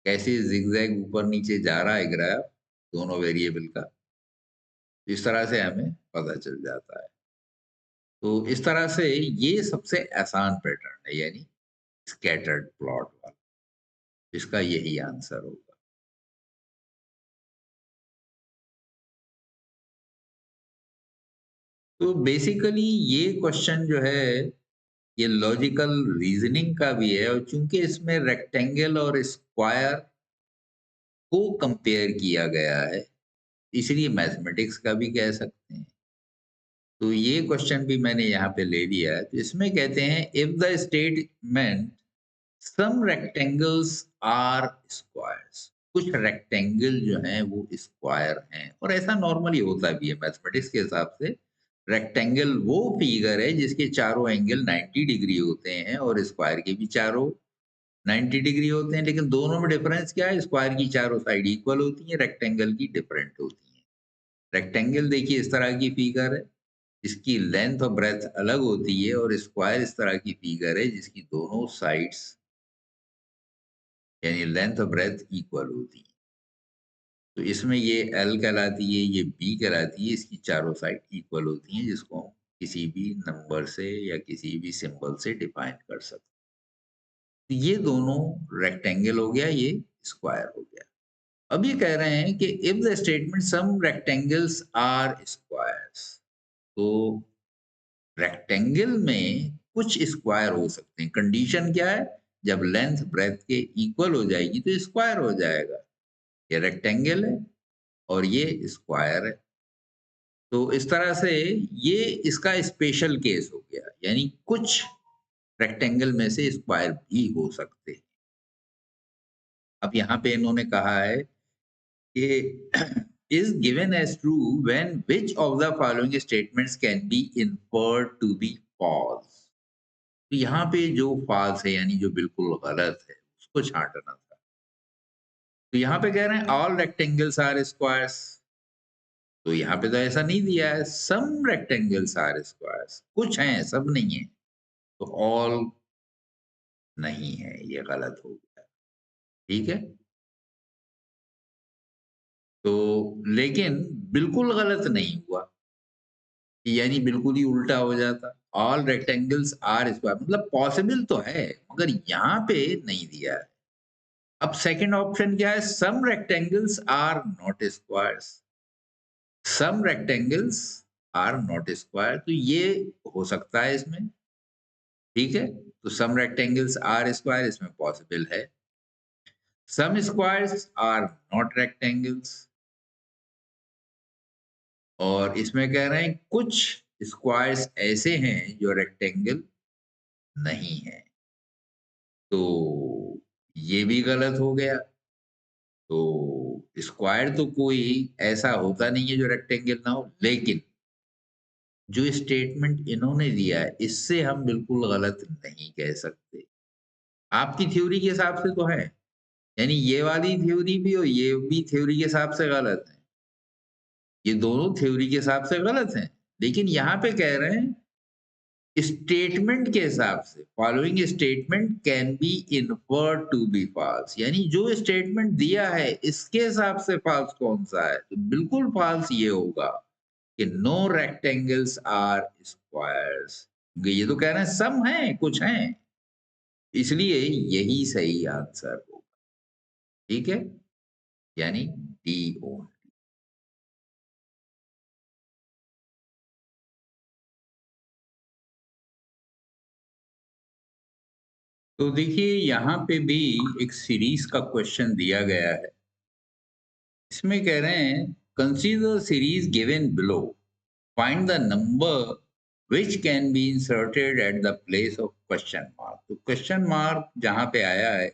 [SPEAKER 1] कैसे ज़िगज़ैग ऊपर-नीचे जा रहा है ग्राफ दोनों वेरिएबल का, इस तरह से हमें पता चल जाता है। तो इस तरह से ये सबसे आसान पैटर्न है, यानी स्कैटर्ड प्लॉट वाला, इसका यही आंसर होगा। तो बेसिकली ये क्वेश्चन जो है, ये लॉजिकल रीज़निंग का भी है, और चूँकि इसमें रेक्टेंगल और स्क्वायर को कंपेयर किया गया है, इसलिए मैथमेटिक्स का भी कह सकते हैं। तो ये क्वेश्चन भी मैंने यहाँ पे ले लिया है। तो इसमें कहते हैं if the statement some rectangles are squares, कुछ रेक्टेंगल जो हैं वो स्क्वायर हैं, और ऐसा नॉर्मली होता भी है मैथमेटिक्स के हिसाब से। रेक्टेंगल वो फिगर है जिसके चारों एंगल 90 डिग्री होते हैं, और स्क्वायर के भी चारों 90 डिग्री होते हैं, लेकिन दोनों में डिफरेंस क्या है? स्क्वायर की चारों साइड इक्वल होती हैं, रेक्टेंगल की डिफरेंट होती हैं। रेक्टेंगल देखिए इस तरह की फिगर है, इसकी लेंथ और ब्रेड्थ अलग होती है, और स्क्वायर इस तरह की फिगर है जिसकी दोनों साइड्स यानी लेंथ और ब्रेड्थ इक्वल होती है। तो इसमें ये एल कहलाती है, ये बी कहलाती है, इसकी चारों साइड इक्वल होती हैं, जिसको हम किसी भी नंबर से या किसी भी सिंबल से डिफाइन कर सकते हैं। तो ये दोनों रेक्टेंगल हो गया, ये स्क्वायर हो गया। अब ये कह रहे हैं कि if the statement some rectangles are squares, तो रेक्टेंगल में कुछ स्क्वायर हो सकते हैं। कंडीशन क्या है? जब लेंथ ब्रेड्थ के इक्वल हो जाएगी तो स्क्वायर हो जाएगा। ये रेक्टेंगल है और ये स्क्वायर है। तो इस तरह से ये इसका स्पेशल केस हो गया, यानी कुछ रेक्टेंगल में से स्क्वायर भी हो सकते हैं। अब यहाँ पे इन्होंने कहा है कि is given as true when which of the following statements can be inferred to be false। तो यहाँ पे जो false है यानी जो बिल्कुल गलत है उसको छांटना था। तो यहाँ पे कह रहे हैं all rectangles are squares, तो यहाँ पे तो ऐसा नहीं दिया है। some rectangles are squares, कुछ हैं सब नहीं है। तो all नहीं है, ये गलत हो गया। ठीक है? तो लेकिन बिल्कुल गलत नहीं हुआ, यानी बिल्कुल ही उल्टा हो जाता। ऑल रेक्टेंगल्स आर स्क्वायर मतलब पॉसिबल तो है, मगर यहाँ पे नहीं दिया है। अब सेकंड ऑप्शन क्या है? Some rectangles are not squares. Some rectangles are not square, तो ये हो सकता है इसमें। ठीक है? तो सम रेक्टेंगल्स आर स्क्वायर इसमें पॉसिबल है। Some squares are not rectangles, और इसमें कह रहे हैं कुछ स्क्वायर्स ऐसे हैं जो रेक्टेंगल नहीं है। तो ये भी गलत हो गया। तो स्क्वायर तो कोई ऐसा होता नहीं है जो रेक्टेंगल ना हो, लेकिन जो स्टेटमेंट इन्होंने दिया है, इससे हम बिल्कुल गलत नहीं कह सकते। आपकी थ्योरी के हिसाब से तो है, यानी ये वाली थ्योरी भी और ये भी थ्योरी के हिसाब से गलत है। ये दोनों थ्योरी के हिसाब से गलत हैं, लेकिन यहाँ पे कह रहे हैं स्टेटमेंट के हिसाब से following statement can be inferred to be false, यानी जो स्टेटमेंट दिया है इसके हिसाब से फॉल्स कौन सा है, तो बिल्कुल फॉल्स ये होगा कि नो रेक्टेंगल्स आर स्क्वायर्स। ये तो कह रहे हैं सम हैं, कुछ हैं, इसलिए यही सही आंसर होगा। ठीक है, यानी डी ओनली। तो देखिए यहाँ पे भी एक सीरीज का क्वेश्चन दिया गया है। इसमें कह रहे हैं consider series given below, find the number which can be inserted at the place of question mark. तो क्वेश्चन मार्क जहाँ पे आया है,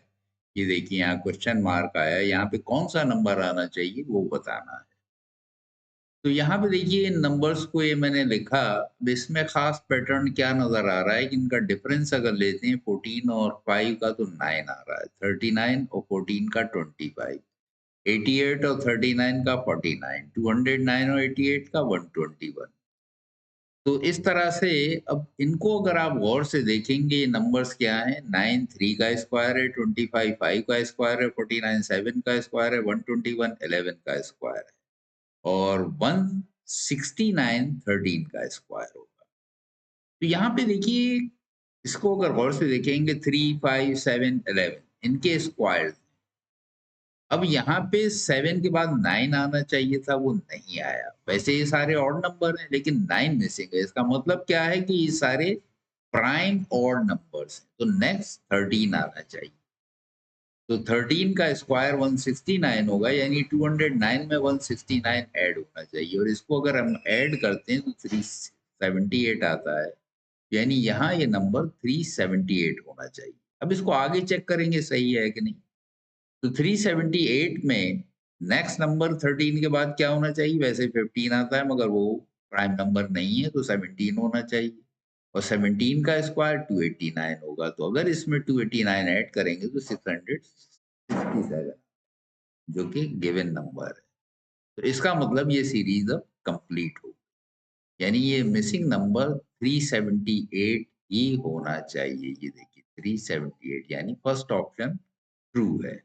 [SPEAKER 1] ये देखिए यहाँ क्वेश्चन मार्क आया है, यहाँ पे कौन सा नंबर आना चाहिए वो बताना है। तो यहाँ पे देखिए इन नंबर्स को ये मैंने लिखा। अब इसमें खास पैटर्न क्या नज़र आ रहा है कि इनका डिफरेंस अगर लेते हैं 14 और 5 का तो 9 आ रहा है, 39 और 14 का 25, 88 और 39 का 49, 209 और 88 का 121। तो इस तरह से अब इनको अगर आप गौर से देखेंगे ये नंबर्स क्या हैं, 9 3 का स्क्वायर है, 25 5 का स्क्वायर है, 49 7 का स्क्वायर है, 121 11 का स्क्वायर है और 169 13 का स्क्वायर होगा। तो यहाँ पे देखिए इसको अगर गौर से देखेंगे 3 5 7 11 इनके स्क्वायर। अब यहाँ पे 7 के बाद 9 आना चाहिए था, वो नहीं आया। वैसे ये सारे ऑड नंबर हैं लेकिन 9 मिसिंग है। इसका मतलब क्या है कि ये सारे प्राइम ऑड नंबर्स हैं। तो नेक्स्ट 13 आना चाहिए। तो 13 का स्क्वायर 169 होगा, यानी 209 में 169 ऐड होना चाहिए और इसको अगर हम ऐड करते हैं तो 378 आता है, यानी यहाँ ये नंबर 378 होना चाहिए। अब इसको आगे चेक करेंगे सही है कि नहीं। तो 378 में नेक्स्ट नंबर 13 के बाद क्या होना चाहिए, वैसे 15 आता है मगर वो प्राइम नंबर नहीं है तो 17 होना चाहिए और 17 का स्क्वायर 289 होगा। तो अगर इसमें 289 ऐड करेंगे तो 667 जो कि गिवन नंबर है। तो इसका मतलब ये सीरीज अब कंप्लीट हो, यानी ये मिसिंग नंबर 378 ही होना चाहिए। ये देखिए 378 यानी फर्स्ट ऑप्शन ट्रू है।